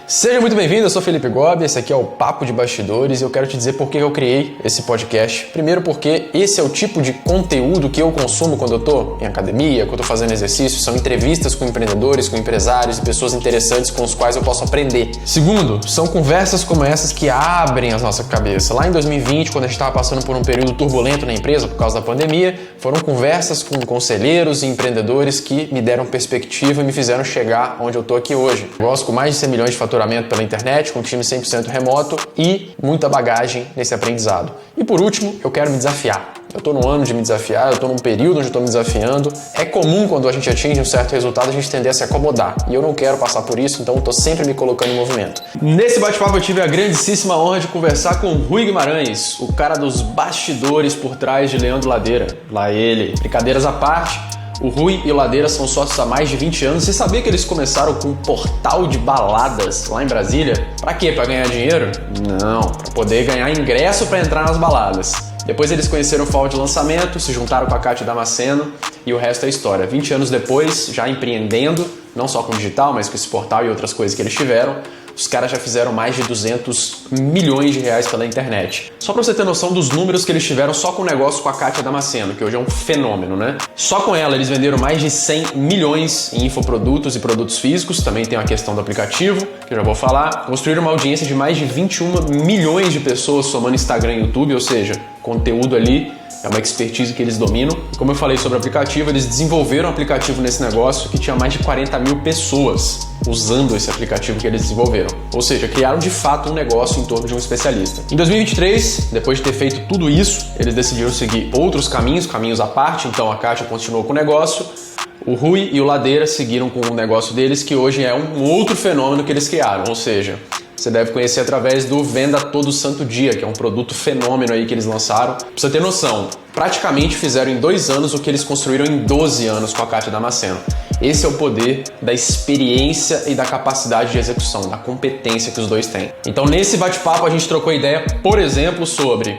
Seja muito bem-vindo, eu sou Felipe Gobi, esse aqui é o Papo de Bastidores e eu quero te dizer por que eu criei esse podcast. Primeiro porque esse é o tipo de conteúdo que eu consumo quando eu tô em academia, quando eu tô fazendo exercício, são entrevistas com empreendedores, com empresários e pessoas interessantes com os quais eu posso aprender. Segundo, são conversas como essas que abrem a nossa cabeça. Lá em 2020, quando a gente estava passando por um período turbulento na empresa por causa da pandemia, foram conversas com conselheiros e empreendedores que me deram perspectiva e me fizeram chegar onde eu tô aqui hoje. Gosto com mais de 100 milhões de faturamento pela internet, com um time 100% remoto e muita bagagem nesse aprendizado. E por último, eu quero me desafiar. Eu estou no ano de me desafiar, eu estou num período onde eu estou me desafiando. É comum quando a gente atinge um certo resultado a gente tender a se acomodar. E eu não quero passar por isso, então eu estou sempre me colocando em movimento. Nesse bate-papo eu tive a grandíssima honra de conversar com o Rui Guimarães, o cara dos bastidores por trás de Leandro Ladeira. Lá ele. Brincadeiras à parte, o Rui e o Ladeira são sócios há mais de 20 anos. Você sabia que eles começaram com um portal de baladas lá em Brasília? Pra quê? Pra ganhar dinheiro? Não, pra poder ganhar ingresso pra entrar nas baladas. Depois eles conheceram o FAO de lançamento, se juntaram com a Kátia Damasceno e o resto é história. 20 anos depois, já empreendendo, não só com digital, mas com esse portal e outras coisas que eles tiveram, os caras já fizeram mais de 200 milhões de reais pela internet. Só pra você ter noção dos números que eles tiveram só com o negócio com a Kátia Damasceno, que hoje é um fenômeno, né? Só com ela eles venderam mais de 100 milhões em infoprodutos e produtos físicos, também tem a questão do aplicativo, que eu já vou falar. Construíram uma audiência de mais de 21 milhões de pessoas somando Instagram e YouTube, ou seja, conteúdo ali é uma expertise que eles dominam. Como eu falei sobre o aplicativo, eles desenvolveram um aplicativo nesse negócio que tinha mais de 40 mil pessoas usando esse aplicativo que eles desenvolveram. Ou seja, criaram de fato um negócio em torno de um especialista. Em 2023, depois de ter feito tudo isso, eles decidiram seguir outros caminhos à parte, então a Kátia continuou com o negócio, o Rui e o Ladeira seguiram com o negócio deles, que hoje é um outro fenômeno que eles criaram, ou seja, você deve conhecer através do Venda Todo Santo Dia, que é um produto fenômeno aí que eles lançaram. Pra você ter noção, praticamente fizeram em 2 anos o que eles construíram em 12 anos com a Kátia Damasceno. Esse é o poder da experiência e da capacidade de execução, da competência que os dois têm. Então nesse bate-papo a gente trocou ideia, por exemplo, sobre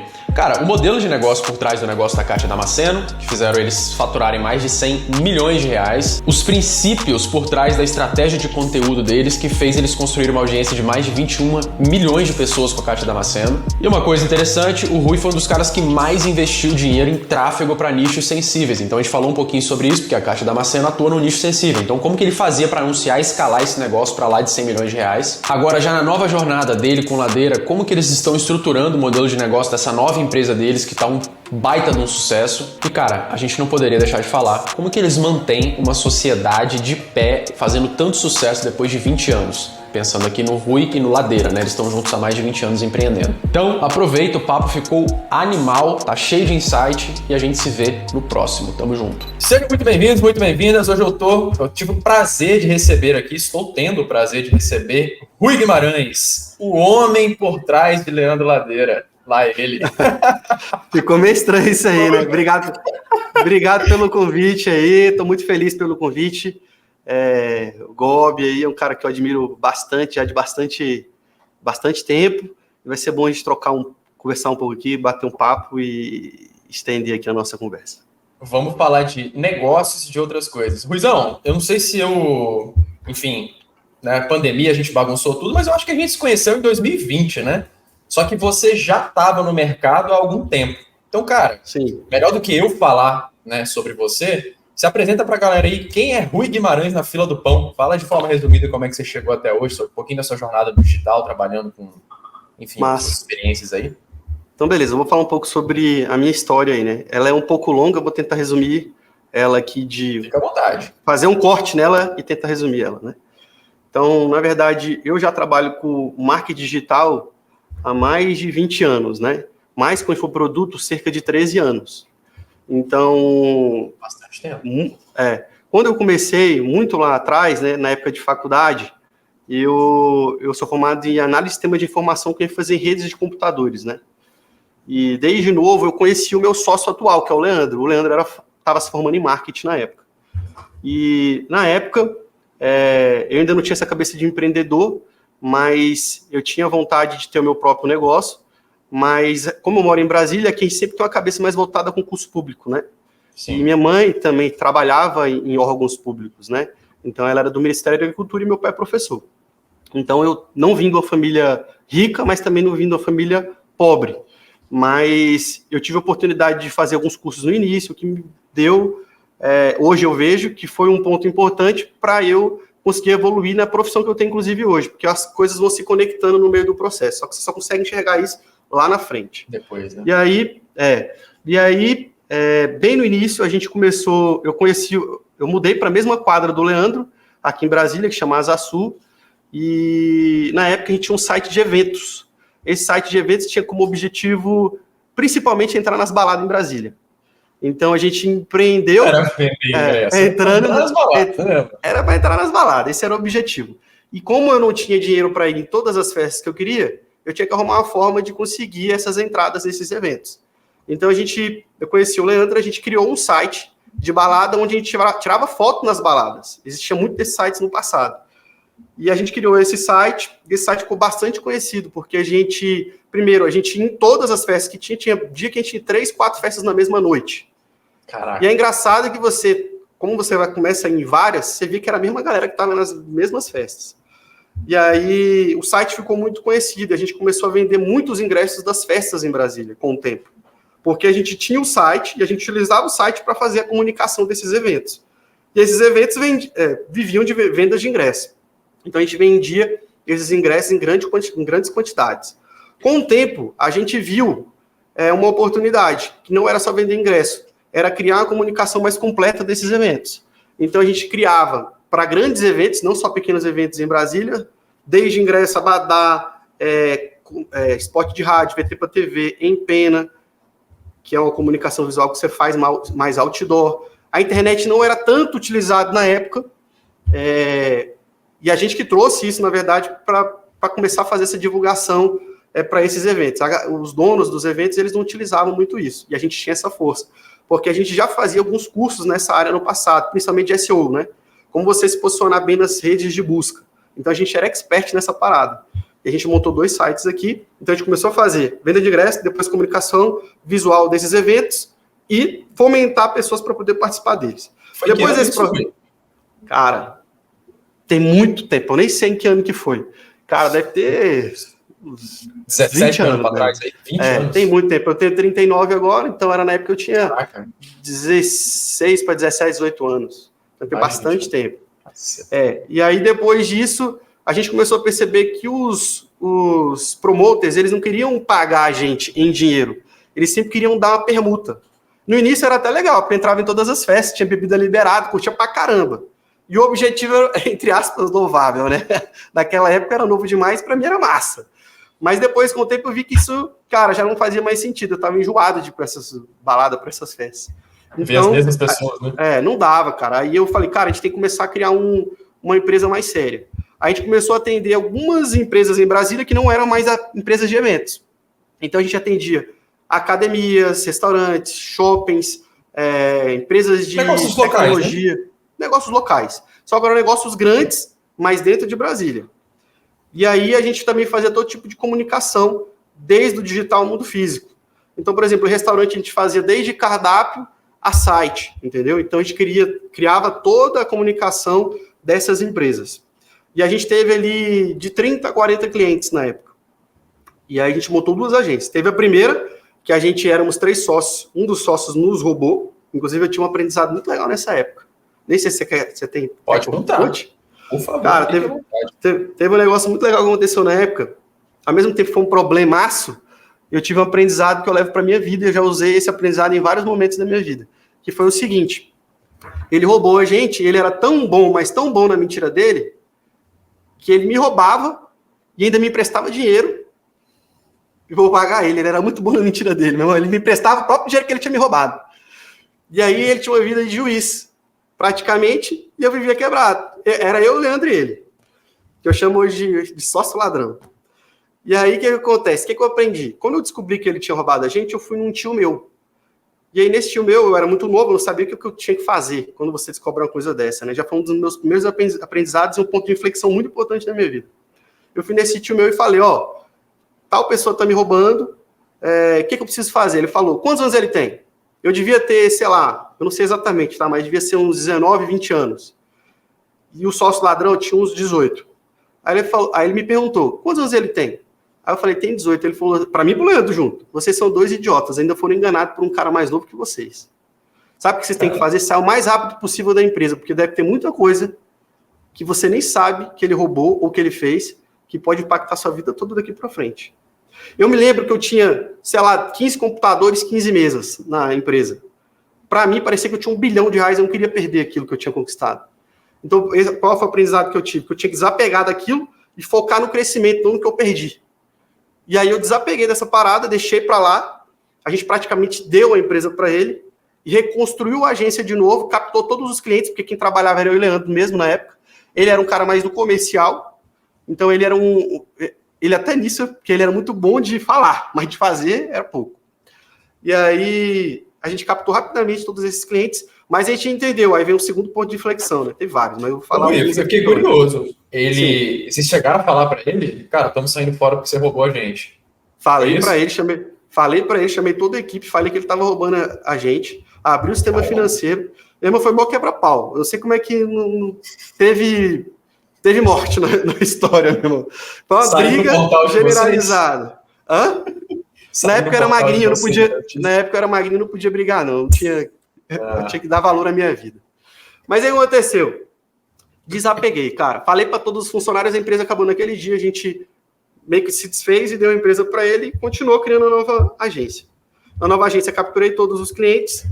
o modelo de negócio por trás do negócio da Kátia Damasceno, que fizeram eles faturarem mais de 100 milhões de reais, os princípios por trás da estratégia de conteúdo deles, que fez eles construírem uma audiência de mais de 21 milhões de pessoas com a Kátia Damasceno. E uma coisa interessante, o Rui foi um dos caras que mais investiu dinheiro em tráfego para nichos sensíveis. Então a gente falou um pouquinho sobre isso, porque a Kátia Damasceno atua no nicho sensível. Então como que ele fazia para anunciar e escalar esse negócio para lá de 100 milhões de reais? Agora já na nova jornada dele com Ladeira, como que eles estão estruturando o modelo de negócio dessa nova empresa deles, que tá um baita de um sucesso. E cara, a gente não poderia deixar de falar como que eles mantêm uma sociedade de pé fazendo tanto sucesso depois de 20 anos. Pensando aqui no Rui e no Ladeira, né? Eles estão juntos há mais de 20 anos empreendendo. Então, aproveita, o papo ficou animal, tá cheio de insight e a gente se vê no próximo. Tamo junto. Sejam muito bem-vindos, muito bem-vindas. Hoje eu tive o prazer de receber aqui, estou tendo o prazer de receber Rui Guimarães, o homem por trás de Leandro Ladeira. Lá ele. Ficou meio estranho isso aí, né? Obrigado pelo convite aí. Estou muito feliz pelo convite. O Gobi aí é um cara que eu admiro bastante, já de bastante tempo. Vai ser bom a gente conversar um pouco aqui, bater um papo e estender aqui a nossa conversa. Vamos falar de negócios e de outras coisas. Ruizão, eu não sei se enfim, na pandemia a gente bagunçou tudo, mas eu acho que a gente se conheceu em 2020, né? Só que você já estava no mercado há algum tempo. Então, cara, sim, melhor do que eu falar, né, sobre você, se apresenta para a galera aí quem é Rui Guimarães na fila do pão. Fala de forma resumida como é que você chegou até hoje, um pouquinho da sua jornada no digital, trabalhando com, enfim, suas experiências aí. Então, beleza, eu vou falar um pouco sobre a minha história aí, né? Ela é um pouco longa, eu vou tentar resumir ela aqui Fica à vontade. Fazer um corte nela e tentar resumir ela, né? Então, na verdade, eu já trabalho com marketing digital há mais de 20 anos, né? Mais com infoproduto, cerca de 13 anos. Então... Bastante tempo. Quando eu comecei, muito lá atrás, né, na época de faculdade, eu sou formado em análise de sistema de informação que ia fazer em redes de computadores, né? E desde novo eu conheci o meu sócio atual, que é o Leandro. O Leandro estava se formando em marketing na época. E na época, eu ainda não tinha essa cabeça de empreendedor, mas eu tinha vontade de ter o meu próprio negócio, mas como eu moro em Brasília, quem sempre tem uma cabeça mais voltada com o concurso público, né? Sim. E minha mãe também trabalhava em órgãos públicos, né? Então ela era do Ministério da Agricultura e meu pai é professor. Então, eu não vim de uma família rica, mas também não vim de uma família pobre. Mas eu tive a oportunidade de fazer alguns cursos no início, que me deu... hoje eu vejo que foi um ponto importante para eu conseguir evoluir na profissão que eu tenho, inclusive, hoje. Porque as coisas vão se conectando no meio do processo. Só que você só consegue enxergar isso lá na frente. Depois, né? E aí, bem no início, a gente começou... Eu mudei para a mesma quadra do Leandro, aqui em Brasília, que chama Azasul. E na época a gente tinha um site de eventos. Esse site de eventos tinha como objetivo, principalmente, entrar nas baladas em Brasília. Então a gente empreendeu... Era para entrar nas baladas, esse era o objetivo. E como eu não tinha dinheiro para ir em todas as festas que eu queria, eu tinha que arrumar uma forma de conseguir essas entradas nesses eventos. Então eu conheci o Leandro, a gente criou um site de balada onde a gente tirava foto nas baladas. Existia muito desses sites no passado. E a gente criou esse site ficou bastante conhecido, porque a gente ia em todas as festas que tinha dia que a gente tinha 3, 4 festas na mesma noite. Caraca. E é engraçado que como você começa em várias, você vê que era a mesma galera que estava nas mesmas festas. E aí o site ficou muito conhecido, a gente começou a vender muitos ingressos das festas em Brasília com o tempo. Porque a gente tinha o site e a gente utilizava o site para fazer a comunicação desses eventos. E esses eventos viviam de vendas de ingressos. Então, a gente vendia esses ingressos em grandes quantidades. Com o tempo, a gente viu uma oportunidade, que não era só vender ingresso, era criar uma comunicação mais completa desses eventos. Então, a gente criava para grandes eventos, não só pequenos eventos em Brasília, desde ingresso, abadá, spot de rádio, VT para TV, em pena, que é uma comunicação visual que você faz mais outdoor. A internet não era tanto utilizada na época, e a gente que trouxe isso, na verdade, para começar a fazer essa divulgação para esses eventos. Os donos dos eventos, eles não utilizavam muito isso, e a gente tinha essa força, porque a gente já fazia alguns cursos nessa área no passado, principalmente de SEO, né? Como você se posicionar bem nas redes de busca. Então, a gente era expert nessa parada. E a gente montou 2 sites aqui, então a gente começou a fazer venda de ingresso, depois comunicação visual desses eventos, e fomentar pessoas para poder participar deles. Depois desse projeto... Cara... Tem muito tempo, eu nem sei em que ano que foi. Cara, deve ter... 17 anos para trás, aí, 20 anos. Tem muito tempo. Eu tenho 39 agora, então era na época que eu tinha 16 para 17, 18 anos. Então tem bastante tempo. E aí, depois disso, a gente começou a perceber que os promoters, eles não queriam pagar a gente em dinheiro. Eles sempre queriam dar uma permuta. No início era até legal, porque entrava em todas as festas, tinha bebida liberada, curtia pra caramba. E o objetivo era, entre aspas, louvável, né? Naquela época era novo demais, para mim era massa. Mas depois, com o tempo, eu vi que isso, cara, já não fazia mais sentido. Eu tava enjoado de ir pra essas baladas, para essas festas. Então, ver as mesmas pessoas, né? Não dava, cara. Aí eu falei, cara, a gente tem que começar a criar uma empresa mais séria. Aí a gente começou a atender algumas empresas em Brasília que não eram mais empresas de eventos. Então a gente atendia academias, restaurantes, shoppings, empresas de negócios tecnologia. Locais, né? Negócios locais. Só que eram negócios grandes, mas dentro de Brasília. E aí a gente também fazia todo tipo de comunicação, desde o digital ao mundo físico. Então, por exemplo, o restaurante a gente fazia desde cardápio a site, entendeu? Então a gente criava toda a comunicação dessas empresas. E a gente teve ali de 30 a 40 clientes na época. E aí a gente montou 2 agências. Teve a primeira, que a gente éramos 3 sócios. Um dos sócios nos roubou. Inclusive eu tinha um aprendizado muito legal nessa época. Nem sei se você tem... Pode contar. Por favor. Cara, teve um negócio muito legal que aconteceu na época. Ao mesmo tempo que foi um problemaço, eu tive um aprendizado que eu levo para minha vida e eu já usei esse aprendizado em vários momentos da minha vida. Que foi o seguinte. Ele roubou a gente, ele era tão bom, mas tão bom na mentira dele, que ele me roubava e ainda me emprestava dinheiro e vou pagar ele. Ele era muito bom na mentira dele, meu irmão. Ele me emprestava o próprio dinheiro que ele tinha me roubado. E aí ele tinha uma vida de juiz, praticamente, e eu vivia quebrado. Era eu, o Leandro e ele, que eu chamo hoje de sócio ladrão. E aí, o que acontece? O que eu aprendi? Quando eu descobri que ele tinha roubado a gente, eu fui num tio meu. E aí, nesse tio meu, eu era muito novo, eu não sabia o que eu tinha que fazer quando você descobre uma coisa dessa, né? Já foi um dos meus primeiros aprendizados e um ponto de inflexão muito importante na minha vida. Eu fui nesse tio meu e falei, tal pessoa tá me roubando, o que eu preciso fazer? Ele falou, quantos anos ele tem? Eu devia ter, sei lá, eu não sei exatamente, tá? Mas devia ser uns 19, 20 anos. E o sócio ladrão tinha uns 18. Aí ele me perguntou, quantos anos ele tem? Aí eu falei, tem 18. Ele falou, para mim e pro Leandro junto, vocês são 2 idiotas, ainda foram enganados por um cara mais novo que vocês. Sabe o que vocês têm que fazer? Sair o mais rápido possível da empresa, porque deve ter muita coisa que você nem sabe que ele roubou ou que ele fez, que pode impactar sua vida toda daqui para frente. Eu me lembro que eu tinha, sei lá, 15 computadores, 15 mesas na empresa. Para mim, parecia que eu tinha R$1 bilhão, eu não queria perder aquilo que eu tinha conquistado. Então, qual foi o aprendizado que eu tive? Que eu tinha que desapegar daquilo e focar no crescimento, não no que eu perdi. E aí eu desapeguei dessa parada, deixei para lá, a gente praticamente deu a empresa para ele, e reconstruiu a agência de novo, captou todos os clientes, porque quem trabalhava era eu e o Leandro mesmo na época. Ele era um cara mais do comercial, então ele era ele até nisso, porque ele era muito bom de falar, mas de fazer era pouco. E aí a gente captou rapidamente todos esses clientes, mas a gente entendeu, aí veio um segundo ponto de inflexão, né? Tem vários, mas eu vou falar. Eu fiquei curioso. Vocês chegaram a falar para ele? Cara, estamos saindo fora porque você roubou a gente. Falei para ele, chamei toda a equipe, falei que ele estava roubando a gente, abri o sistema financeiro. Mesmo foi mó quebra-pau. Eu sei como é que não teve morte na história, meu irmão. Foi uma briga generalizada. Hã? Na época eu era magrinho, eu não podia. Na época eu era magrinho, não podia brigar, não. Eu tinha que dar valor à minha vida. Mas aí o que aconteceu? Desapeguei, cara. Falei para todos os funcionários, a empresa acabou naquele dia, a gente meio que se desfez e deu a empresa para ele e continuou criando uma nova agência. Na nova agência, capturei todos os clientes.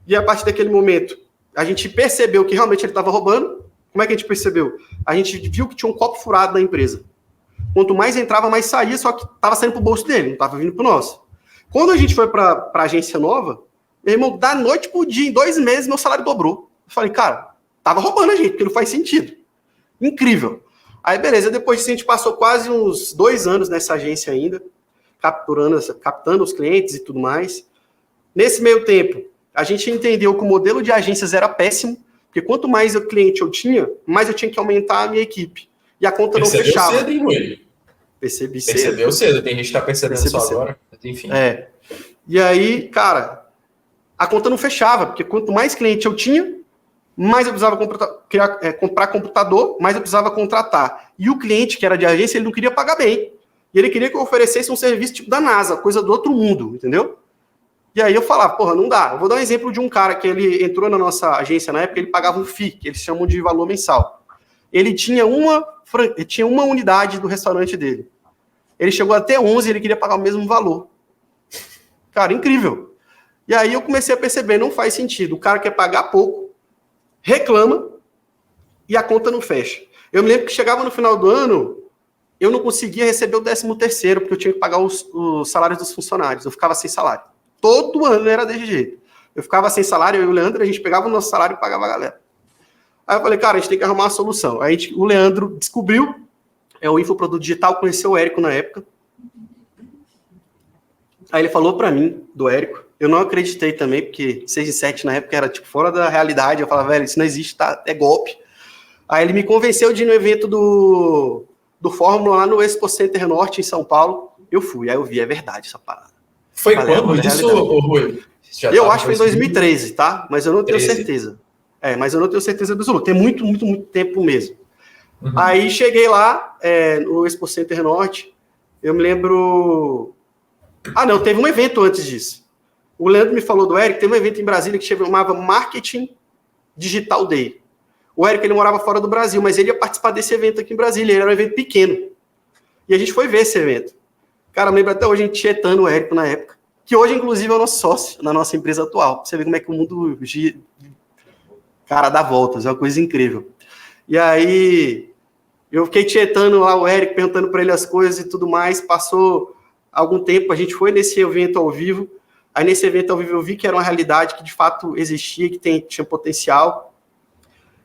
E a partir daquele momento, a gente percebeu que realmente ele estava roubando. Como é que a gente percebeu? A gente viu que tinha um copo furado na empresa. Quanto mais entrava, mais saía, só que estava saindo para o bolso dele, não estava vindo para o nosso. Quando a gente foi para a agência nova, meu irmão, da noite para o dia, em 2 meses, meu salário dobrou. Eu falei, cara, estava roubando a gente, porque não faz sentido. Incrível. Aí, beleza, depois disso a gente passou quase uns 2 anos nessa agência ainda, captando os clientes e tudo mais. Nesse meio tempo, a gente entendeu que o modelo de agências era péssimo, porque quanto mais cliente eu tinha, mais eu tinha que aumentar a minha equipe. E a conta não fechava. Cedo, hein, Rui? Percebeu cedo. Tem gente que está percebendo só agora. Enfim. E aí, cara, a conta não fechava, porque quanto mais cliente eu tinha, mais eu precisava comprar computador, mais eu precisava contratar. E o cliente, que era de agência, ele não queria pagar bem. E ele queria que eu oferecesse um serviço tipo da NASA, coisa do outro mundo, entendeu? E aí eu falava, porra, não dá. Eu vou dar um exemplo de um cara que ele entrou na nossa agência na época, ele pagava um FII, que eles chamam de valor mensal. Ele tinha uma unidade do restaurante dele. Ele chegou até 11 e ele queria pagar o mesmo valor. Cara, incrível. E aí eu comecei a perceber, não faz sentido. O cara quer pagar pouco, reclama e a conta não fecha. Eu me lembro que chegava no final do ano, eu não conseguia receber o 13º, porque eu tinha que pagar os salários dos funcionários. Eu ficava sem salário. Todo ano era desse jeito. Eu ficava sem salário, eu e o Leandro, a gente pegava o nosso salário e pagava a galera. Aí eu falei, cara, a gente tem que arrumar uma solução. Aí o Leandro descobriu, o Infoproduto Digital, conheceu o Érico na época. Aí ele falou para mim, do Érico, eu não acreditei também, porque 6 e 7 na época era tipo fora da realidade. Eu falava, velho, isso não existe, tá? É golpe. Aí ele me convenceu de ir no evento do Fórmula lá no Expo Center Norte, em São Paulo. Eu fui, aí eu vi, é verdade essa parada. Foi quando isso, Rui? Eu acho que foi em 2013, tá? Mas eu não tenho certeza. Mas eu não tenho certeza absoluta. Tem muito, muito, muito tempo mesmo. Uhum. Aí cheguei lá, no Expo Center Norte, eu me lembro... não, teve um evento antes disso. O Leandro me falou do Érico, teve um evento em Brasília que chamava Marketing Digital Day. O Érico, ele morava fora do Brasil, mas ele ia participar desse evento aqui em Brasília, ele era um evento pequeno. E a gente foi ver esse evento. Cara, eu lembro até hoje a gente tietando o Érico na época, que hoje, inclusive, é o nosso sócio na nossa empresa atual. Pra você ver como é que o mundo gira, cara, dá voltas, é uma coisa incrível. E aí, eu fiquei tietando lá o Érico, perguntando para ele as coisas e tudo mais. Passou algum tempo, a gente foi nesse evento ao vivo. Aí, nesse evento ao vivo, eu vi que era uma realidade que, de fato, existia, que tinha potencial.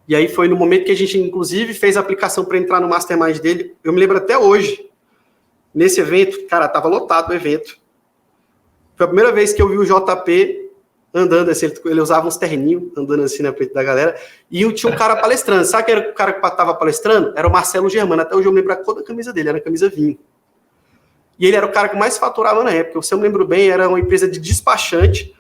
E aí, foi no momento que a gente, inclusive, fez a aplicação para entrar no Mastermind dele. Eu me lembro até hoje. Nesse evento, cara, tava lotado o evento. Foi a primeira vez que eu vi o JP andando assim, ele usava uns terninhos, andando assim na frente da galera, e tinha um cara palestrando. Sabe quem era o cara que tava palestrando? Era o Marcelo Germano, até hoje eu me lembro a cor da camisa dele, era a camisa vinho. E ele era o cara que mais faturava na época, se eu me lembro bem, era uma empresa de despachante,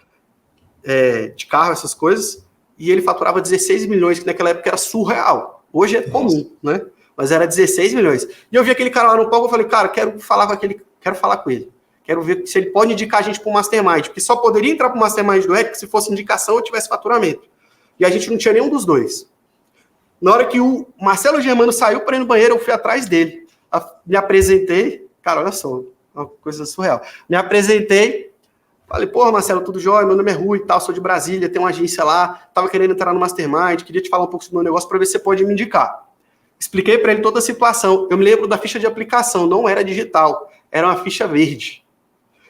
de carro, essas coisas, e ele faturava 16 milhões, que naquela época era surreal. Hoje é comum, né? mas era 16 milhões. E eu vi aquele cara lá no palco, eu falei, cara, quero falar com ele. Quero ver se ele pode indicar a gente para o Mastermind, porque só poderia entrar para o Mastermind do Epic se fosse indicação ou tivesse faturamento. E a gente não tinha nenhum dos dois. Na hora que o Marcelo Germano saiu para ir no banheiro, eu fui atrás dele. Me apresentei, cara, olha só, uma coisa surreal. Me apresentei, falei, porra, Marcelo, tudo jóia? Meu nome é Rui e tal, sou de Brasília, tenho uma agência lá, tava querendo entrar no Mastermind, queria te falar um pouco sobre o meu negócio para ver se você pode me indicar. Expliquei para ele toda a situação. Eu me lembro da ficha de aplicação, não era digital, era uma ficha verde.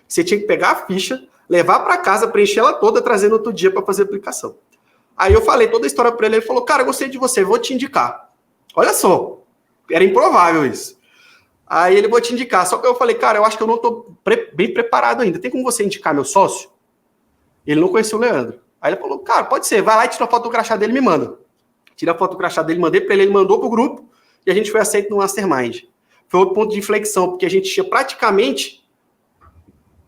Você tinha que pegar a ficha, levar para casa, preencher ela toda, trazer no outro dia para fazer a aplicação. Aí eu falei toda a história para ele, ele falou, cara, gostei de você, vou te indicar. Olha só, era improvável isso. Aí ele, vou te indicar. Só que eu falei, cara, eu acho que eu não estou bem preparado ainda. Tem como você indicar meu sócio? Ele não conhecia o Leandro. Aí ele falou, cara, pode ser, vai lá e tira a foto do crachá dele e me manda. Tira a foto do crachá dele, mandei para ele mandou pro grupo e a gente foi aceito no Mastermind. Foi outro ponto de inflexão, porque a gente tinha praticamente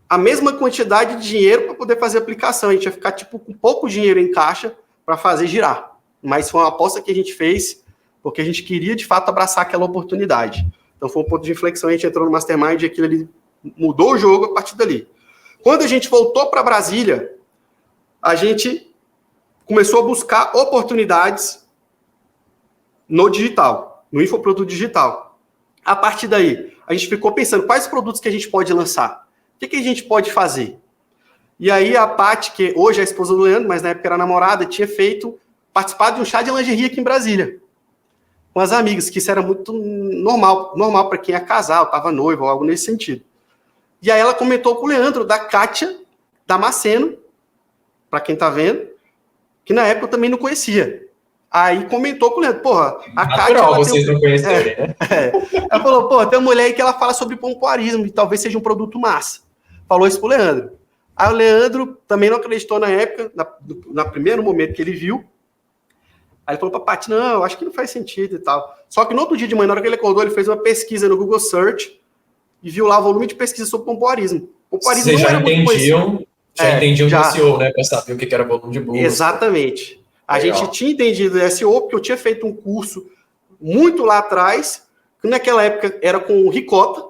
a mesma quantidade de dinheiro para poder fazer a aplicação. A gente ia ficar tipo com pouco dinheiro em caixa para fazer girar. Mas foi uma aposta que a gente fez porque a gente queria, de fato, abraçar aquela oportunidade. Então foi um ponto de inflexão, a gente entrou no Mastermind e aquilo ali mudou o jogo a partir dali. Quando a gente voltou para Brasília, a gente começou a buscar oportunidades no digital, no infoproduto digital. A partir daí, a gente ficou pensando quais produtos que a gente pode lançar, o que a gente pode fazer. E aí a Paty, que hoje é a esposa do Leandro, mas na época era namorada, tinha participado de um chá de lingerie aqui em Brasília, com as amigas, que isso era muito normal para quem é casal, estava noivo, ou algo nesse sentido. E aí ela comentou com o Leandro, da Kátia Damasceno, para quem está vendo, que na época eu também não conhecia. Aí comentou com o Leandro, porra, a Kátia... vocês não conhecerem, né? Ela falou, porra, tem uma mulher aí que ela fala sobre pompoarismo, e talvez seja um produto massa. Falou isso pro Leandro. Aí o Leandro também não acreditou na época, no primeiro momento que ele viu. Aí ele falou pra Paty, não, eu acho que não faz sentido e tal. Só que no outro dia de manhã, na hora que ele acordou, ele fez uma pesquisa no Google Search e viu lá o volume de pesquisa sobre pompoarismo. Pompoarismo vocês já entendiam do SEO, né? Para saber o que era volume de busca. Exatamente. A gente tinha entendido do SEO, porque eu tinha feito um curso muito lá atrás, que naquela época era com o Ricota,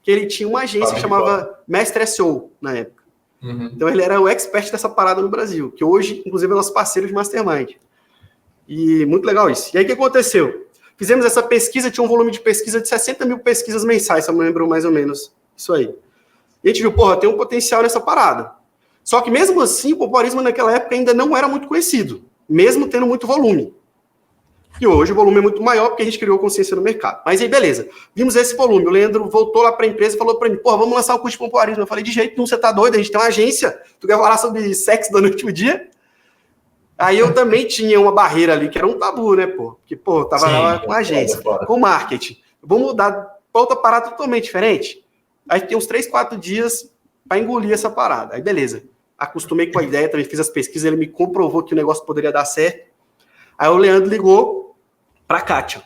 que ele tinha uma agência que chamava Mestre SEO, na época. Uhum. Então ele era o expert dessa parada no Brasil, que hoje, inclusive, é nosso parceiro de Mastermind. E muito legal isso. E aí o que aconteceu? Fizemos essa pesquisa, tinha um volume de pesquisa de 60 mil pesquisas mensais, se eu me lembro mais ou menos isso aí. E a gente viu, porra, tem um potencial nessa parada. Só que mesmo assim, o pompoarismo naquela época ainda não era muito conhecido, mesmo tendo muito volume. E hoje o volume é muito maior porque a gente criou consciência no mercado. Mas aí, beleza. Vimos esse volume. O Leandro voltou lá para a empresa e falou para mim, porra, vamos lançar um curso de pompoarismo. Eu falei, de jeito nenhum, você tá doido? A gente tem uma agência. Tu quer falar sobre sexo da noite pro dia? Aí eu também tinha uma barreira ali, que era um tabu, né, pô? Porque, pô, eu tava lá com a agência, com marketing. Vou mudar para outra parada totalmente diferente. Aí tem uns 3, 4 dias para engolir essa parada. Aí, beleza. Acostumei com a ideia, também fiz as pesquisas, ele me comprovou que o negócio poderia dar certo. Aí o Leandro ligou para a Kátia.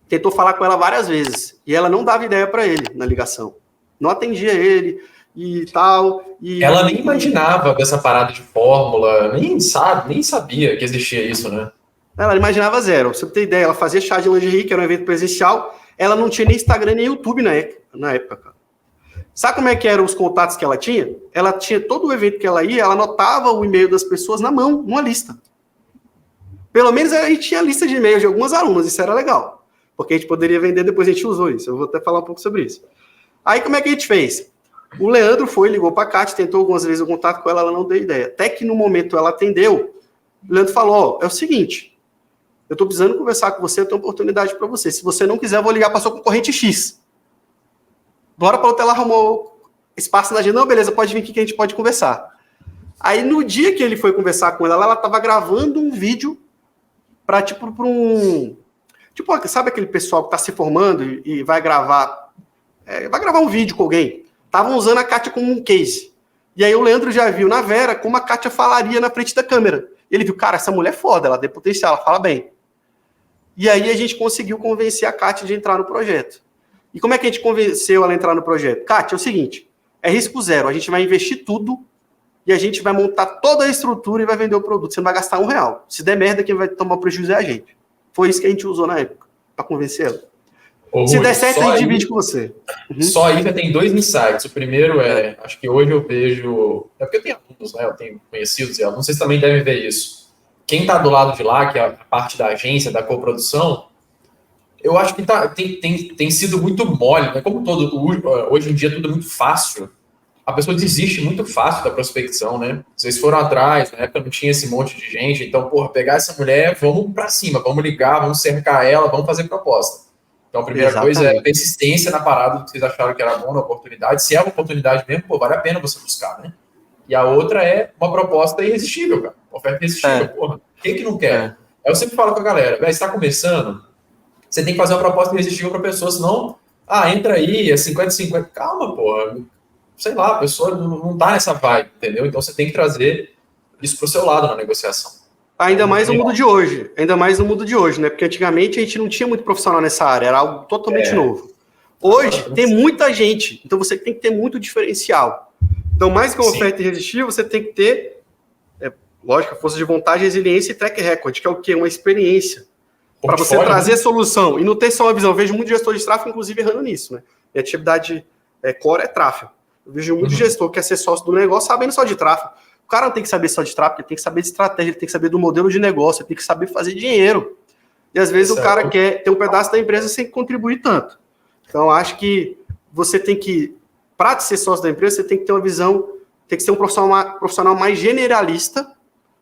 Tentou falar com ela várias vezes. E ela não dava ideia para ele na ligação. Não atendia ele e tal. E ela nem imaginava dessa parada de fórmula, nem sabia que existia isso, né? Ela imaginava zero. Pra você ter ideia, ela fazia chá de lingerie, que era um evento presencial. Ela não tinha nem Instagram nem YouTube na época, cara. Sabe como é que eram os contatos que ela tinha? Ela tinha todo o evento que ela ia, ela anotava o e-mail das pessoas na mão, numa lista. Pelo menos a gente tinha lista de e-mails de algumas alunas, isso era legal. Porque a gente poderia vender, depois a gente usou isso. Eu vou até falar um pouco sobre isso. Aí como é que a gente fez? O Leandro ligou para a Kátia, tentou algumas vezes o contato com ela, ela não deu ideia. Até que no momento ela atendeu, o Leandro falou, é o seguinte, eu estou precisando conversar com você, eu tenho uma oportunidade para você. Se você não quiser, eu vou ligar para sua concorrente X. Bora para outra, ela arrumou espaço na agenda. Não, beleza, pode vir aqui que a gente pode conversar. Aí, no dia que ele foi conversar com ela estava gravando um vídeo para, sabe aquele pessoal que está se formando e vai gravar um vídeo com alguém? Estavam usando a Kátia como um case. E aí o Leandro já viu na Vera como a Kátia falaria na frente da câmera. Ele viu, cara, essa mulher é foda, ela tem potencial, ela fala bem. E aí a gente conseguiu convencer a Kátia de entrar no projeto. E como é que a gente convenceu ela a entrar no projeto? Kátia, é o seguinte, é risco zero, a gente vai investir tudo e a gente vai montar toda a estrutura e vai vender o produto. Você não vai gastar R$1. Se der merda, quem vai tomar prejuízo é a gente. Foi isso que a gente usou na época. para convencer ela. Ô, Se Rui, der certo, a só gente aí- divide com você. Só aí já tem dois insights. O primeiro acho que hoje eu vejo. É porque eu tenho alunos, né? Eu tenho conhecidos e alunos, vocês também devem ver isso. Quem está do lado de lá, que é a parte da agência, da coprodução, eu acho que tem sido muito mole, né? Como hoje em dia tudo é muito fácil, a pessoa desiste muito fácil da prospecção, né? Vocês foram atrás, na época não tinha esse monte de gente, então, porra, pegar essa mulher, vamos para cima, vamos ligar, vamos cercar ela, vamos fazer proposta. Então, a primeira coisa é persistência na parada do que vocês acharam que era bom na oportunidade. Se é uma oportunidade mesmo, pô, vale a pena você buscar, né? E a outra é uma proposta irresistível, cara. Uma oferta irresistível, porra. Quem que não quer? Eu sempre falo com a galera, velho, você está começando, você tem que fazer uma proposta irresistível para a pessoa, senão, entra aí, é 50-50. Calma, porra. Sei lá, a pessoa não tá nessa vibe, entendeu? Então você tem que trazer isso pro seu lado na negociação. Ainda mais no mundo de hoje, né? Porque antigamente a gente não tinha muito profissional nessa área, era algo totalmente novo. Hoje tem muita gente, então você tem que ter muito diferencial. Então, mais que uma oferta irresistível, você tem que ter, lógico, força de vontade, resiliência e track record, que é o quê? Uma experiência. Para você trazer solução e não ter só uma visão. Eu vejo muito gestor de tráfego, inclusive, errando nisso, né? Minha atividade core é tráfego. Eu vejo muito gestor que quer ser sócio do negócio sabendo só de tráfego. O cara não tem que saber só de tráfego, ele tem que saber de estratégia, ele tem que saber do modelo de negócio, ele tem que saber fazer dinheiro. E às vezes o cara quer ter um pedaço da empresa sem contribuir tanto. Então, acho que você tem que, para ser sócio da empresa, você tem que ter uma visão, tem que ser um profissional mais generalista,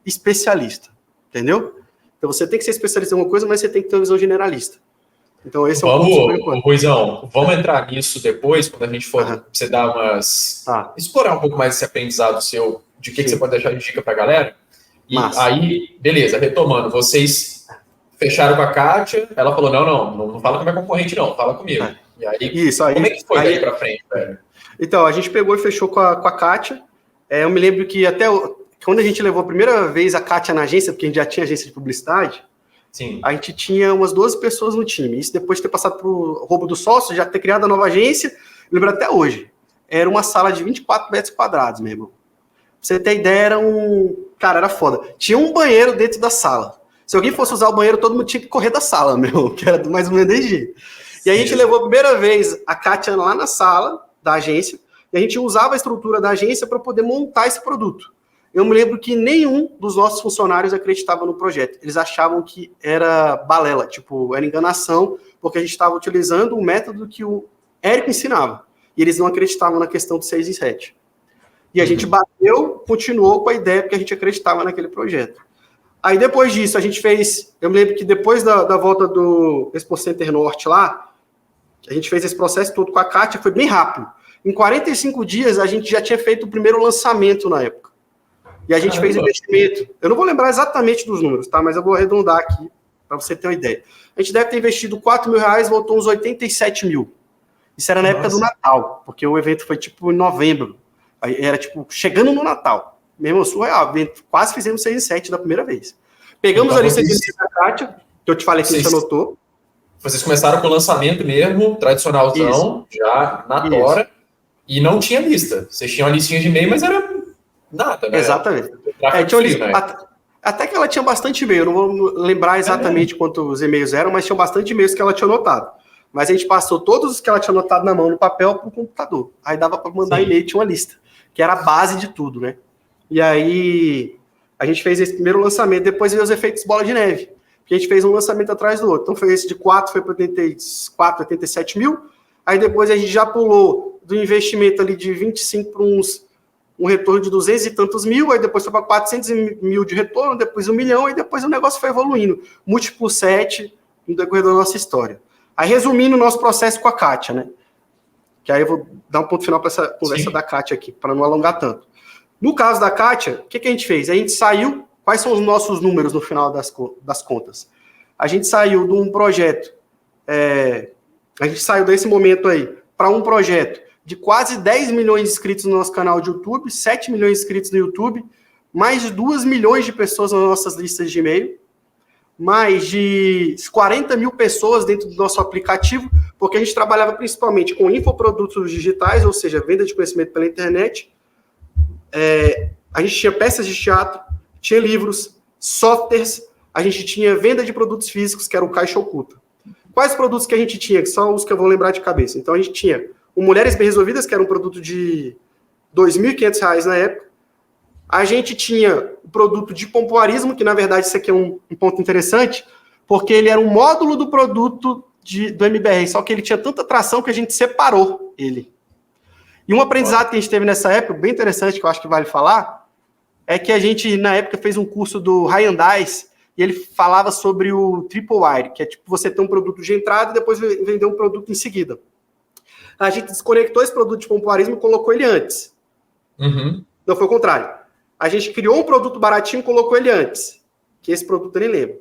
especialista. Entendeu? Então, você tem que ser especialista em alguma coisa, mas você tem que ter uma visão generalista. Então, esse é o ponto super importante. Ruizão, vamos entrar nisso depois, quando a gente for você dar explorar um pouco mais esse aprendizado seu, de que você pode deixar de dica para a galera. E aí, beleza, retomando, vocês fecharam com a Kátia, ela falou, não fala com a minha concorrente, não, fala comigo. E aí, como é que foi daí para frente, velho? Então, a gente pegou e fechou com a Kátia. Eu me lembro que até quando a gente levou a primeira vez a Kátia na agência, porque a gente já tinha agência de publicidade, a gente tinha umas 12 pessoas no time. Isso depois de ter passado pro roubo do sócio, já ter criado a nova agência, lembro até hoje. Era uma sala de 24 metros quadrados, meu irmão. Pra você ter ideia, era foda. Tinha um banheiro dentro da sala. Se alguém fosse usar o banheiro, todo mundo tinha que correr da sala, meu, que era mais ou menos desse jeito. E a gente levou a primeira vez a Kátia lá na sala da agência, e a gente usava a estrutura da agência para poder montar esse produto. Eu me lembro que nenhum dos nossos funcionários acreditava no projeto. Eles achavam que era balela, era enganação, porque a gente estava utilizando um método que o Érico ensinava. E eles não acreditavam na questão do 6 em 7. E a gente continuou com a ideia, porque a gente acreditava naquele projeto. Aí, depois disso, a gente fez... Eu me lembro que depois da volta do Expo Center Norte lá, a gente fez esse processo todo com a Kátia, foi bem rápido. Em 45 dias, a gente já tinha feito o primeiro lançamento na época. E a gente fez investimento. Eu não vou lembrar exatamente dos números, tá? Mas eu vou arredondar aqui, para você ter uma ideia. A gente deve ter investido R$4.000, voltou uns 87 mil. Isso era na época do Natal, porque o evento foi, em novembro. Aí era, chegando no Natal. Mesmo surreal. Quase fizemos 6 em 7 da primeira vez. Pegamos então, a lista de da Kátia, que eu te falei que a gente anotou. Vocês começaram com o lançamento mesmo, tradicionalzão, já na tora, e não tinha lista. Vocês tinham uma listinha de e-mail, mas era nada, né? Exatamente. Até que ela tinha bastante e-mail, eu não vou lembrar exatamente quantos e-mails eram, mas tinha bastante e-mails que ela tinha anotado. Mas a gente passou todos os que ela tinha anotado na mão, no papel, para o computador. Aí dava para mandar e-mail, tinha uma lista, que era a base de tudo, né? E aí a gente fez esse primeiro lançamento, depois veio os efeitos bola de neve, que a gente fez um lançamento atrás do outro. Então foi esse de 4, foi para 87 mil, aí depois a gente já pulou do investimento ali de 25 para um retorno de 200 e tantos mil, aí depois foi para 400 mil de retorno, depois 1 milhão, e depois o negócio foi evoluindo, múltiplo 7 no decorrer da nossa história. Aí resumindo o nosso processo com a Kátia, né? Que aí eu vou dar um ponto final para essa conversa da Kátia aqui, para não alongar tanto. No caso da Kátia, o que a gente fez? A gente saiu, quais são os nossos números no final das contas? A gente saiu de um projeto, a gente saiu desse momento aí para um projeto de quase 10 milhões de inscritos no nosso canal de YouTube, 7 milhões de inscritos no YouTube, mais de 2 milhões de pessoas nas nossas listas de e-mail, mais de 40 mil pessoas dentro do nosso aplicativo, porque a gente trabalhava principalmente com infoprodutos digitais, ou seja, venda de conhecimento pela internet. A gente tinha peças de teatro, tinha livros, softwares, a gente tinha venda de produtos físicos, que era o caixa oculta. quais produtos que a gente tinha, que são os que eu vou lembrar de cabeça. Então, a gente tinha o Mulheres Bem Resolvidas, que era um produto de R$ 2.500 na época. A gente tinha o produto de pompoarismo, que, na verdade, isso aqui é um ponto interessante, porque ele era um módulo do produto do MBR, só que ele tinha tanta atração que a gente separou ele. E um aprendizado que a gente teve nessa época, bem interessante, que eu acho que vale falar, é que a gente, na época, fez um curso do Ryan Dice, e ele falava sobre o Triple Wire, que é tipo você ter um produto de entrada e depois vender um produto em seguida. A gente desconectou esse produto de pompoarismo e colocou ele antes. Uhum. Não, foi o contrário. A gente criou um produto baratinho e colocou ele antes. Que esse produto eu nem lembro.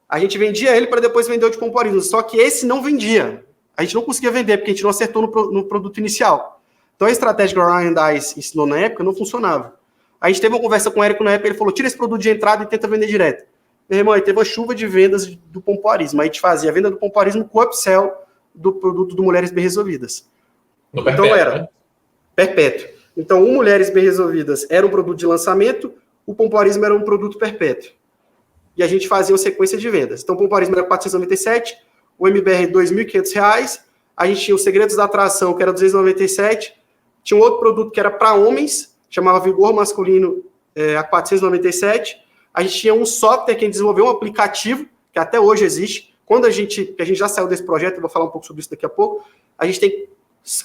A gente vendia ele para depois vender o de pompoarismo. Só que esse não vendia. A gente não conseguia vender, porque a gente não acertou no produto inicial. Então a estratégia que o Ryan Dice ensinou na época não funcionava. A gente teve uma conversa com o Érico na época, ele falou, tira esse produto de entrada e tenta vender direto. Meu irmão, aí teve uma chuva de vendas do pompoarismo. Aí a gente fazia a venda do pompoarismo com o upsell do produto do Mulheres Bem Resolvidas. No perpétuo, então era né? perpétuo. Então o Mulheres Bem Resolvidas era um produto de lançamento, o pompoarismo era um produto perpétuo. E a gente fazia uma sequência de vendas. Então o pompoarismo era 497, o MBR R$ 2.500, a gente tinha os Segredos da Atração, que era 297, tinha um outro produto que era para homens, chamava Vigor Masculino, a 497. A gente tinha um software que a gente desenvolveu, um aplicativo, que até hoje existe. Quando a gente já saiu desse projeto, eu vou falar um pouco sobre isso daqui a pouco,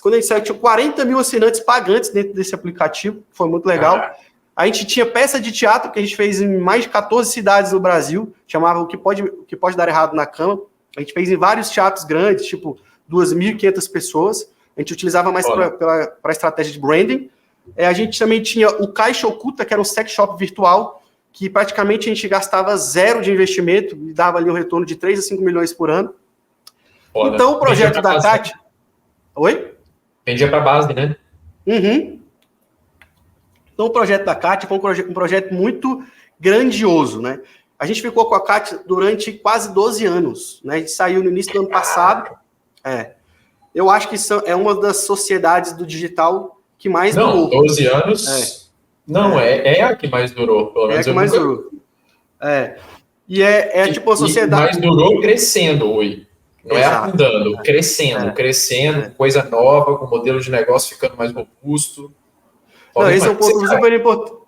quando a gente saiu, tinha 40 mil assinantes pagantes dentro desse aplicativo, foi muito legal. A gente tinha peça de teatro que a gente fez em mais de 14 cidades no Brasil, chamava O que pode dar errado na cama. A gente fez em vários teatros grandes, tipo 2.500 pessoas. A gente utilizava mais para a estratégia de branding. A gente também tinha o Caixa Oculta, que era um sex shop virtual, que praticamente a gente gastava zero de investimento e dava ali um retorno de 3 a 5 milhões por ano. Foda. Então, o projeto da Kátia... Oi? Vendia para a base, né? Uhum. Então, o projeto da Kátia foi um projeto muito grandioso, né? A gente ficou com a Kátia durante quase 12 anos, né? A gente saiu no início do ano passado. Eu acho que isso é uma das sociedades do digital que mais durou. Não, 12 anos... Não, é a que mais durou, pelo menos. É a que mais durou. E tipo a sociedade... mais durou crescendo, Ui. Não Exato. É afundando, crescendo, coisa nova, com modelo de negócio ficando mais robusto. Não, esse é um ponto super importante.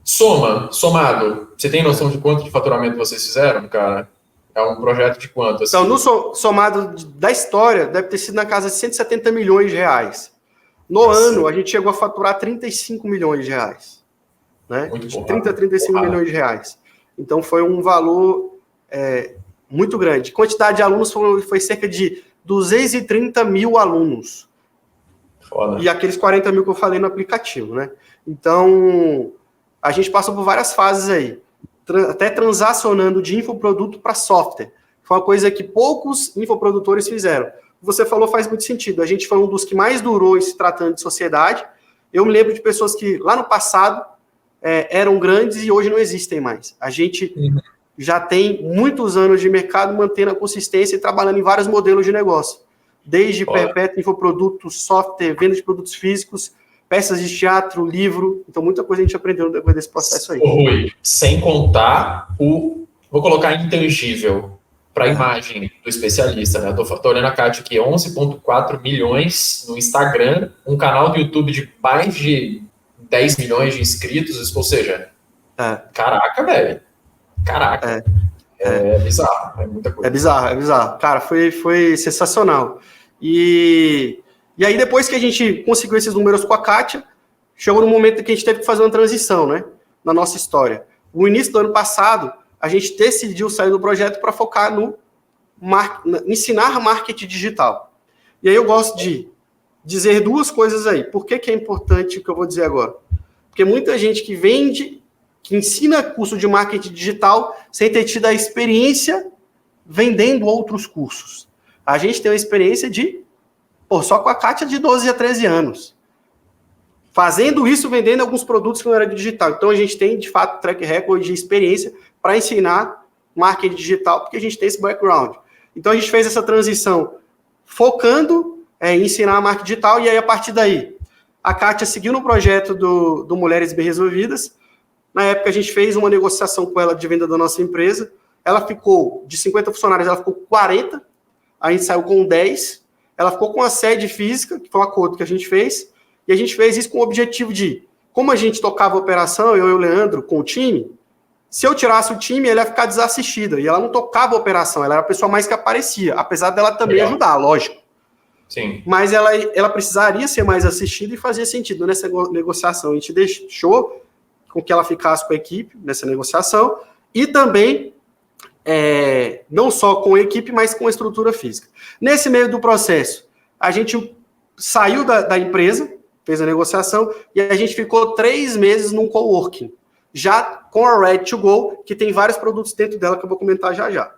Somado, você tem noção de quanto de faturamento vocês fizeram, cara? É um projeto de quanto? Assim? Então, no somado da história, deve ter sido na casa de 170 milhões de reais. No ano, a gente chegou a faturar 35 milhões de reais. Né? Muito de 30 a 35 porrada. milhões de reais. Então, foi um valor muito grande. Quantidade de alunos foi cerca de 230 mil alunos. Foda. E aqueles 40 mil que eu falei no aplicativo, né? Então, a gente passou por várias fases aí. Até transacionando de infoproduto para software. Foi uma coisa que poucos infoprodutores fizeram. Você falou faz muito sentido. A gente foi um dos que mais durou em se tratando de sociedade. Eu me lembro de pessoas que lá no passado eram grandes e hoje não existem mais. A gente já tem muitos anos de mercado mantendo a consistência e trabalhando em vários modelos de negócio. Desde perpétuo, infoproduto, software, venda de produtos físicos, peças de teatro, livro. Então, muita coisa a gente aprendeu depois desse processo aí. Rui, sem contar vou colocar intangível para a imagem do especialista, né? Eu tô olhando a Kátia aqui, 11,4 milhões no Instagram, um canal do YouTube de mais de 10 milhões de inscritos, ou seja, caraca, velho. Caraca. É bizarro, é muita coisa. É bizarro. Cara, foi sensacional. E aí, depois que a gente conseguiu esses números com a Kátia, chegou no momento que a gente teve que fazer uma transição, né? Na nossa história. No início do ano passado, a gente decidiu sair do projeto para focar no ensinar marketing digital. E aí eu gosto de dizer duas coisas aí. Por que é importante o que eu vou dizer agora? Porque muita gente que vende, que ensina curso de marketing digital sem ter tido a experiência vendendo outros cursos. A gente tem uma experiência só com a Kátia de 12 a 13 anos. Fazendo isso, vendendo alguns produtos que não eram de digital. Então, a gente tem, de fato, track record de experiência para ensinar marketing digital, porque a gente tem esse background. Então, a gente fez essa transição focando em ensinar marketing digital, e aí, a partir daí, a Kátia seguiu no projeto do Mulheres Bem Resolvidas. Na época, a gente fez uma negociação com ela de venda da nossa empresa. Ela ficou, de 50 funcionários, ela ficou 40. a gente saiu com 10, ela ficou com a sede física, que foi um acordo que a gente fez, e a gente fez isso com o objetivo de, como a gente tocava a operação, eu e o Leandro, com o time, se eu tirasse o time, ela ia ficar desassistida, e ela não tocava a operação, ela era a pessoa mais que aparecia, apesar dela também ajudar, lógico. Sim. Mas ela precisaria ser mais assistida e fazia sentido nessa negociação. A gente deixou com que ela ficasse com a equipe nessa negociação e também não só com a equipe, mas com a estrutura física. Nesse meio do processo, a gente saiu da empresa, fez a negociação e a gente ficou 3 meses num coworking, já com a Red2Go, que tem vários produtos dentro dela que eu vou comentar já já.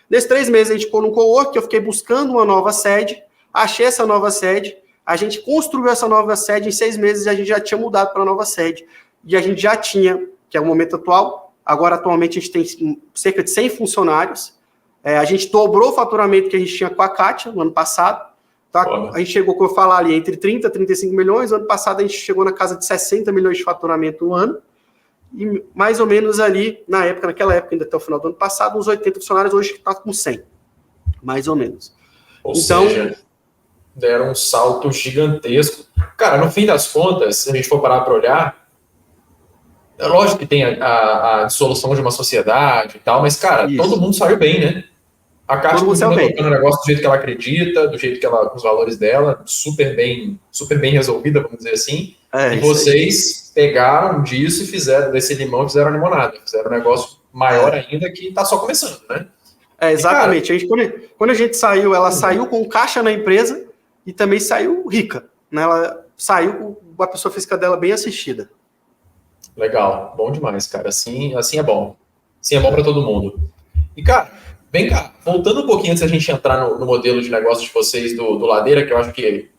Nesses 3 meses a gente ficou num coworking, eu fiquei buscando uma nova sede, achei essa nova sede, a gente construiu essa nova sede, em 6 meses a gente já tinha mudado para a nova sede. E a gente já tinha, que é o momento atual, agora atualmente a gente tem cerca de 100 funcionários, a gente dobrou o faturamento que a gente tinha com a Kátia no ano passado, tá? A gente chegou, como eu falar ali, entre 30 e 35 milhões, no ano passado a gente chegou na casa de 60 milhões de faturamento no ano, e mais ou menos ali, naquela época, ainda até o final do ano passado, uns 80 funcionários, hoje está com 100, mais ou menos. Ou seja, deram um salto gigantesco. Cara, no fim das contas, se a gente for parar para olhar, é lógico que tem a dissolução de uma sociedade e tal, mas, cara, todo mundo saiu bem, né? A Kátia continua tocando o negócio do jeito que ela acredita, do jeito que ela, com os valores dela, super bem resolvida, vamos dizer assim. E vocês pegaram disso e fizeram desse limão, fizeram limonada, fizeram um negócio maior ainda que está só começando, né? Exatamente. E, cara, quando a gente saiu, ela saiu com caixa na empresa e também saiu rica, né? Ela saiu com a pessoa física dela bem assistida. Legal, bom demais, cara. Assim é bom. Assim é bom para todo mundo. E, cara, vem cá, voltando um pouquinho antes da gente entrar no modelo de negócio de vocês do Ladeira, que eu acho que,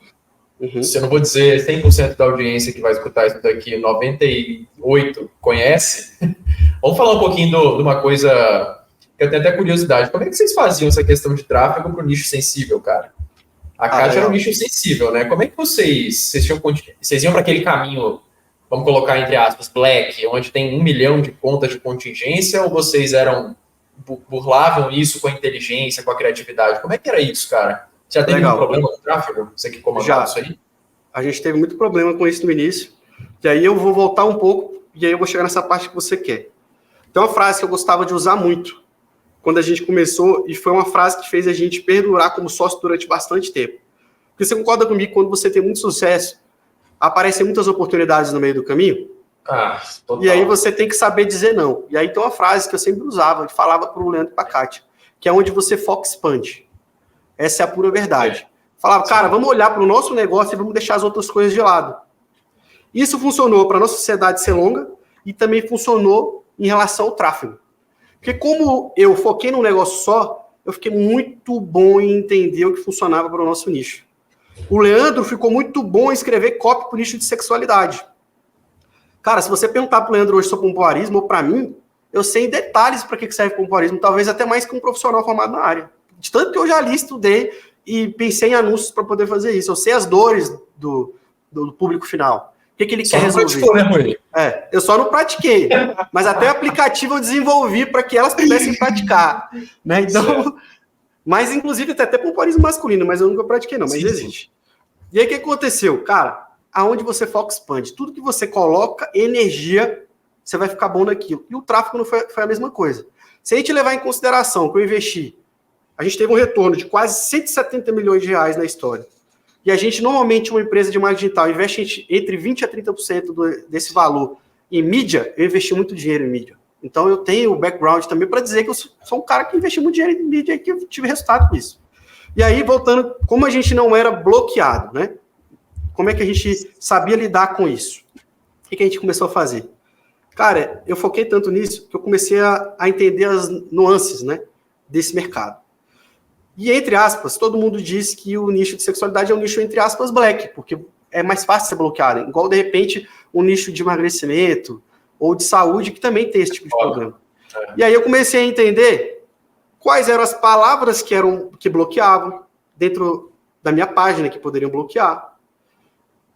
se eu não vou dizer 100% da audiência que vai escutar isso daqui, 98% conhece, vamos falar um pouquinho de uma coisa que eu tenho até curiosidade. Como é que vocês faziam essa questão de tráfego para o nicho sensível, cara? A Kátia era um nicho sensível, né? Como é que vocês iam para aquele caminho, vamos colocar entre aspas, black, onde tem 1 milhão de contas de contingência, ou vocês burlavam isso com a inteligência, com a criatividade? Como é que era isso, cara? Você já teve um problema com o tráfego? Você que comandava isso aí? A gente teve muito problema com isso no início, e aí eu vou voltar um pouco, e aí eu vou chegar nessa parte que você quer. Tem uma frase que eu gostava de usar muito, quando a gente começou, e foi uma frase que fez a gente perdurar como sócio durante bastante tempo. Porque você concorda comigo, quando você tem muito sucesso, aparecem muitas oportunidades no meio do caminho? Total. E aí você tem que saber dizer não. E aí tem uma frase que eu sempre usava, que falava para o Leandro e para a Kátia, que é onde você foca expande. Essa é a pura verdade. Falava, cara, vamos olhar para o nosso negócio e vamos deixar as outras coisas de lado. Isso funcionou para a nossa sociedade ser longa e também funcionou em relação ao tráfego. Porque como eu foquei num negócio só, eu fiquei muito bom em entender o que funcionava para o nosso nicho. O Leandro ficou muito bom em escrever copy para o nicho de sexualidade. Cara, se você perguntar para o Leandro hoje sobre pompoarismo, ou para mim, eu sei em detalhes para que serve pompoarismo, talvez até mais que um profissional formado na área. De tanto que eu já li, estudei e pensei em anúncios para poder fazer isso. Eu sei as dores do público final. O que ele quer resolver. Eu só não pratiquei. Mas até o aplicativo eu desenvolvi para que elas pudessem praticar. Né? Então, mas inclusive até pompoarismo masculino, mas eu nunca pratiquei não, mas existe. E aí o que aconteceu? Cara, aonde você foca expande. Tudo que você coloca energia, você vai ficar bom naquilo. E o tráfego não foi a mesma coisa. Se a gente levar em consideração que eu investi, a gente teve um retorno de quase 170 milhões de reais na história. E a gente, normalmente, uma empresa de marketing digital investe entre 20% a 30% desse valor em mídia. Eu investi muito dinheiro em mídia. Então, eu tenho o background também para dizer que eu sou um cara que investi muito dinheiro em mídia e que eu tive resultado com isso. E aí, voltando, como a gente não era bloqueado, né? Como é que a gente sabia lidar com isso? O que a gente começou a fazer? Cara, eu foquei tanto nisso que eu comecei a entender as nuances, né, desse mercado. E, entre aspas, todo mundo diz que o nicho de sexualidade é um nicho, entre aspas, black, porque é mais fácil ser bloqueado. Igual, de repente, um nicho de emagrecimento ou de saúde, que também tem esse tipo de problema. E aí eu comecei a entender quais eram as palavras que bloqueavam dentro da minha página, que poderiam bloquear.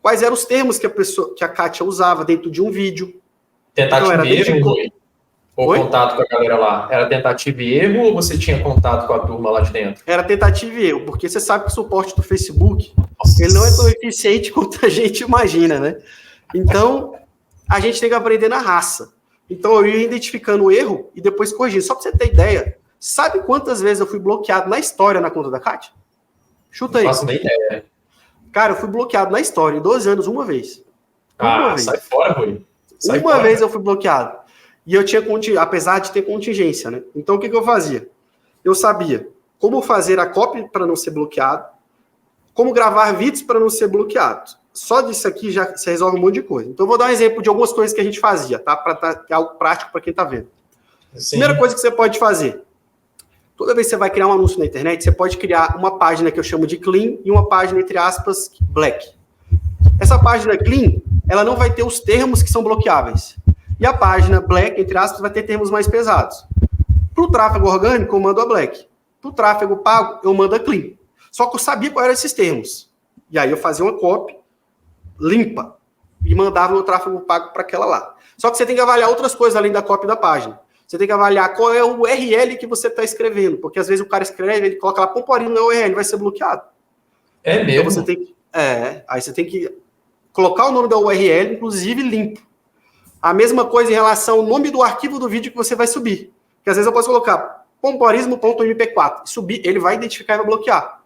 Quais eram os termos que a Kátia usava dentro de um vídio. Tentativa O contato com a galera lá? Era tentativa e erro ou você tinha contato com a turma lá de dentro? Era tentativa e erro, porque você sabe que o suporte do Facebook, ele não é tão eficiente quanto a gente imagina, né? Então, a gente tem que aprender na raça. Então, eu ia identificando o erro e depois corrigindo. Só para você ter ideia, sabe quantas vezes eu fui bloqueado na história na conta da Kátia? Chuta aí. Não faço nem ideia. Cara, eu fui bloqueado na história, em 12 anos, uma vez. Sai fora, Rui. Uma vez eu fui bloqueado. E eu tinha, apesar de ter contingência, né? Então, o que eu fazia? Eu sabia como fazer a copy para não ser bloqueado, como gravar vídeos para não ser bloqueado. Só disso aqui já se resolve um monte de coisa. Então, eu vou dar um exemplo de algumas coisas que a gente fazia, tá? Para algo prático para quem está vendo. Sim. Primeira coisa que você pode fazer. Toda vez que você vai criar um anúncio na internet, você pode criar uma página que eu chamo de clean e uma página, entre aspas, black. Essa página clean, ela não vai ter os termos que são bloqueáveis. E a página black, entre aspas, vai ter termos mais pesados. Para o tráfego orgânico, eu mando a black. Para o tráfego pago, eu mando a clean. Só que eu sabia quais eram esses termos. E aí eu fazia uma copy limpa e mandava no tráfego pago para aquela lá. Só que você tem que avaliar outras coisas além da copy da página. Você tem que avaliar qual é o URL que você está escrevendo. Porque às vezes o cara escreve, ele coloca lá pompoarismo no URL, vai ser bloqueado. É mesmo? Então você tem que, aí você tem que colocar o nome da URL, inclusive limpo. A mesma coisa em relação ao nome do arquivo do vídeo que você vai subir. Porque às vezes eu posso colocar pompoarismo.mp4 e subir, ele vai identificar e vai bloquear.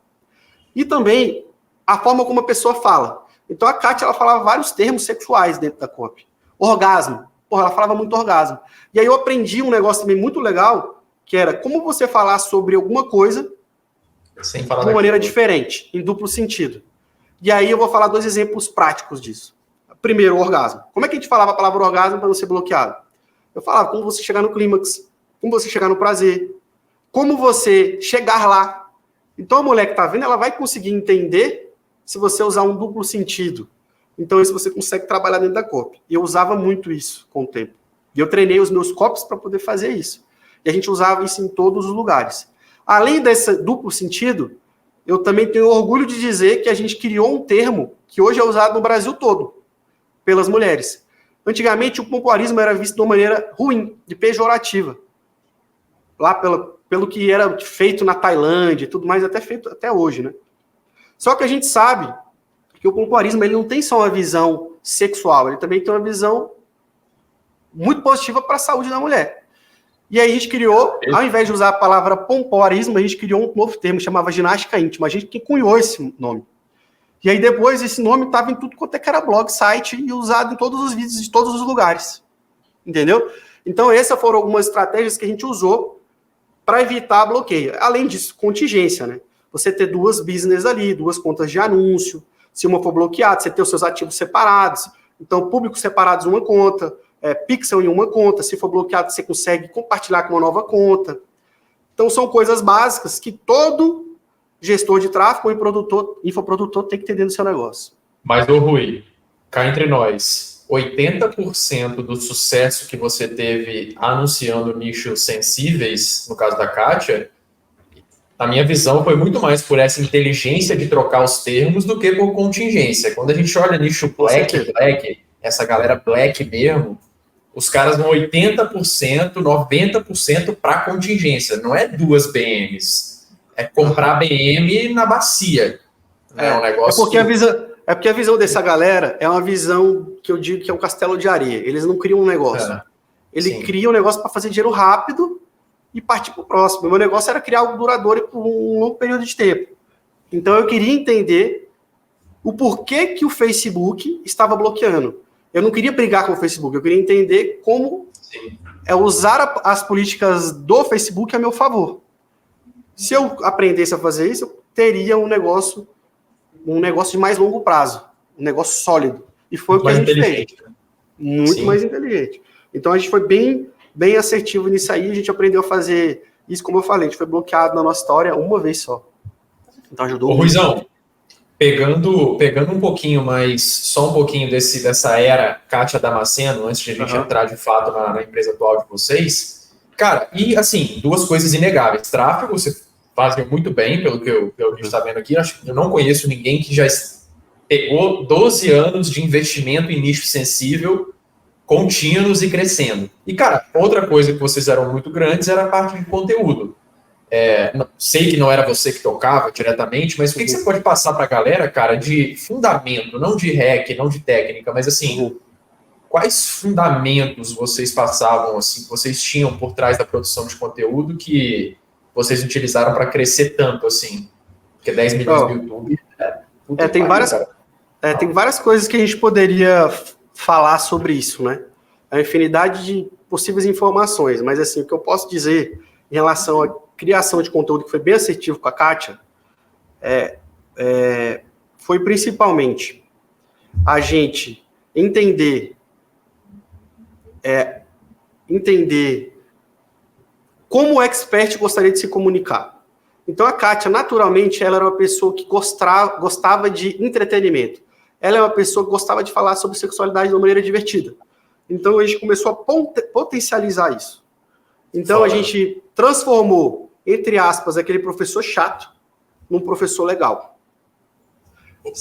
E também a forma como a pessoa fala. Então a Kátia, ela falava vários termos sexuais dentro da copy. Orgasmo. Porra, ela falava muito orgasmo. E aí eu aprendi um negócio também muito legal, que era como você falar sobre alguma coisa sem falar de uma maneira diferente, em duplo sentido. E aí eu vou falar 2 exemplos práticos disso. Primeiro, o orgasmo. Como é que a gente falava a palavra orgasmo para não ser bloqueado? Eu falava como você chegar no clímax, como você chegar no prazer, como você chegar lá. Então a mulher que está vendo, ela vai conseguir entender se você usar um duplo sentido. Então isso você consegue trabalhar dentro da copy. E eu usava muito isso com o tempo. E eu treinei os meus copies para poder fazer isso. E a gente usava isso em todos os lugares. Além desse duplo sentido, eu também tenho orgulho de dizer que a gente criou um termo que hoje é usado no Brasil todo, pelas mulheres. Antigamente, o pompoarismo era visto de uma maneira ruim, de pejorativa. Lá pelo que era feito na Tailândia e tudo mais, até feito até hoje, né? Só que a gente sabe que o pompoarismo ele não tem só uma visão sexual, ele também tem uma visão muito positiva para a saúde da mulher. E aí a gente criou, ao invés de usar a palavra pompoarismo, a gente criou um novo termo, que chamava ginástica íntima. A gente que cunhou esse nome. E aí depois esse nome estava em tudo quanto é que era blog, site e usado em todos os vídeos de todos os lugares. Entendeu? Então essas foram algumas estratégias que a gente usou para evitar bloqueio. Além disso, contingência, né? Você ter 2 business ali, 2 contas de anúncio. Se uma for bloqueada, você ter os seus ativos separados. Então, públicos separados uma conta, pixel em uma conta. Se for bloqueado, você consegue compartilhar com uma nova conta. Então, são coisas básicas que todo gestor de tráfego e infoprodutor tem que ter dentro do seu negócio. Mas, ô Rui, cá entre nós, 80% do sucesso que você teve anunciando nichos sensíveis, no caso da Kátia, na minha visão, foi muito mais por essa inteligência de trocar os termos do que por contingência. Quando a gente olha nicho black, essa galera black mesmo, os caras vão 80%, 90% para contingência. Não é 2 BMs. É comprar BM na bacia. É um negócio. É porque a visão dessa galera é uma visão que eu digo que é um castelo de areia. Eles não criam um negócio. Ele cria um negócio para fazer dinheiro rápido e partir para o próximo. O meu negócio era criar algo duradouro por um longo período de tempo. Então eu queria entender o porquê que o Facebook estava bloqueando. Eu não queria brigar com o Facebook, eu queria entender como usar as políticas do Facebook a meu favor. Se eu aprendesse a fazer isso, eu teria um negócio de mais longo prazo, um negócio sólido. E foi o que a gente fez. Muito mais inteligente. Então a gente foi bem assertivo nisso aí, a gente aprendeu a fazer isso, como eu falei, a gente foi bloqueado na nossa história uma vez só. Então ajudou. Ô, Ruizão, pegando um pouquinho mais, só um pouquinho dessa era Kátia Damasceno, antes de a gente entrar de fato na empresa atual de vocês, cara, e assim, 2 coisas inegáveis. Tráfego, você fazem muito bem, pelo que a gente está vendo aqui. Eu não conheço ninguém que já pegou 12 anos de investimento em nicho sensível, contínuos e crescendo. E, cara, outra coisa que vocês eram muito grandes era a parte de conteúdo. Sei que não era você que tocava diretamente, mas o que você pode passar para a galera, cara, de fundamento, não de hack, não de técnica, mas assim, quais fundamentos vocês passavam, assim, que vocês tinham por trás da produção de conteúdo que vocês utilizaram para crescer tanto, assim? Porque 10 milhões no YouTube... Tem várias coisas que a gente poderia falar sobre isso, né? A infinidade de possíveis informações, mas assim, o que eu posso dizer em relação à criação de conteúdo que foi bem assertivo com a Kátia, foi principalmente a gente entender como o expert gostaria de se comunicar. Então a Kátia, naturalmente, ela era uma pessoa que gostava de entretenimento. Ela é uma pessoa que gostava de falar sobre sexualidade de uma maneira divertida. Então a gente começou a potencializar isso. Então a gente transformou, entre aspas, aquele professor chato num professor legal.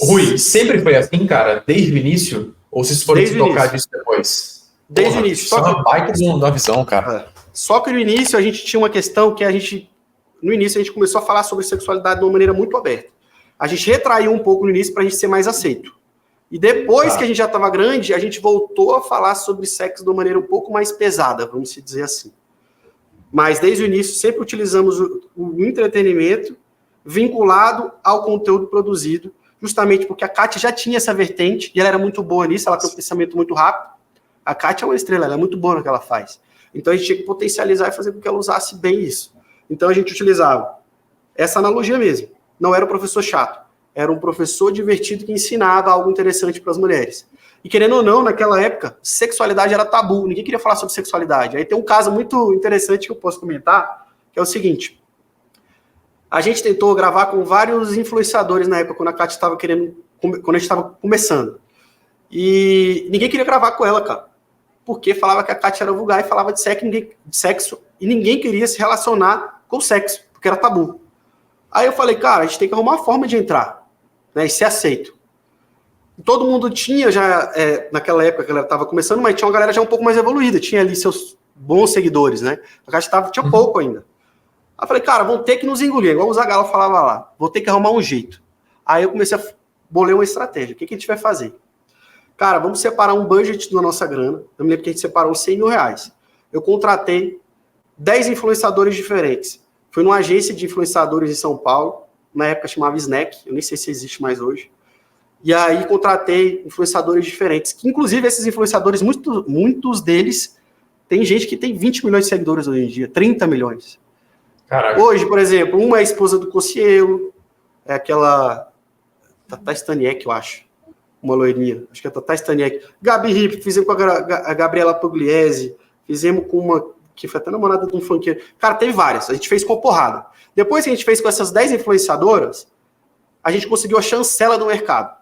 Rui, sempre foi assim, cara? Desde o início? Ou vocês foram se tocar disso depois? Desde o início. Isso é uma baita da visão, cara. Só que no início a gente tinha uma questão que no início a gente começou a falar sobre sexualidade de uma maneira muito aberta. A gente retraiu um pouco no início para a gente ser mais aceito. E depois que a gente já estava grande, a gente voltou a falar sobre sexo de uma maneira um pouco mais pesada, vamos dizer assim. Mas desde o início sempre utilizamos o entretenimento vinculado ao conteúdo produzido, justamente porque a Kátia já tinha essa vertente e ela era muito boa nisso, ela tem um pensamento muito rápido. A Kátia é uma estrela, ela é muito boa no que ela faz. Então a gente tinha que potencializar e fazer com que ela usasse bem isso. Então a gente utilizava essa analogia mesmo. Não era um professor chato, era um professor divertido que ensinava algo interessante para as mulheres. E querendo ou não, naquela época, sexualidade era tabu, ninguém queria falar sobre sexualidade. Aí tem um caso muito interessante que eu posso comentar, que é o seguinte. A gente tentou gravar com vários influenciadores na época, quando a Kátia estava quando a gente estava começando. E ninguém queria gravar com ela, cara. Porque falava que a Kátia era vulgar e falava de sexo, e ninguém queria se relacionar com sexo, porque era tabu. Aí eu falei, cara, a gente tem que arrumar uma forma de entrar, né, e ser aceito. Todo mundo tinha já, naquela época que ela estava começando, mas tinha uma galera já um pouco mais evoluída, tinha ali seus bons seguidores, né? A Kátia tinha pouco ainda. Aí eu falei, cara, vão ter que nos engolir, igual o Zagalo falava lá, vou ter que arrumar um jeito. Aí eu comecei a bolar uma estratégia, o que a gente vai fazer? Cara, vamos separar um budget da nossa grana. Eu me lembro que a gente separou R$100 mil. Eu contratei 10 influenciadores diferentes. Fui numa agência de influenciadores em São Paulo, na época chamava Snack, eu nem sei se existe mais hoje. E aí contratei influenciadores diferentes, que inclusive esses influenciadores, muitos deles, tem gente que tem 20 milhões de seguidores hoje em dia, 30 milhões. Caraca. Hoje, por exemplo, uma é a esposa do Cossielo, é aquela Tata Staniek, eu acho. Uma loirinha, acho que é a Tata Staniek. Gabi Hip, fizemos com a Gabriela Pugliese, fizemos com uma que foi até namorada de um funkeiro. Cara, teve várias, a gente fez com a porrada. Depois que a gente fez com essas 10 influenciadoras, a gente conseguiu a chancela do mercado.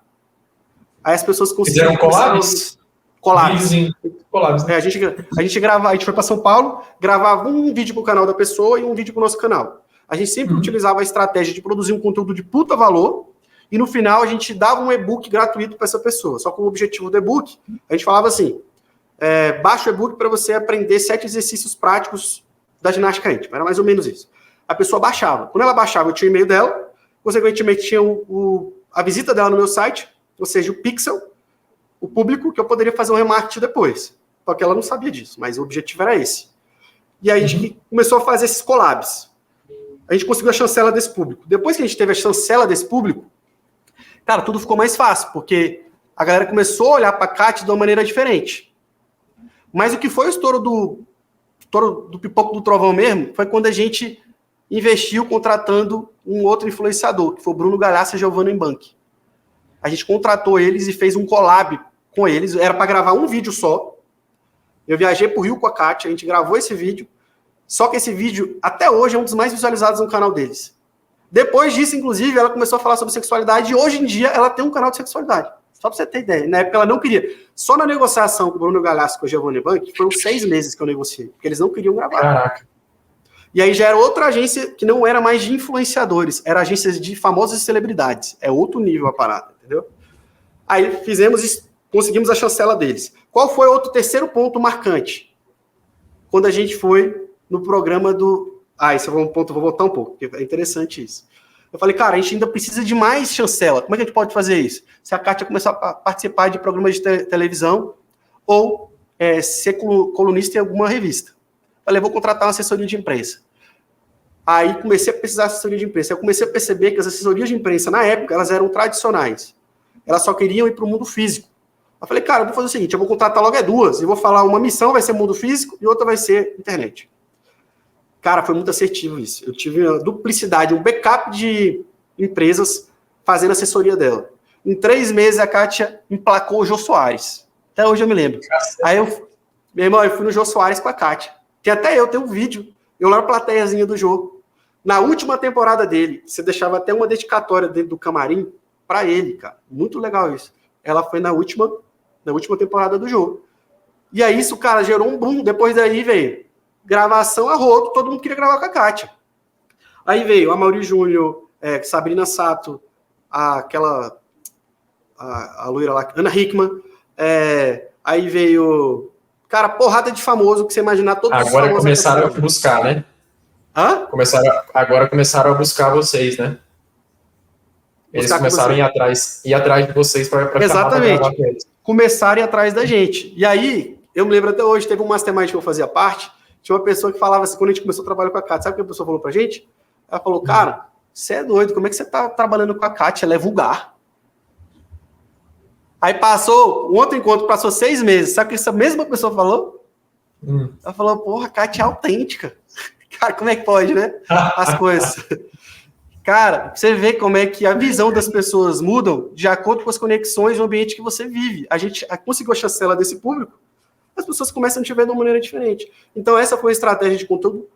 Aí as pessoas conseguiram... Fizeram collabs? Collabs. A gente foi para São Paulo, gravava um vídeo pro canal da pessoa e um vídeo pro nosso canal. A gente sempre utilizava a estratégia de produzir um conteúdo de puta valor e no final a gente dava um e-book gratuito para essa pessoa. Só que o objetivo do e-book, a gente falava assim, baixa o e-book para você aprender 7 exercícios práticos da ginástica íntima. Era mais ou menos isso. A pessoa baixava. Quando ela baixava, eu tinha o e-mail dela, consequentemente tinha a visita dela no meu site, ou seja, o pixel, o público, que eu poderia fazer um remarketing depois. Só que ela não sabia disso, mas o objetivo era esse. E aí a gente começou a fazer esses collabs. A gente conseguiu a chancela desse público. Depois que a gente teve a chancela desse público, cara, tudo ficou mais fácil, porque a galera começou a olhar para a Kátia de uma maneira diferente. Mas o que foi o estouro do Pipoco do Trovão mesmo, foi quando a gente investiu contratando um outro influenciador, que foi o Bruno Galhaço e Giovanna Embank. A gente contratou eles e fez um collab com eles, era para gravar um vídeo só. Eu viajei pro Rio com a Kátia, a gente gravou esse vídeo, só que esse vídeo, até hoje, é um dos mais visualizados no canal deles. Depois disso, inclusive, ela começou a falar sobre sexualidade e hoje em dia ela tem um canal de sexualidade. Só pra você ter ideia. Na época ela não queria. Só na negociação com o Bruno Galhaço e com a Giovanna Bank, foram 6 meses que eu negociei, porque eles não queriam gravar. Caraca. E aí já era outra agência que não era mais de influenciadores, era agência de famosas celebridades. É outro nível a parada, entendeu? Aí conseguimos a chancela deles. Qual foi outro terceiro ponto marcante? Quando a gente foi no programa do... esse é um ponto, vou voltar um pouco, porque é interessante isso. Eu falei, cara, a gente ainda precisa de mais chancela. Como é que a gente pode fazer isso? Se a Kátia começar a participar de programas de televisão ou ser colunista em alguma revista. Eu falei, vou contratar uma assessoria de imprensa. Aí comecei a precisar de assessoria de imprensa. Eu comecei a perceber que as assessorias de imprensa, na época, elas eram tradicionais. Elas só queriam ir para o mundo físico. Eu falei, cara, eu vou fazer o seguinte, eu vou contratar logo duas, e vou falar uma missão vai ser mundo físico e outra vai ser internet. Cara, foi muito assertivo isso. Eu tive uma duplicidade, um backup de empresas fazendo assessoria dela. Em 3 meses, a Kátia emplacou o Jô Soares. Até hoje eu me lembro. Aí meu irmão, eu fui no Jô Soares com a Kátia. Até eu tenho um vídeo. Eu lá na plateiazinha do jogo. Na última temporada dele, você deixava até uma dedicatória dentro do camarim para ele, cara. Muito legal isso. Ela foi na última temporada do jogo. E aí isso, cara, gerou um boom. Depois daí veio gravação a rodo, todo mundo queria gravar com a Kátia. Aí veio a Mauri Júnior, Sabrina Sato, a loira lá, Ana Hickman, aí veio, cara, porrada de famoso, que você imaginar todos os famosos. Agora começaram a buscar, né? Hã? Agora começaram a buscar vocês, né? Eles começaram a ir atrás de vocês para exatamente. Pra eles. Começaram a ir atrás da gente. E aí, eu me lembro até hoje, teve um mastermind que eu fazia parte, tinha uma pessoa que falava assim, quando a gente começou a trabalhar com a Kátia, sabe o que a pessoa falou pra gente? Ela falou, cara, você é doido, como é que você tá trabalhando com a Kátia? Ela é vulgar. Aí passou, um outro encontro, passou 6 meses, sabe o que essa mesma pessoa falou? Ela falou, porra, a Kátia é autêntica. Cara, como é que pode, né? As coisas. Cara, você vê como é que a visão das pessoas mudam de acordo com as conexões do ambiente que você vive. A gente conseguiu a chancela desse público, as pessoas começam a te ver de uma maneira diferente. Então, essa foi uma estratégia de conteúdo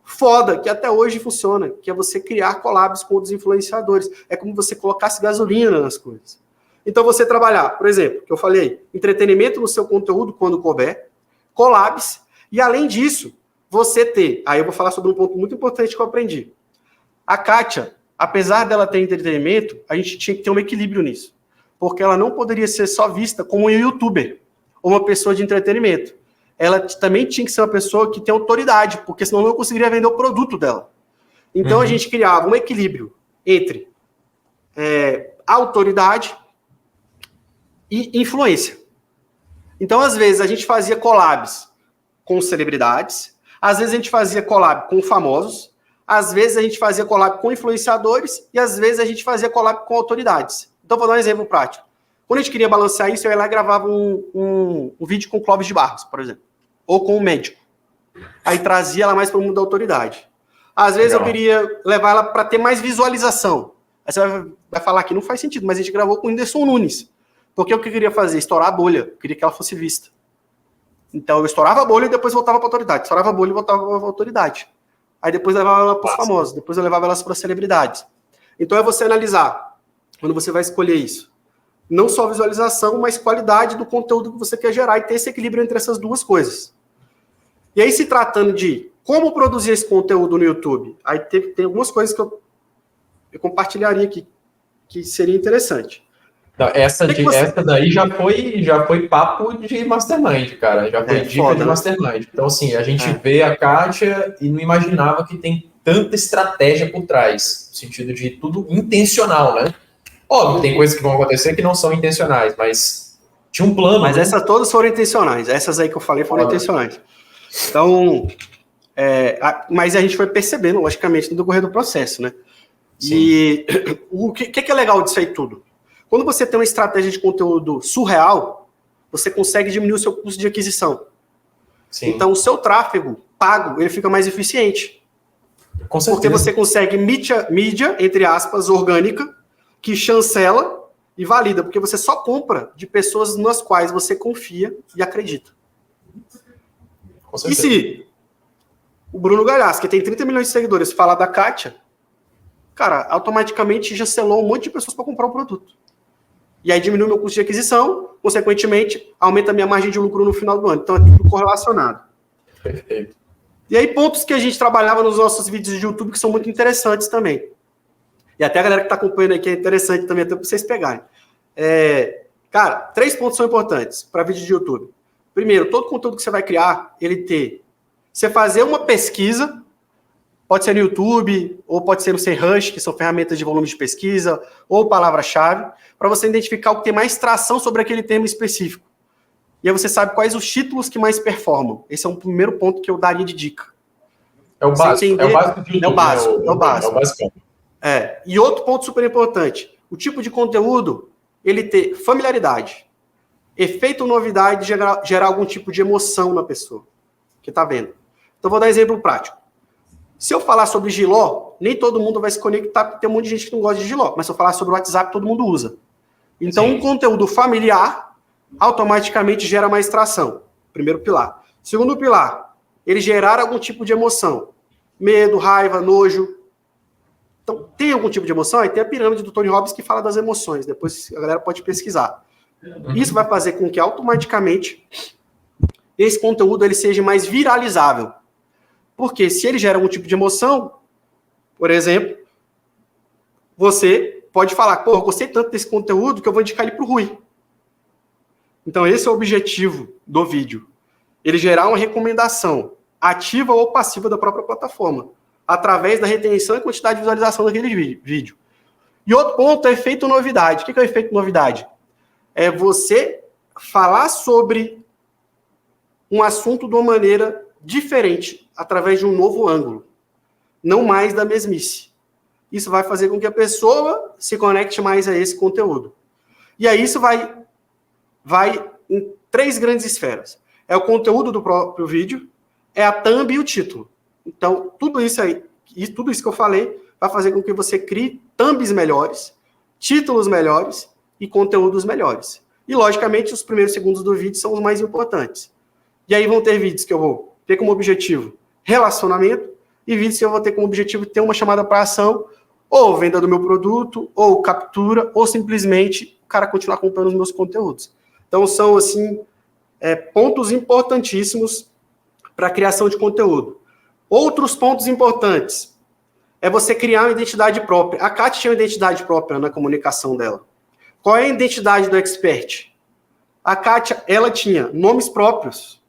foda, que até hoje funciona, que é você criar collabs com outros influenciadores. É como você colocasse gasolina nas coisas. Então, você trabalhar, por exemplo, que eu falei, entretenimento no seu conteúdo quando couber, collabs, e além disso, você ter, aí eu vou falar sobre um ponto muito importante que eu aprendi. A Kátia, apesar dela ter entretenimento, a gente tinha que ter um equilíbrio nisso. Porque ela não poderia ser só vista como um youtuber ou uma pessoa de entretenimento. Ela também tinha que ser uma pessoa que tem autoridade, porque senão não conseguiria vender o produto dela. Então a gente criava um equilíbrio entre autoridade e influência. Então, às vezes, a gente fazia collabs com celebridades, às vezes a gente fazia collab com famosos, às vezes a gente fazia collab com influenciadores e às vezes a gente fazia collab com autoridades. Então, vou dar um exemplo prático. Quando a gente queria balancear isso, eu ia lá e gravava um vídeo com o Clóvis de Barros, por exemplo, ou com um médico. Aí trazia ela mais para o mundo da autoridade. Às vezes eu queria levar ela para ter mais visualização. Aí você vai falar que não faz sentido, mas a gente gravou com o Whindersson Nunes. Porque o que eu queria fazer? Estourar a bolha. Eu queria que ela fosse vista. Então eu estourava a bolha e depois voltava para a autoridade. Estourava a bolha e voltava para a autoridade. Aí depois levava ela para os famosos. Depois eu levava elas para as celebridades. Então é você analisar, quando você vai escolher isso, não só visualização, mas qualidade do conteúdo que você quer gerar e ter esse equilíbrio entre essas duas coisas. E aí, se tratando de como produzir esse conteúdo no YouTube, aí tem algumas coisas que eu compartilharia aqui, que seria interessante. Não, essa daí já foi papo de mastermind, cara. Já foi dica de mastermind. Então, assim, a gente vê a Kátia e não imaginava que tem tanta estratégia por trás. No sentido de tudo intencional, né? Óbvio, tem coisas que vão acontecer que não são intencionais, mas tinha um plano. Mas essas todas foram intencionais. Essas aí que eu falei foram intencionais. Então, mas a gente foi percebendo, logicamente, no decorrer do processo, né? Sim. E o que é legal disso aí tudo? Quando você tem uma estratégia de conteúdo surreal, você consegue diminuir o seu custo de aquisição. Sim. Então, o seu tráfego pago, ele fica mais eficiente. Com certeza. Porque você consegue mídia, entre aspas, orgânica, que chancela e valida, porque você só compra de pessoas nas quais você confia e acredita. E se o Bruno Galhaço, que tem 30 milhões de seguidores, falar da Kátia, cara, automaticamente já selou um monte de pessoas para comprar o produto. E aí diminui meu custo de aquisição, consequentemente, aumenta a minha margem de lucro no final do ano. Então é tudo correlacionado. Perfeito. E aí pontos que a gente trabalhava nos nossos vídeos de YouTube que são muito interessantes também. E até a galera que está acompanhando aqui é interessante também, até para vocês pegarem. Cara, 3 pontos são importantes para vídeo de YouTube. Primeiro, todo conteúdo que você vai criar, você fazer uma pesquisa, pode ser no YouTube, ou pode ser no SEMrush, que são ferramentas de volume de pesquisa, ou palavra-chave, para você identificar o que tem mais tração sobre aquele tema específico. E aí você sabe quais os títulos que mais performam. Esse é um primeiro ponto que eu daria de dica. É o básico. É o básico de YouTube. É o básico. É. E outro ponto super importante. O tipo de conteúdo, ele ter familiaridade. Efeito novidade, gerar algum tipo de emoção na pessoa que está vendo. Então, vou dar um exemplo prático. Se eu falar sobre Giló, nem todo mundo vai se conectar, porque tem um monte de gente que não gosta de Giló. Mas se eu falar sobre o WhatsApp, todo mundo usa. Então, um conteúdo familiar automaticamente gera mais tração. Primeiro pilar. Segundo pilar, ele gerar algum tipo de emoção. Medo, raiva, nojo. Então, tem algum tipo de emoção? Aí tem a pirâmide do Tony Robbins que fala das emoções. Depois a galera pode pesquisar. Isso vai fazer com que automaticamente esse conteúdo ele seja mais viralizável. Porque se ele gera algum tipo de emoção, por exemplo, você pode falar, pô, eu gostei tanto desse conteúdo que eu vou indicar ele para o Rui. Então esse é o objetivo do vídeo. Ele gerar uma recomendação ativa ou passiva da própria plataforma, através da retenção e quantidade de visualização daquele vídeo. E outro ponto é efeito novidade. O que é o efeito novidade? É você falar sobre um assunto de uma maneira diferente, através de um novo ângulo, não mais da mesmice. Isso vai fazer com que a pessoa se conecte mais a esse conteúdo. E aí isso vai em 3 grandes esferas. É o conteúdo do próprio vídeo, é a thumb e o título. Então, tudo isso que eu falei vai fazer com que você crie thumbs melhores, títulos melhores e conteúdos melhores. E, logicamente, os primeiros segundos do vídeo são os mais importantes. E aí vão ter vídeos que eu vou ter como objetivo relacionamento e vídeos que eu vou ter como objetivo ter uma chamada para ação, ou venda do meu produto, ou captura, ou simplesmente o cara continuar comprando os meus conteúdos. Então, são, assim, pontos importantíssimos para a criação de conteúdo. Outros pontos importantes é você criar uma identidade própria. A Kátia tinha uma identidade própria na comunicação dela. Qual é a identidade do expert? A Kátia, ela tinha nomes próprios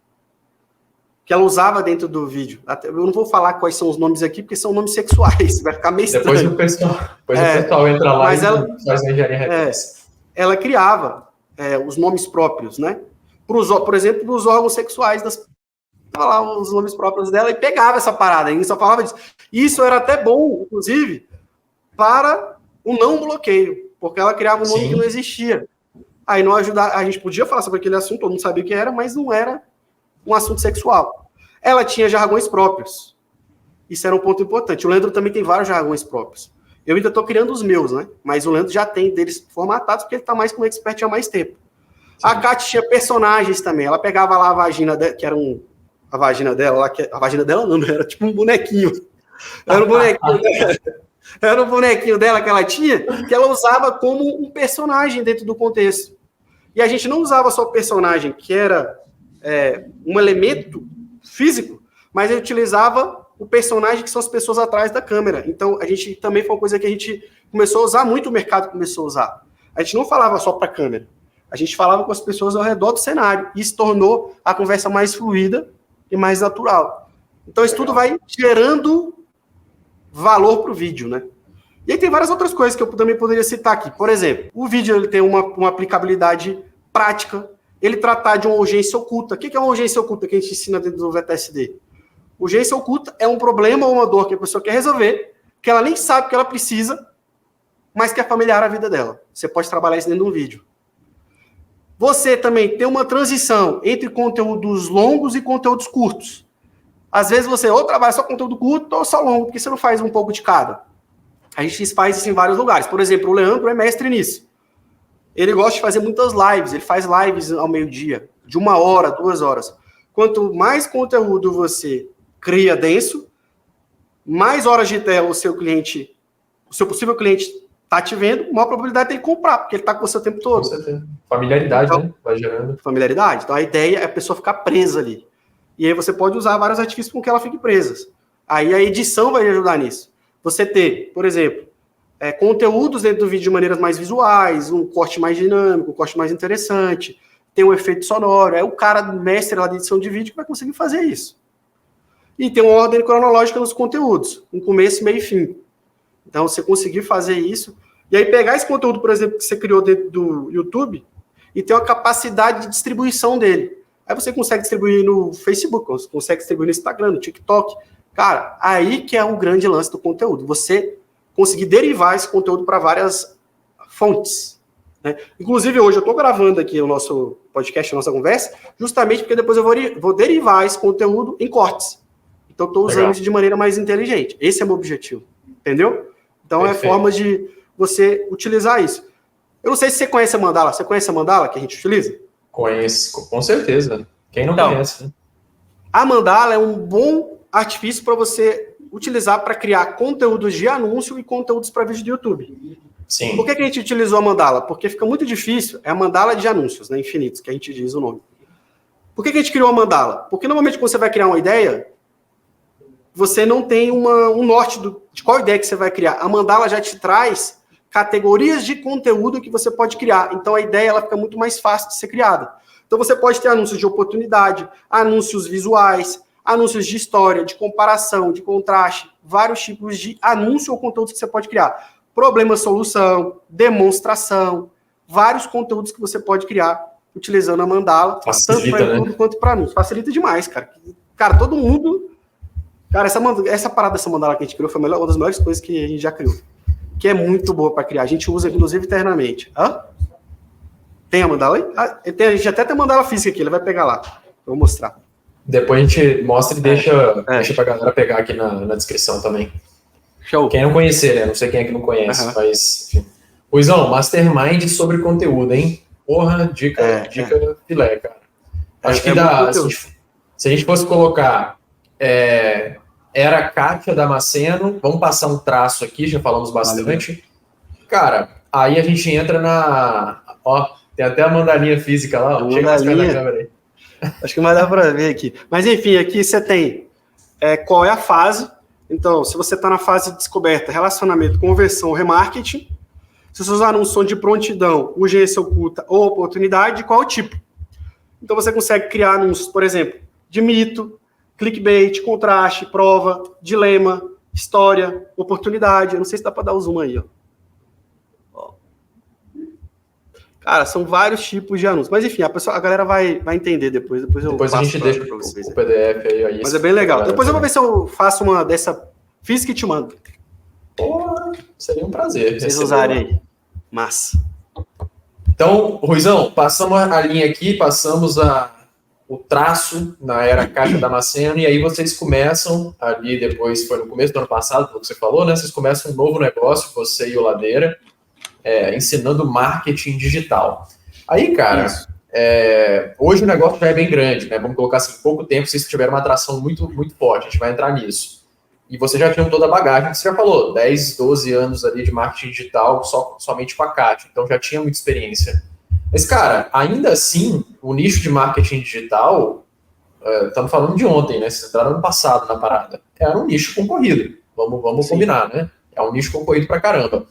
que ela usava dentro do vídeo. Eu não vou falar quais são os nomes aqui, porque são nomes sexuais, vai ficar meio estranho. Depois o pessoal entra lá e faz a engenharia reversa. Ela criava os nomes próprios, né? Por exemplo, para os órgãos sexuais lá os nomes próprios dela e pegava essa parada, e só falava disso. Isso era até bom, inclusive, para o não bloqueio, porque ela criava um nome que não existia. Aí não ajudava, a gente podia falar sobre aquele assunto, todo mundo sabia o que era, mas não era um assunto sexual. Ela tinha jargões próprios. Isso era um ponto importante. O Leandro também tem vários jargões próprios. Eu ainda estou criando os meus, né? Mas o Leandro já tem deles formatados, porque ele está mais como expert há mais tempo. Sim. A Kátia tinha personagens também. Ela pegava lá a vagina dela, que era a vagina dela, a vagina dela não, era tipo um bonequinho. Era um bonequinho dela. Era um bonequinho dela que ela tinha, que ela usava como um personagem dentro do contexto. E a gente não usava só o personagem, que era um elemento físico, mas ele utilizava o personagem que são as pessoas atrás da câmera. Então, a gente também foi uma coisa que a gente começou a usar, muito o mercado começou a usar. A gente não falava só para a câmera, a gente falava com as pessoas ao redor do cenário. E isso tornou a conversa mais fluida e mais natural. Então, isso tudo vai gerando valor para o vídeo, né? E aí tem várias outras coisas que eu também poderia citar aqui. Por exemplo, o vídeo ele tem uma aplicabilidade prática, ele tratar de uma urgência oculta. O que é uma urgência oculta que a gente ensina dentro do VTSD? Urgência oculta é um problema ou uma dor que a pessoa quer resolver, que ela nem sabe que ela precisa, mas que é familiar à vida dela. Você pode trabalhar isso dentro de um vídeo. Você também tem uma transição entre conteúdos longos e conteúdos curtos. Às vezes você ou trabalha só conteúdo curto ou só longo, porque você não faz um pouco de cada. A gente faz isso em vários lugares. Por exemplo, o Leandro é mestre nisso. Ele gosta de fazer muitas lives. Ele faz lives ao meio-dia, de 1 hora, 2 horas. Quanto mais conteúdo você cria denso, mais horas de tela o seu possível cliente está te vendo, maior probabilidade de ele comprar, porque ele está com você o tempo todo. Com certeza. Familiaridade, então, né? Vai gerando. Familiaridade. Então a ideia é a pessoa ficar presa ali. E aí você pode usar vários artifícios com que ela fique presa. Aí a edição vai ajudar nisso. Você ter, por exemplo, conteúdos dentro do vídeo de maneiras mais visuais, um corte mais dinâmico, um corte mais interessante, tem um efeito sonoro. É o cara mestre lá de edição de vídeo que vai conseguir fazer isso. E tem uma ordem cronológica nos conteúdos, um começo, meio e fim. Então, você conseguir fazer isso, e aí pegar esse conteúdo, por exemplo, que você criou dentro do YouTube, e ter uma capacidade de distribuição dele. Aí você consegue distribuir no Facebook, você consegue distribuir no Instagram, no TikTok. Cara, aí que é o grande lance do conteúdo. Você conseguir derivar esse conteúdo para várias fontes. Né? Inclusive, hoje eu estou gravando aqui o nosso podcast, a nossa conversa, justamente porque depois eu vou derivar esse conteúdo em cortes. Então, estou usando isso de maneira mais inteligente. Esse é o meu objetivo. Entendeu? Então, perfeito. É forma de você utilizar isso. Eu não sei se você conhece a Mandala. Você conhece a Mandala que a gente utiliza? Conheço, com certeza. Quem não conhece, né? A Mandala é um bom artifício para você utilizar para criar conteúdos de anúncio e conteúdos para vídeo do YouTube. Sim. Por que a gente utilizou a Mandala? Porque fica muito difícil. É a Mandala de anúncios, né? Infinitos, que a gente diz o nome. Por que a gente criou a Mandala? Porque normalmente quando você vai criar uma ideia, você não tem um norte de qual ideia que você vai criar. A Mandala já te traz categorias de conteúdo que você pode criar. Então, a ideia ela fica muito mais fácil de ser criada. Então, você pode ter anúncios de oportunidade, anúncios visuais, anúncios de história, de comparação, de contraste, vários tipos de anúncio ou conteúdos que você pode criar. Problema-solução, demonstração, vários conteúdos que você pode criar utilizando a Mandala, facilita, tanto para YouTube quanto para anúncio. Facilita demais, cara. Cara, todo mundo... Cara, essa parada dessa Mandala que a gente criou foi uma das melhores coisas que a gente já criou. Que é muito boa para criar. A gente usa, inclusive, internamente. Hã? Tem a Mandala aí? A gente até tem a Mandala física aqui, ele vai pegar lá. Eu vou mostrar. Depois a gente mostra e deixa pra galera pegar aqui na descrição também. Show. Quem não conhecer, né? Não sei quem é que não conhece, mas... Enfim. Ruizão, Mastermind sobre conteúdo, hein? Porra, dica filé, cara. Acho que dá... Se a gente fosse colocar... Era Kátia Damasceno, vamos passar um traço aqui, já falamos bastante. Valeu. Cara, aí a gente entra na... Ó, tem até a mandalinha física lá, ó. Chega mais perto da câmera aí. Acho que vai dar para ver aqui. Mas enfim, aqui você tem qual é a fase. Então, se você está na fase de descoberta, relacionamento, conversão, remarketing, se os seus anúncios são de prontidão, urgência oculta ou oportunidade, qual é o tipo? Então você consegue criar anúncios, por exemplo, de mito, clickbait, contraste, prova, dilema, história, oportunidade. Eu não sei se dá para dar o zoom aí, ó. Cara, são vários tipos de anúncios. Mas enfim, a galera vai entender depois. Depois a gente deixa o PDF aí. Mas é bem legal. Depois eu vou ver se eu faço uma dessa física e te mando. Porra, seria um prazer. Vocês usarem aí. Massa. Então, Ruizão, passamos a linha aqui, passamos o traço na era Kátia Damasceno, e aí vocês começam, ali depois, foi no começo do ano passado, pelo que você falou, né? Vocês começam um novo negócio, você e o Ladeira, ensinando marketing digital. Aí, cara, hoje o negócio já é bem grande, né? Vamos colocar assim, em pouco tempo vocês tiveram uma atração muito, muito forte, a gente vai entrar nisso. E vocês já tinham toda a bagagem que você já falou, 10, 12 anos ali de marketing digital somente com a Kátia, então já tinha muita experiência. Mas, cara, ainda assim, o nicho de marketing digital, estamos falando de ontem, né? Vocês entraram no passado na parada. Era um nicho concorrido, vamos combinar, né? É um nicho concorrido pra caramba.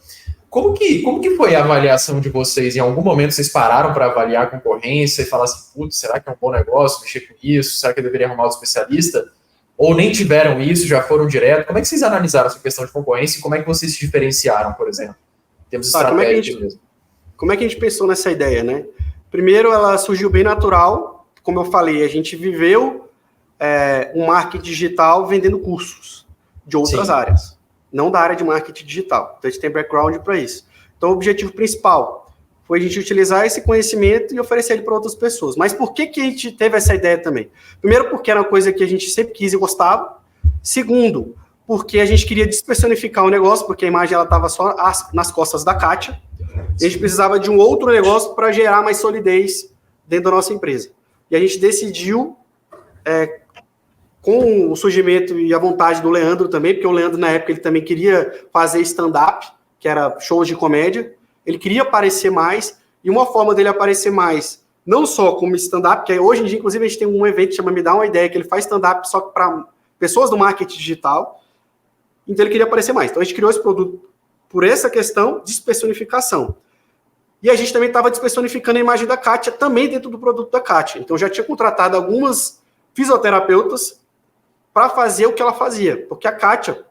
Como que foi a avaliação de vocês? Em algum momento vocês pararam para avaliar a concorrência e falaram assim, putz, será que é um bom negócio mexer com isso? Será que eu deveria arrumar um especialista? Ou nem tiveram isso, já foram direto? Como é que vocês analisaram essa questão de concorrência e como é que vocês se diferenciaram, por exemplo? Temos estratégias mesmo. Como é que a gente pensou nessa ideia, né? Primeiro, ela surgiu bem natural. Como eu falei, a gente viveu um marketing digital vendendo cursos de outras áreas. Não da área de marketing digital. Então, a gente tem background para isso. Então, o objetivo principal foi a gente utilizar esse conhecimento e oferecer ele para outras pessoas. Mas por que a gente teve essa ideia também? Primeiro, porque era uma coisa que a gente sempre quis e gostava. Segundo, porque a gente queria despersonificar o negócio, porque a imagem estava só nas costas da Kátia. A gente precisava de um outro negócio para gerar mais solidez dentro da nossa empresa. E a gente decidiu, com o surgimento e a vontade do Leandro também, porque o Leandro, na época, ele também queria fazer stand-up, que era shows de comédia. Ele queria aparecer mais, e uma forma dele aparecer mais, não só como stand-up, que hoje em dia, inclusive, a gente tem um evento que chama Me Dá Uma Ideia, que ele faz stand-up só para pessoas do marketing digital. Então, ele queria aparecer mais. Então, a gente criou esse produto por essa questão de personificação. E a gente também estava despersonificando a imagem da Kátia também dentro do produto da Kátia. Então, já tinha contratado algumas fisioterapeutas para fazer o que ela fazia. Porque a Kátia,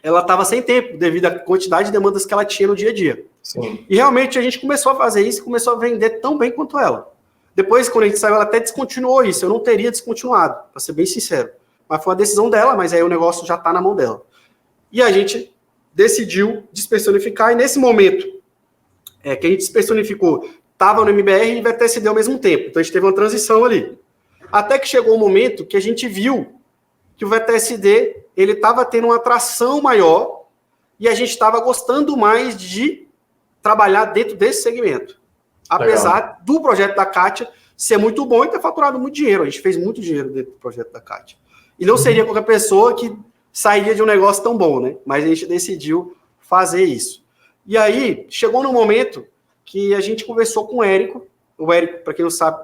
ela estava sem tempo, devido à quantidade de demandas que ela tinha no dia a dia. Sim. E realmente a gente começou a fazer isso e começou a vender tão bem quanto ela. Depois, quando a gente saiu, ela até descontinuou isso. Eu não teria descontinuado, para ser bem sincero. Mas foi uma decisão dela, mas aí o negócio já está na mão dela. E a gente decidiu despersonificar, e nesse momento que a gente despersonificou, estava no MBR e VTSD ao mesmo tempo. Então a gente teve uma transição ali. Até que chegou o momento que a gente viu que o VTSD ele estava tendo uma atração maior e a gente estava gostando mais de trabalhar dentro desse segmento. Apesar do projeto da Kátia ser muito bom e ter faturado muito dinheiro. A gente fez muito dinheiro dentro do projeto da Kátia. E não seria qualquer pessoa que sairia de um negócio tão bom, né? Mas a gente decidiu fazer isso. E aí, chegou no momento que a gente conversou com o Érico. O Érico, para quem não sabe,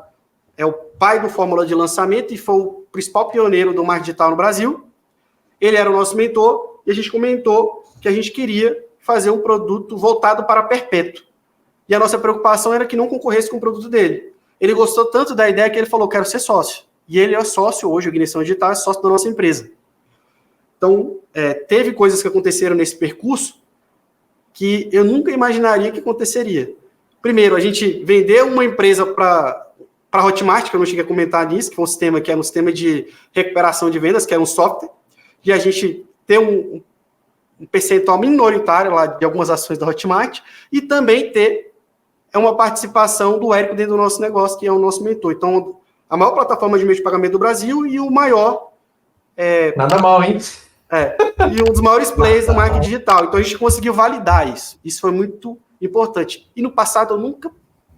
é o pai do Fórmula de Lançamento e foi o principal pioneiro do marketing digital no Brasil. Ele era o nosso mentor e a gente comentou que a gente queria fazer um produto voltado para perpétuo. E a nossa preocupação era que não concorresse com o produto dele. Ele gostou tanto da ideia que ele falou, quero ser sócio. E ele é sócio hoje, a Ignição Digital é sócio da nossa empresa. Então, teve coisas que aconteceram nesse percurso que eu nunca imaginaria que aconteceria. Primeiro, a gente vendeu uma empresa para a Hotmart, que eu não cheguei a comentar nisso, que foi um sistema que era um sistema de recuperação de vendas, que era um software, e a gente ter um percentual minoritário lá de algumas ações da Hotmart, e também ter uma participação do Érico dentro do nosso negócio, que é o nosso mentor. Então, a maior plataforma de meio de pagamento do Brasil e o maior... Nada mal, hein? E um dos maiores players do marketing digital. Então, a gente conseguiu validar isso. Isso foi muito importante. E no passado, eu nunca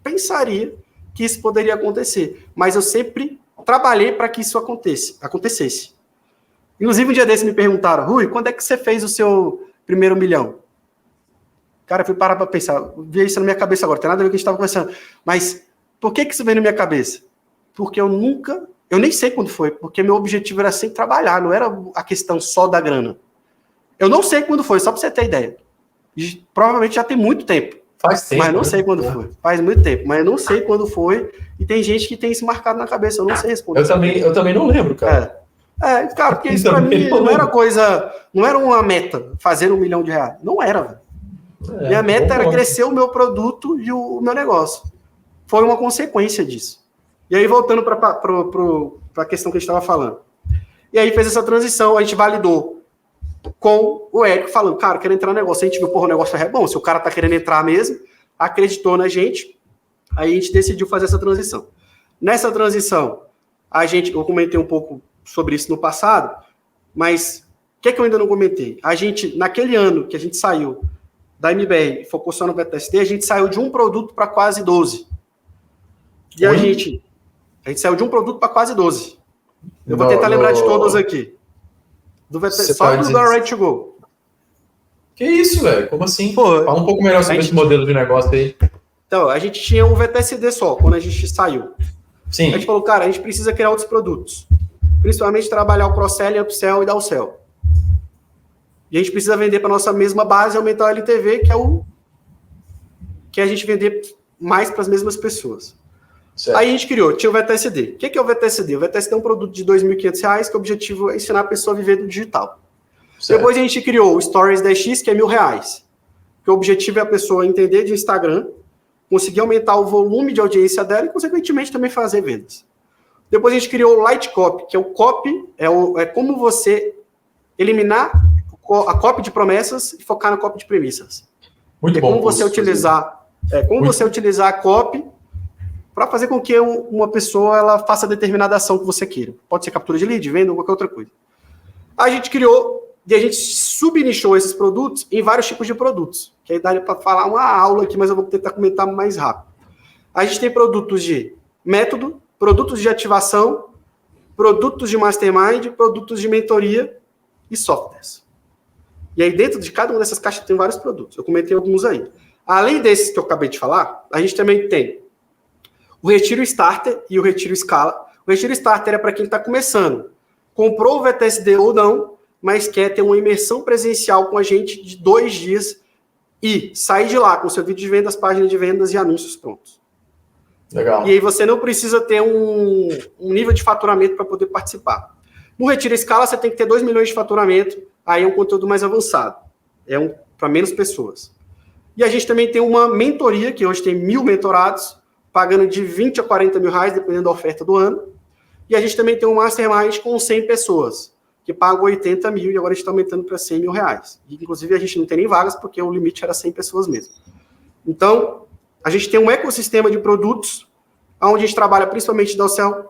pensaria que isso poderia acontecer. Mas eu sempre trabalhei para que isso acontecesse. Inclusive, um dia desse me perguntaram, Rui, quando é que você fez o seu primeiro 1 milhão? Cara, eu fui parar para pensar. Vi isso na minha cabeça agora. Tem nada a ver com o que a gente estava conversando. Mas por que isso veio na minha cabeça? Porque eu nem sei quando foi, porque meu objetivo era sempre trabalhar, não era a questão só da grana. Eu não sei quando foi, só para você ter ideia. E provavelmente já tem muito tempo. Faz tempo. Mas não sei quando foi. Faz muito tempo, mas eu não sei quando foi. E tem gente que tem isso marcado na cabeça, eu não sei responder. Eu também não lembro, cara. Cara, porque isso para mim não era coisa, não era uma meta, fazer R$1 milhão. Não era, velho. Minha meta era crescer o meu produto e o meu negócio. Foi uma consequência disso. E aí, voltando para a questão que a gente estava falando. E aí, fez essa transição, a gente validou com o Érico, falando, cara, quero entrar no negócio. A gente viu, porra, o negócio é bom, se o cara tá querendo entrar mesmo, acreditou na gente, aí a gente decidiu fazer essa transição. Nessa transição, eu comentei um pouco sobre isso no passado, mas o que é que eu ainda não comentei? A gente, naquele ano que a gente saiu da MBR e focou só no VTSD, a gente saiu de um produto para quase 12. E a gente saiu de um produto para quase 12. Eu vou tentar lembrar de todos aqui. Só do Right to Go. Que isso, velho? Como assim? Fala um pouco melhor sobre esse modelo de negócio aí. Então, a gente tinha um VTSD só, quando a gente saiu. Sim. A gente falou, cara, a gente precisa criar outros produtos. Principalmente trabalhar o cross-sell, upsell e downsell. E a gente precisa vender para nossa mesma base, aumentar o LTV, que é a gente vender mais para as mesmas pessoas. Certo. Aí a gente tinha o VTSD. O que é o VTSD? O VTSD é um produto de R$ 2.500, que o objetivo é ensinar a pessoa a viver do digital. Certo. Depois a gente criou o Stories 10X, que é R$1.000. Que o objetivo é a pessoa entender de Instagram, conseguir aumentar o volume de audiência dela e, consequentemente, também fazer vendas. Depois a gente criou o Light Copy, que é o copy, é como você eliminar a copy de promessas e focar na copy de premissas. Muito bom. Como você utilizar a copy para fazer com que uma pessoa ela faça determinada ação que você queira. Pode ser captura de lead, venda ou qualquer outra coisa. A gente criou e a gente subnichou esses produtos em vários tipos de produtos. Que aí daria para falar uma aula aqui, mas eu vou tentar comentar mais rápido. A gente tem produtos de método, produtos de ativação, produtos de mastermind, produtos de mentoria e softwares. E aí dentro de cada uma dessas caixas tem vários produtos. Eu comentei alguns aí. Além desses que eu acabei de falar, a gente também tem o Retiro Starter e o Retiro Scala. O Retiro Starter é para quem está começando. Comprou o VTSD ou não, mas quer ter uma imersão presencial com a gente de 2 dias e sair de lá com seu vídeo de vendas, página de vendas e anúncios prontos. Legal. E aí você não precisa ter um nível de faturamento para poder participar. No Retira Escala, você tem que ter 2 milhões de faturamento, aí é um conteúdo mais avançado. É para menos pessoas. E a gente também tem uma mentoria, que hoje tem 1.000 mentorados, pagando de 20 a 40 mil reais, dependendo da oferta do ano. E a gente também tem um Mastermind com 100 pessoas, que pagam 80 mil e agora a gente está aumentando para 100 mil reais. E, inclusive, a gente não tem nem vagas, porque o limite era 100 pessoas mesmo. Então, a gente tem um ecossistema de produtos, onde a gente trabalha principalmente downsell,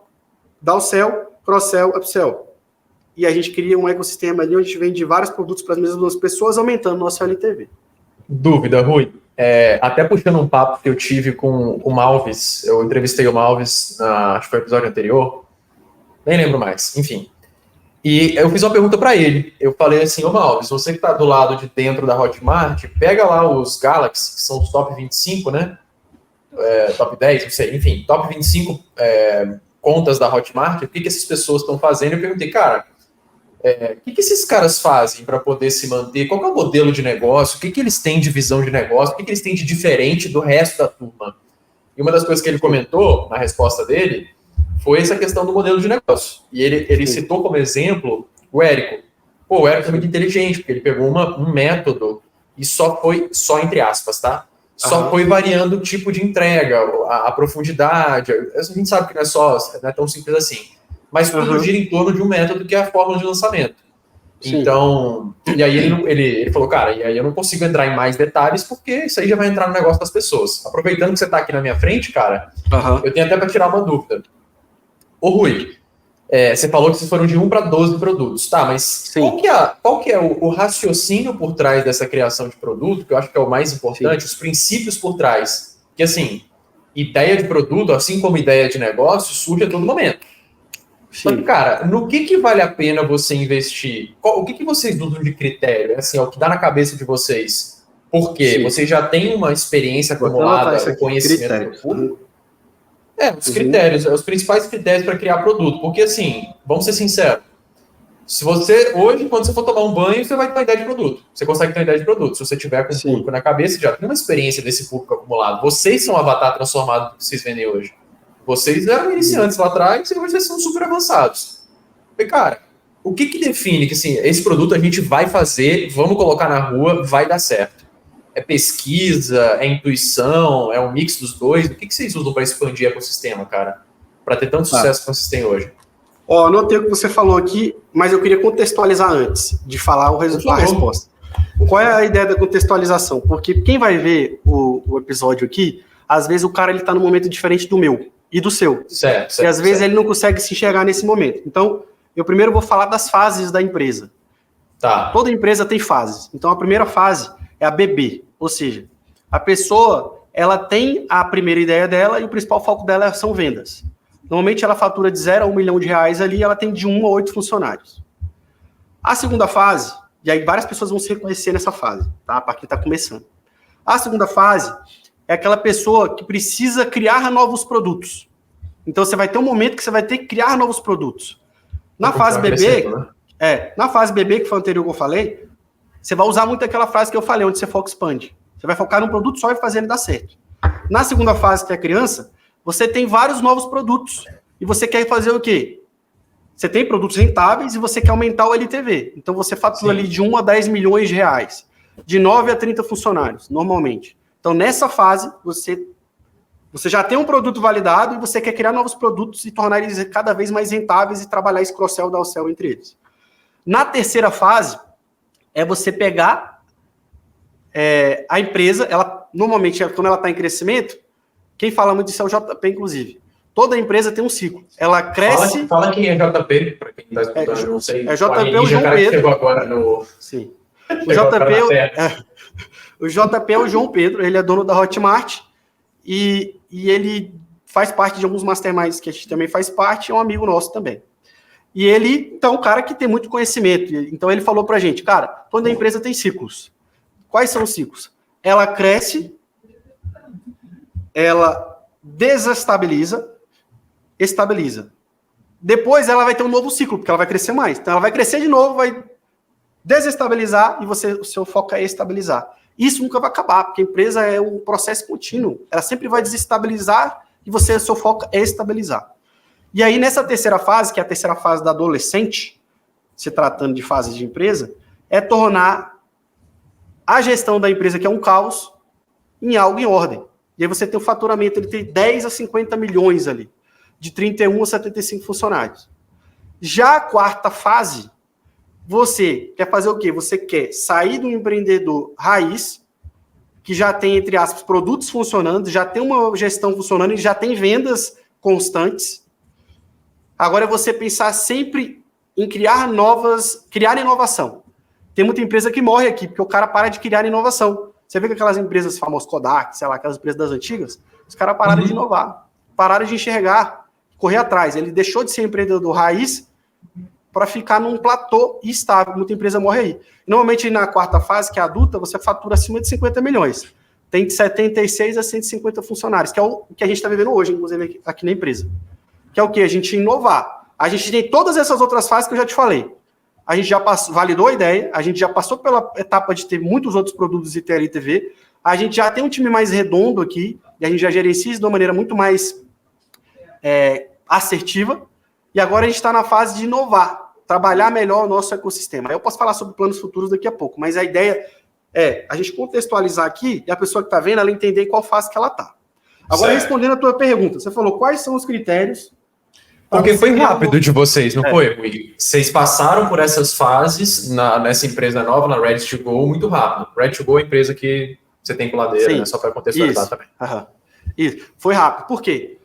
cross-sell, upsell. E a gente cria um ecossistema ali onde a gente vende vários produtos para as mesmas pessoas, aumentando o nosso LTV. Dúvida, Rui. Até puxando um papo que eu tive com o Malvis, eu entrevistei o Malvis, acho que foi no episódio anterior, nem lembro mais, enfim. E eu fiz uma pergunta para ele. Eu falei assim, ô Malvis, você que está do lado de dentro da Hotmart, pega lá os Galaxy, que são os top 25, né? Top 10, não sei, enfim, top 25 contas da Hotmart, o que essas pessoas estão fazendo? Eu perguntei, cara, o que esses caras fazem para poder se manter? Qual que é o modelo de negócio? O que eles têm de visão de negócio? O que eles têm de diferente do resto da turma? E uma das coisas que ele comentou na resposta dele foi essa questão do modelo de negócio. E ele citou como exemplo o Érico. O Érico é muito inteligente, porque ele pegou um método e só entre aspas, tá? Só foi variando o tipo de entrega, a profundidade. A gente sabe que não é tão simples assim. Mas tudo gira em torno de um método que é a fórmula de lançamento. Sim. Então, e aí ele falou, cara, e aí eu não consigo entrar em mais detalhes porque isso aí já vai entrar no negócio das pessoas. Aproveitando que você está aqui na minha frente, cara, eu tenho até para tirar uma dúvida. Ô Rui, você falou que vocês foram de 1 para 12 produtos, tá, mas qual que é o raciocínio por trás dessa criação de produto, que eu acho que é o mais importante, os princípios por trás? Que assim, ideia de produto, assim como ideia de negócio, surge a todo momento. Só que, cara, no que vale a pena você investir? O que vocês usam de critério? Assim, é o que dá na cabeça de vocês. Por quê? Vocês já têm uma experiência acumulada, o conhecimento do público? Os critérios, os principais critérios para criar produto. Porque, assim, vamos ser sinceros, se você, hoje, quando você for tomar um banho, você vai ter uma ideia de produto. Você consegue ter uma ideia de produto. Se você tiver com o público na cabeça, já tem uma experiência desse público acumulado. Vocês são o avatar transformado que vocês vendem hoje. Vocês eram iniciantes lá atrás e hoje vocês são super avançados. E, cara, o que define que, assim, esse produto a gente vai fazer, vamos colocar na rua, vai dar certo? É pesquisa, é intuição, é um mix dos dois? O que vocês usam para expandir o ecossistema, cara? Para ter tanto sucesso que vocês têm hoje? Anotei o que você falou aqui, mas eu queria contextualizar antes de falar a resposta. Qual é a ideia da contextualização? Porque quem vai ver o episódio aqui, às vezes o cara está num momento diferente do meu e do seu. Certo, e às vezes ele não consegue se enxergar nesse momento. Então, eu primeiro vou falar das fases da empresa. Tá. Toda empresa tem fases. Então, a primeira fase é a BB, ou seja, a pessoa ela tem a primeira ideia dela e o principal foco dela são vendas. Normalmente ela fatura de 0 a 1 milhão de reais ali, ela tem de 1 a 8 funcionários. A segunda fase, e aí várias pessoas vão se reconhecer nessa fase, tá? Para quem está começando. A segunda fase é aquela pessoa que precisa criar novos produtos. Então você vai ter um momento que você vai ter que criar novos produtos. Na fase BB, na fase BB, que foi o anterior que eu falei, você vai usar muito aquela frase que eu falei, onde você foca expande. Você vai focar num produto só e fazer ele dar certo. Na segunda fase, que é a criança, você tem vários novos produtos. E você quer fazer o quê? Você tem produtos rentáveis e você quer aumentar o LTV. Então você fatura ali de 1 a 10 milhões de reais. De 9 a 30 funcionários, normalmente. Então nessa fase, você já tem um produto validado e você quer criar novos produtos e tornar eles cada vez mais rentáveis e trabalhar esse cross-sell e downsell entre eles. Na terceira fase, é você pegar a empresa, ela normalmente, quando ela está em crescimento, quem fala muito disso é o JP, inclusive. Toda empresa tem um ciclo. Ela cresce... Fala quem é JP, para quem está escutando, eu não sei. É JP é o João Pedro. Chegou agora no... Sim. O JP é o João Pedro, ele é dono da Hotmart e ele faz parte de alguns masterminds que a gente também faz parte, é um amigo nosso também. E ele, então, é um cara que tem muito conhecimento. Então, ele falou pra gente, cara, toda empresa tem ciclos. Quais são os ciclos? Ela cresce, ela desestabiliza, estabiliza. Depois, ela vai ter um novo ciclo, porque ela vai crescer mais. Então, ela vai crescer de novo, vai desestabilizar e o seu foco é estabilizar. Isso nunca vai acabar, porque a empresa é um processo contínuo. Ela sempre vai desestabilizar e seu foco é estabilizar. E aí, nessa terceira fase, que é a terceira fase da adolescente, se tratando de fase de empresa, é tornar a gestão da empresa, que é um caos, em algo em ordem. E aí você tem o faturamento entre 10 a 50 milhões ali, de 31 a 75 funcionários. Já a quarta fase, você quer fazer o quê? Você quer sair do empreendedor raiz, que já tem, entre aspas, produtos funcionando, já tem uma gestão funcionando e já tem vendas constantes. Agora é você pensar sempre em criar inovação. Tem muita empresa que morre aqui, porque o cara para de criar inovação. Você vê que aquelas empresas famosas, Kodak, sei lá, aquelas empresas das antigas, os caras pararam de inovar, pararam de enxergar, correr atrás. Ele deixou de ser empreendedor raiz para ficar num platô estável. Muita empresa morre aí. Normalmente, na quarta fase, que é adulta, você fatura acima de 50 milhões. Tem de 76 a 150 funcionários, que é o que a gente está vivendo hoje, inclusive aqui na empresa. Que é o quê? A gente inovar. A gente tem todas essas outras fases que eu já te falei. A gente já validou a ideia, a gente já passou pela etapa de ter muitos outros produtos de TL e TV, a gente já tem um time mais redondo aqui, e a gente já gerencia isso de uma maneira muito mais assertiva, e agora a gente está na fase de inovar, trabalhar melhor o nosso ecossistema. Aí eu posso falar sobre planos futuros daqui a pouco, mas a ideia é a gente contextualizar aqui, e a pessoa que está vendo, ela entender em qual fase que ela está. Agora, respondendo a tua pergunta, você falou quais são os critérios... Porque foi rápido de vocês, não foi, Rui? Vocês passaram por essas fases nessa empresa nova, na Ready2Go, muito rápido. Ready2Go é a empresa que você tem coladeira, né? Só para contextualizar também. Isso, foi rápido. Por quê?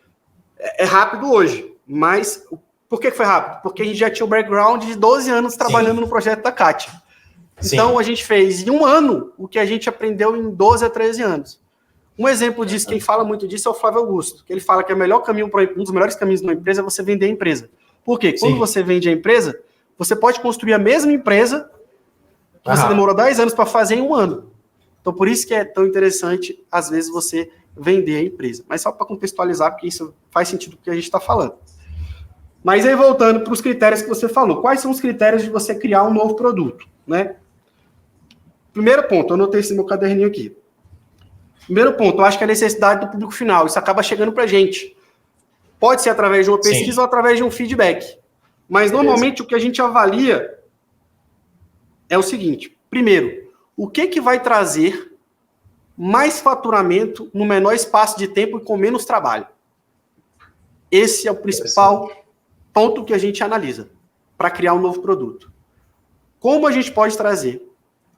É rápido hoje, mas por que foi rápido? Porque a gente já tinha o background de 12 anos trabalhando no projeto da Kátia. Então, a gente fez em um ano o que a gente aprendeu em 12 a 13 anos. Um exemplo disso, quem fala muito disso é o Flávio Augusto, que ele fala que o melhor caminho, um dos melhores caminhos de uma empresa é você vender a empresa. Por quê? Quando você vende a empresa, você pode construir a mesma empresa que você demorou 10 anos para fazer em um ano. Então, por isso que é tão interessante, às vezes, você vender a empresa. Mas só para contextualizar, porque isso faz sentido com o que a gente está falando. Mas aí, voltando para os critérios que você falou. Quais são os critérios de você criar um novo produto? Né? Primeiro ponto, eu anotei esse meu caderninho aqui. Primeiro ponto, eu acho que é a necessidade do público final. Isso acaba chegando para a gente. Pode ser através de uma pesquisa ou através de um feedback. Mas, normalmente, o que a gente avalia é o seguinte. Primeiro, o que vai trazer mais faturamento no menor espaço de tempo e com menos trabalho? Esse é o principal ponto que a gente analisa para criar um novo produto. Como a gente pode trazer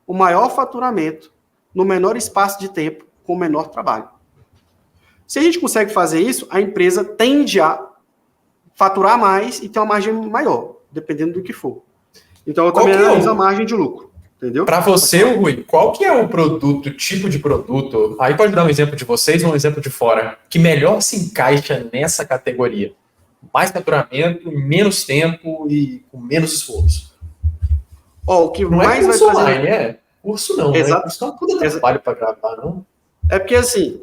o maior faturamento no menor espaço de tempo com menor trabalho? Se a gente consegue fazer isso, a empresa tende a faturar mais e ter uma margem maior, dependendo do que for. Então, eu também analiso a margem de lucro, entendeu? Para você, Rui, qual que é o produto, tipo de produto, aí pode dar um exemplo de vocês ou um exemplo de fora, que melhor se encaixa nessa categoria? Mais faturamento, em menos tempo e com menos esforço. O que não mais vai fazer... Curso não, exato. Curso não é tudo trabalho para gravar, não? É porque, assim,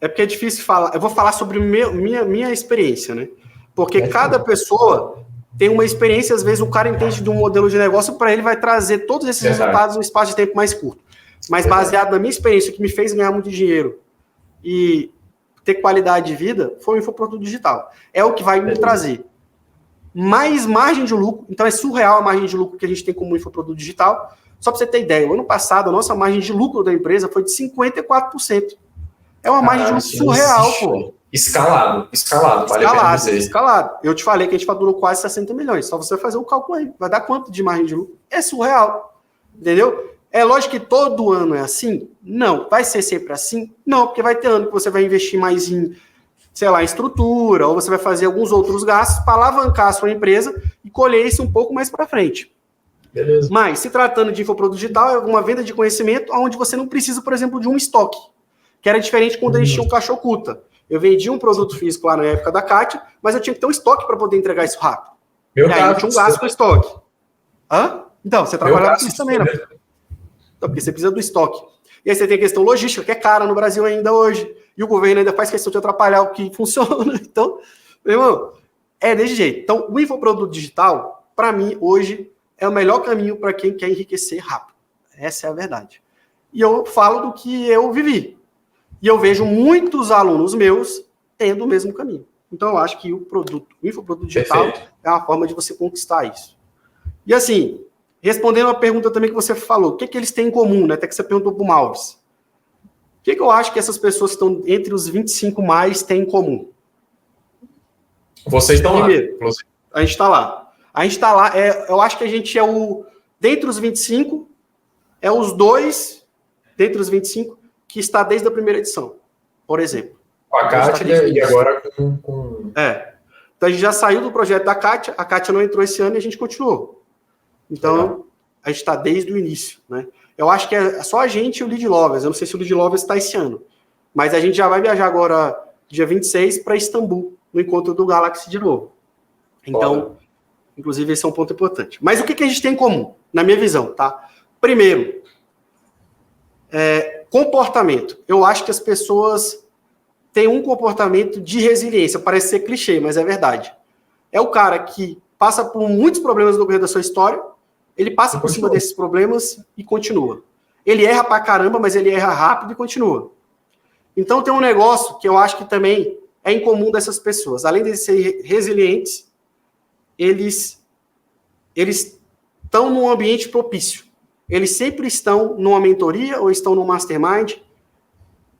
É porque é difícil falar. Eu vou falar sobre minha experiência, né? Porque cada pessoa tem uma experiência, às vezes o cara entende de um modelo de negócio, para ele vai trazer todos esses resultados em um espaço de tempo mais curto. Mas baseado na minha experiência, que me fez ganhar muito dinheiro e ter qualidade de vida, foi o infoproduto digital. É o que vai me trazer mais margem de lucro. Então é surreal a margem de lucro que a gente tem como infoproduto digital. Só para você ter ideia, o ano passado a nossa margem de lucro da empresa foi de 54%. É uma margem de lucro surreal, pô. Escalado, vale a pena dizer. Escalado. Eu te falei que a gente faturou quase 60 milhões. Só você fazer o cálculo aí. Vai dar quanto de margem de lucro? É surreal. Entendeu? É lógico que todo ano é assim? Não. Vai ser sempre assim? Não, porque vai ter ano que você vai investir mais em, sei lá, estrutura, ou você vai fazer alguns outros gastos para alavancar a sua empresa e colher isso um pouco mais para frente. Beleza. Mas, se tratando de infoproduto digital, é uma venda de conhecimento onde você não precisa, por exemplo, de um estoque, que era diferente quando a gente tinha um caixa oculta. Eu vendi um produto físico lá na época da Kátia, mas eu tinha que ter um estoque para poder entregar isso rápido. E aí eu tinha um gasto com estoque. Então, você trabalha com isso também, né? Então, porque você precisa do estoque. E aí você tem a questão logística, que é cara no Brasil ainda hoje. E o governo ainda faz questão de atrapalhar o que funciona. Então, meu irmão, é desse jeito. Então, o infoproduto digital, para mim, hoje, é o melhor caminho para quem quer enriquecer rápido. Essa é a verdade. E eu falo do que eu vivi. E eu vejo muitos alunos meus tendo o mesmo caminho. Então, eu acho que o infoproduto digital Perfeito. é uma forma de você conquistar isso. E assim, respondendo a pergunta também que você falou, o que eles têm em comum, né? Até que você perguntou para o Malves. O que eu acho que essas pessoas que estão entre os 25 mais têm em comum? Vocês estão Primeiro, lá, inclusive. a gente está lá. A gente está lá, eu acho que a gente é dentre os 25, é os 2, dentre os 25, que está desde a primeira edição, por exemplo. Com a Kátia e agora com... Então a gente já saiu do projeto da Kátia, a Kátia não entrou esse ano e a gente continuou. Então, legal. A gente está desde o início, né? Eu acho que é só a gente e o Lead Lovers. Eu não sei se o Lead Lovers está esse ano. Mas a gente já vai viajar agora, dia 26, para Istambul, no encontro do Galaxy de novo. Então, inclusive, esse é um ponto importante. Mas o que a gente tem em comum, na minha visão, tá? Primeiro, comportamento. Eu acho que as pessoas têm um comportamento de resiliência. Parece ser clichê, mas é verdade. É o cara que passa por muitos problemas no decorrer da sua história, ele passa por cima desses problemas e continua. Ele erra pra caramba, mas ele erra rápido e continua. Então tem um negócio que eu acho que também é incomum dessas pessoas. Além de serem resilientes, eles estão num ambiente propício. Eles sempre estão numa mentoria ou estão num mastermind.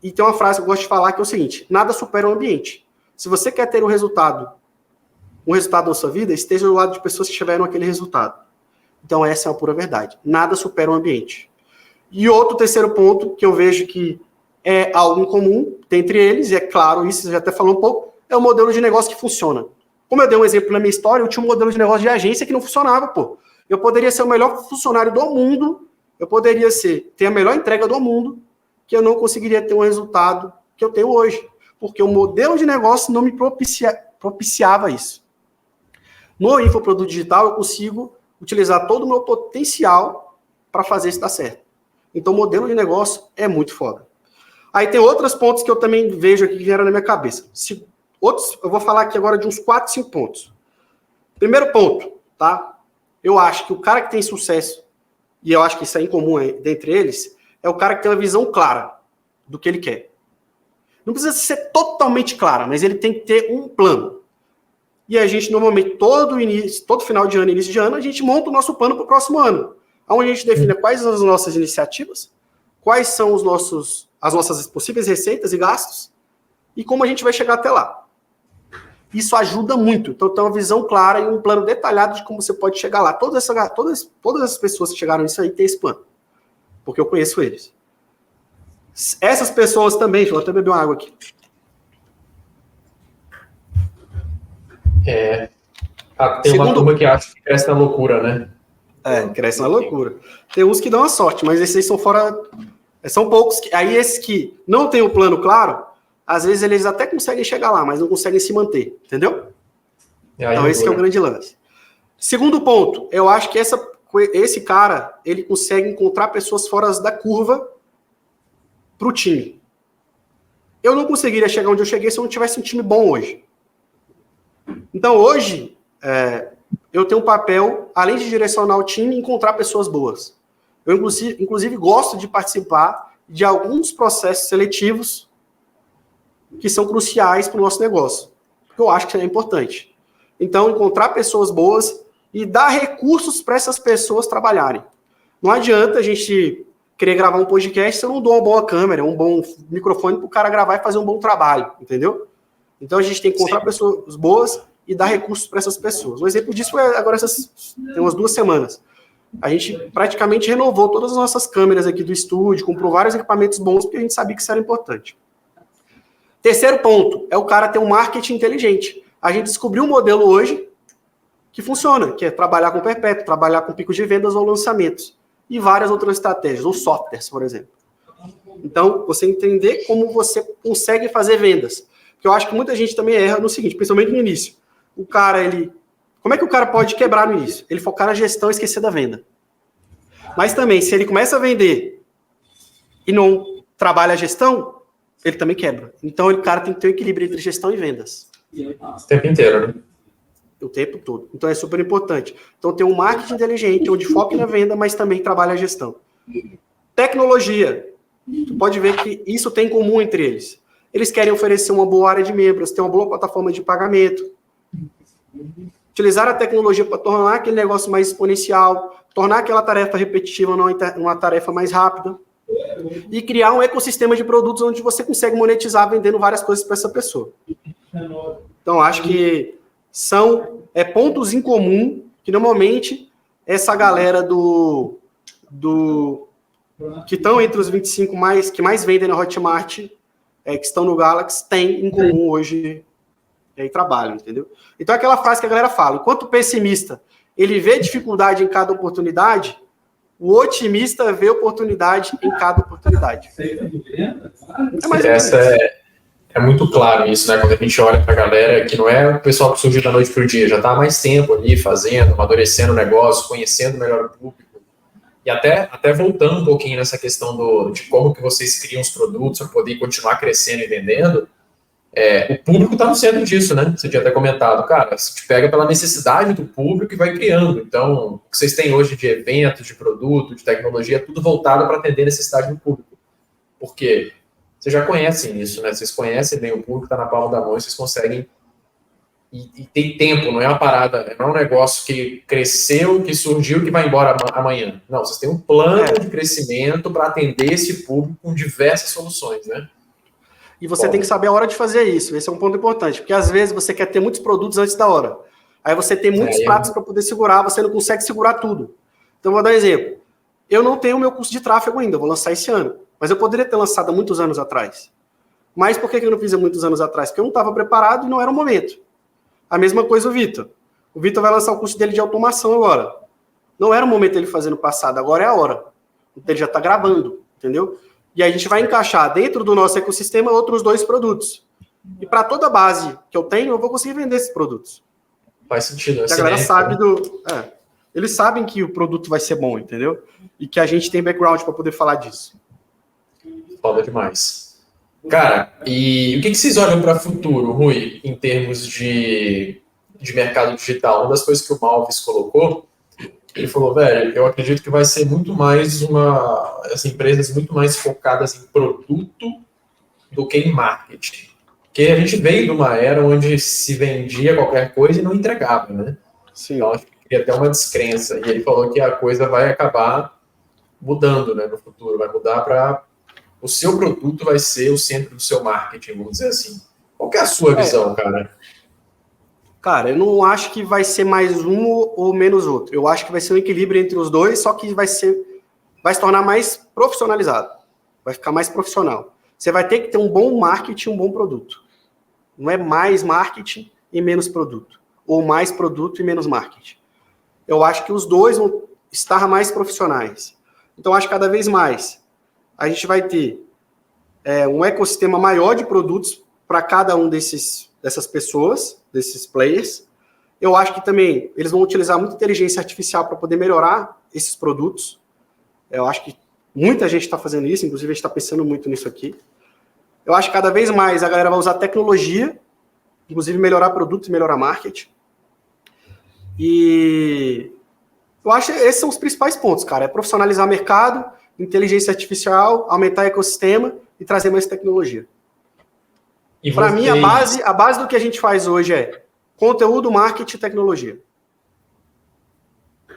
E tem uma frase que eu gosto de falar que é o seguinte: nada supera o ambiente. Se você quer ter um resultado na sua vida, esteja do lado de pessoas que tiveram aquele resultado. Então, essa é uma pura verdade. Nada supera o ambiente. E outro terceiro ponto, que eu vejo que é algo em comum entre eles, e é claro, isso você já até falou um pouco, é o modelo de negócio que funciona. Como eu dei um exemplo na minha história, eu tinha um modelo de negócio de agência que não funcionava, pô. Eu poderia ser o melhor funcionário do mundo, eu poderia ter a melhor entrega do mundo, que eu não conseguiria ter um resultado que eu tenho hoje. Porque o modelo de negócio não me propiciava isso. No infoproduto digital, eu consigo utilizar todo o meu potencial para fazer isso dar certo. Então, o modelo de negócio é muito foda. Aí tem outros pontos que eu também vejo aqui que vieram na minha cabeça. Eu vou falar aqui agora de uns 4, 5 pontos. Primeiro ponto, tá? Eu acho que o cara que tem sucesso, e eu acho que isso é incomum dentre eles, é o cara que tem uma visão clara do que ele quer. Não precisa ser totalmente clara, mas ele tem que ter um plano. E a gente, normalmente, todo final de ano, início de ano, a gente monta o nosso plano para o próximo ano. Onde a gente define quais são as nossas iniciativas, quais são as nossas possíveis receitas e gastos, e como a gente vai chegar até lá. Isso ajuda muito. Então, tem uma visão clara e um plano detalhado de como você pode chegar lá. Todas as pessoas que chegaram nisso aí têm esse plano. Porque eu conheço eles. Essas pessoas também, deixa eu até beber uma água aqui. Tem uma turma que acha que cresce na loucura, né? Cresce na loucura. Tem uns que dão a sorte, mas esses aí são fora... São poucos. Aí esses que não têm o plano claro, às vezes eles até conseguem chegar lá, mas não conseguem se manter, entendeu? Então esse que é o grande lance. Segundo ponto, eu acho que esse cara, ele consegue encontrar pessoas fora da curva pro time. Eu não conseguiria chegar onde eu cheguei se eu não tivesse um time bom hoje. Então hoje, eu tenho um papel, além de direcionar o time, encontrar pessoas boas. Eu, inclusive, gosto de participar de alguns processos seletivos que são cruciais para o nosso negócio, porque eu acho que é importante. Então, encontrar pessoas boas e dar recursos para essas pessoas trabalharem. Não adianta a gente querer gravar um podcast se eu não dou uma boa câmera, um bom microfone para o cara gravar e fazer um bom trabalho, entendeu? Então, a gente tem que encontrar pessoas boas e dar recursos para essas pessoas. Um exemplo disso foi agora, tem umas 2 semanas. A gente praticamente renovou todas as nossas câmeras aqui do estúdio, comprou vários equipamentos bons, porque a gente sabia que isso era importante. Terceiro ponto, é o cara ter um marketing inteligente. A gente descobriu um modelo hoje que funciona, que é trabalhar com perpétuo, trabalhar com picos de vendas ou lançamentos. E várias outras estratégias, ou softwares, por exemplo. Então, você entender como você consegue fazer vendas. Porque eu acho que muita gente também erra no seguinte, principalmente no início. O cara, como é que o cara pode quebrar no início? Ele focar na gestão e esquecer da venda. Mas também, se ele começa a vender e não trabalha a gestão, ele também quebra. Então, o cara tem que ter um equilíbrio entre gestão e vendas. O tempo inteiro, né? O tempo todo. Então, é super importante. Então, ter um marketing inteligente, onde foca na venda, mas também trabalha a gestão. Tecnologia. Tu pode ver que isso tem em comum entre eles. Eles querem oferecer uma boa área de membros, ter uma boa plataforma de pagamento. Utilizar a tecnologia para tornar aquele negócio mais exponencial, tornar aquela tarefa repetitiva uma tarefa mais rápida. E criar um ecossistema de produtos onde você consegue monetizar vendendo várias coisas para essa pessoa. Então, acho que são pontos em comum que, normalmente, essa galera que estão entre os 25 que mais vendem na Hotmart, que estão no Galaxy, tem em comum hoje e trabalham, entendeu? Então, aquela frase que a galera fala, enquanto o pessimista ele vê dificuldade em cada oportunidade, o otimista vê oportunidade em cada oportunidade. É muito claro isso, né? Quando a gente olha para a galera, que não é o pessoal que surgiu da noite para o dia, já está há mais tempo ali fazendo, amadurecendo o negócio, conhecendo melhor o público. E até voltando um pouquinho nessa questão de como que vocês criam os produtos para poder continuar crescendo e vendendo, o público está no centro disso, né? Você tinha até comentado, cara, você te pega pela necessidade do público e vai criando. Então, o que vocês têm hoje de eventos, de produto, de tecnologia, é tudo voltado para atender a necessidade do público. Por quê? Vocês já conhecem isso, né? Vocês conhecem bem o público, está na palma da mão, e vocês conseguem. E tem tempo, não é uma parada, não é um negócio que cresceu, que surgiu, que vai embora amanhã. Não, vocês têm um plano de crescimento para atender esse público com diversas soluções, né? E você tem que saber a hora de fazer isso. Esse é um ponto importante, porque às vezes você quer ter muitos produtos antes da hora. Aí você tem muitos pratos para poder segurar, você não consegue segurar tudo. Então, vou dar um exemplo. Eu não tenho o meu curso de tráfego ainda, vou lançar esse ano. Mas eu poderia ter lançado há muitos anos atrás. Mas por que eu não fiz há muitos anos atrás? Porque eu não estava preparado e não era o momento. A mesma coisa o Vitor. O Vitor vai lançar o curso dele de automação agora. Não era o momento dele fazer no passado, agora é a hora. Então ele já está gravando, entendeu? E aí a gente vai encaixar dentro do nosso ecossistema outros 2 produtos. E para toda a base que eu tenho, eu vou conseguir vender esses produtos. Faz sentido. A galera sabe eles sabem que o produto vai ser bom, entendeu? E que a gente tem background para poder falar disso. Foda demais. Cara, e o que vocês olham para o futuro, Rui, em termos de mercado digital? Uma das coisas que o Malvis colocou, ele falou, velho, eu acredito que vai ser muito mais as empresas muito mais focadas em produto do que em marketing. Porque a gente veio de uma era onde se vendia qualquer coisa e não entregava, né? Sim. Então, acho que cria até uma descrença. E ele falou que a coisa vai acabar mudando, né, no futuro. Vai mudar para... O seu produto vai ser o centro do seu marketing, vamos dizer assim. Qual que é a sua visão, cara? Cara, eu não acho que vai ser mais um ou menos outro. Eu acho que vai ser um equilíbrio entre os dois, só que vai se tornar mais profissionalizado. Vai ficar mais profissional. Você vai ter que ter um bom marketing e um bom produto. Não é mais marketing e menos produto. Ou mais produto e menos marketing. Eu acho que os dois vão estar mais profissionais. Então, acho que cada vez mais a gente vai ter um ecossistema maior de produtos para cada um dessas pessoas, desses players. Eu acho que também eles vão utilizar muita inteligência artificial para poder melhorar esses produtos. Eu acho que muita gente está fazendo isso, inclusive a gente está pensando muito nisso aqui. Eu acho que cada vez mais a galera vai usar tecnologia, inclusive melhorar produtos e melhorar marketing. E eu acho que esses são os principais pontos, cara. É profissionalizar o mercado, inteligência artificial, aumentar o ecossistema e trazer mais tecnologia. Para mim, a base do que a gente faz hoje é conteúdo, marketing e tecnologia.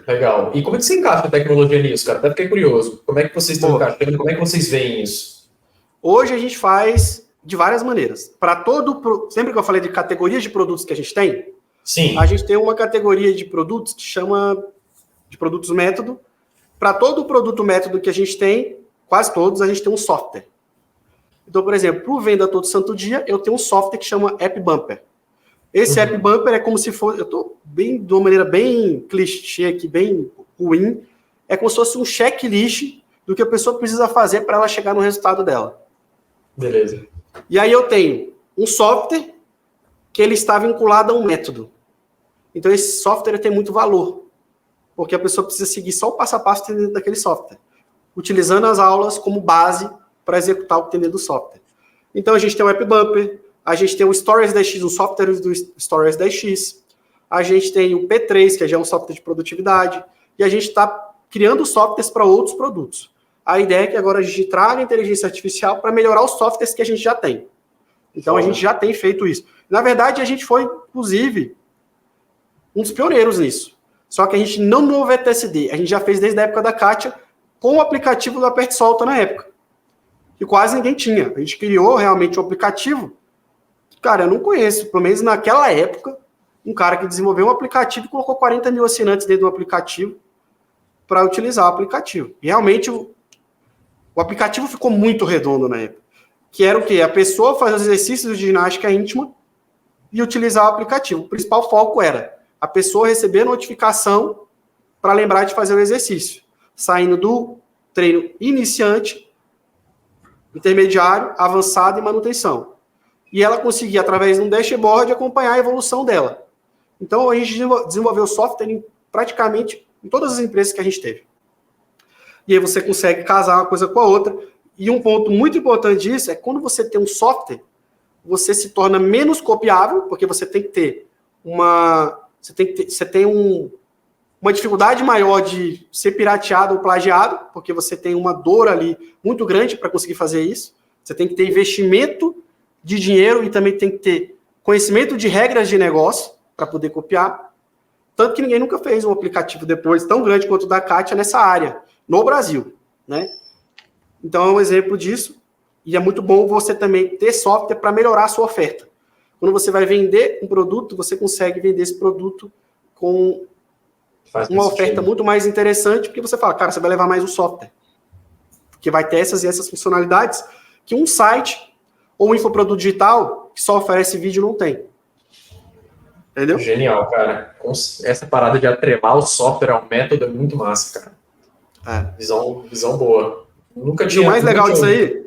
Legal. E como é que você encaixa a tecnologia nisso, cara? Até fiquei curioso. Como é que vocês estão encaixando? Como é que vocês veem isso? Hoje a gente faz de várias maneiras. Sempre que eu falei de categorias de produtos que a gente tem, sim, a gente tem uma categoria de produtos que chama de produtos método. Para todo o produto método que a gente tem, quase todos, a gente tem um software. Então, por exemplo, para o Venda Todo Santo Dia, eu tenho um software que chama App Bumper. Esse App Bumper é como se fosse... Eu estou de uma maneira bem clichê aqui, bem ruim. É como se fosse um checklist do que a pessoa precisa fazer para ela chegar no resultado dela. Beleza. E aí eu tenho um software que ele está vinculado a um método. Então, esse software tem muito valor. Porque a pessoa precisa seguir só o passo a passo dentro daquele software, utilizando as aulas como base para executar o que tem dentro do software. Então, a gente tem o App Bumper, a gente tem o Stories 10X, um software do Stories 10X, a gente tem o P3, que já é um software de produtividade, e a gente está criando softwares para outros produtos. a ideia é que agora a gente traga a inteligência artificial para melhorar os softwares que a gente já tem. Então, a gente já tem feito isso. Na verdade, a gente foi, inclusive, um dos pioneiros nisso. Só que a gente não no VTSD, a gente já fez desde a época da Kátia, com o aplicativo do Aperte e Solta na época. Que quase ninguém tinha. A gente criou realmente um aplicativo. Cara, eu não conheço, pelo menos naquela época, um cara que desenvolveu um aplicativo e colocou 40 mil assinantes dentro do aplicativo para utilizar o aplicativo. E realmente o aplicativo ficou muito redondo na época. Que era o quê? A pessoa fazer os exercícios de ginástica íntima e utilizar o aplicativo. O principal foco era a pessoa receber notificação para lembrar de fazer o exercício. Saindo do treino iniciante, intermediário, avançado e manutenção. E ela conseguia, através de um dashboard, acompanhar a evolução dela. Então, a gente desenvolveu software praticamente em todas as empresas que a gente teve. E aí você consegue casar uma coisa com a outra. E um ponto muito importante disso é que quando você tem um software, você se torna menos copiável, porque você tem que ter uma dificuldade maior de ser pirateado ou plagiado, porque você tem uma dor ali muito grande para conseguir fazer isso. Você tem que ter investimento de dinheiro e também tem que ter conhecimento de regras de negócio para poder copiar. Tanto que ninguém nunca fez um aplicativo depois tão grande quanto o da Kátia nessa área, no Brasil, né? Então é um exemplo disso. E é muito bom você também ter software para melhorar a sua oferta. Quando você vai vender um produto, você consegue vender esse produto com uma oferta muito mais interessante, porque você fala, cara, você vai levar mais o software. Porque vai ter essas e essas funcionalidades que um site ou um infoproduto digital que só oferece vídeo não tem. Entendeu? Genial, cara. Essa parada de atrelar o software ao método é muito massa, cara. Visão boa. Nunca tinha. E o mais legal disso aí,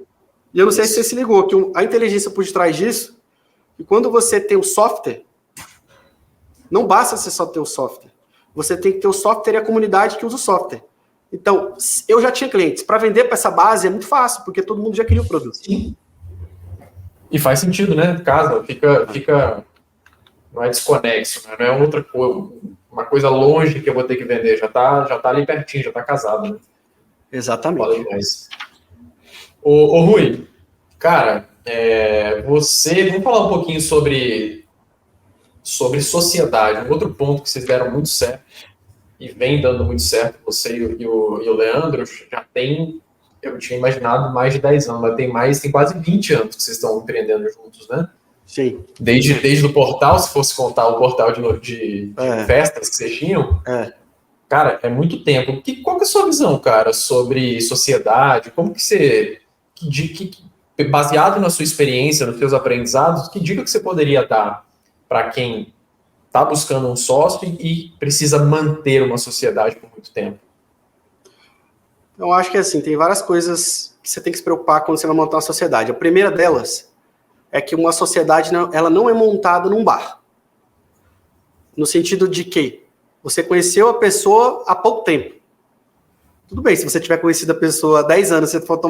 e eu não sei se você se ligou, que a inteligência por detrás disso, e quando você tem o software, não basta você só ter o software. Você tem que ter o software e a comunidade que usa o software. Então, eu já tinha clientes. Para vender para essa base é muito fácil, porque todo mundo já queria o produto. Sim. E faz sentido, né? Casa, fica não é desconexo, né? Não é outra coisa, uma coisa longe que eu vou ter que vender. Já tá ali pertinho, já tá casado, né? Exatamente. Falei mais. Ô Rui, cara, vamos falar um pouquinho sobre sociedade. Um outro ponto que vocês deram muito certo e vem dando muito certo, você e o Leandro, já tem, eu tinha imaginado mais de 10 anos, mas tem quase 20 anos que vocês estão empreendendo juntos, né? Sim. Desde o portal, se fosse contar o portal de festas que vocês tinham, cara, é muito tempo. Qual que é a sua visão, cara, sobre sociedade? Como que você, baseado na sua experiência, nos seus aprendizados, que dica que você poderia dar para quem está buscando um sócio e precisa manter uma sociedade por muito tempo? Eu acho que assim, tem várias coisas que você tem que se preocupar quando você vai montar uma sociedade. A primeira delas é que uma sociedade ela não é montada num bar. No sentido de que você conheceu a pessoa há pouco tempo. Tudo bem, se você tiver conhecido a pessoa há 10 anos, você for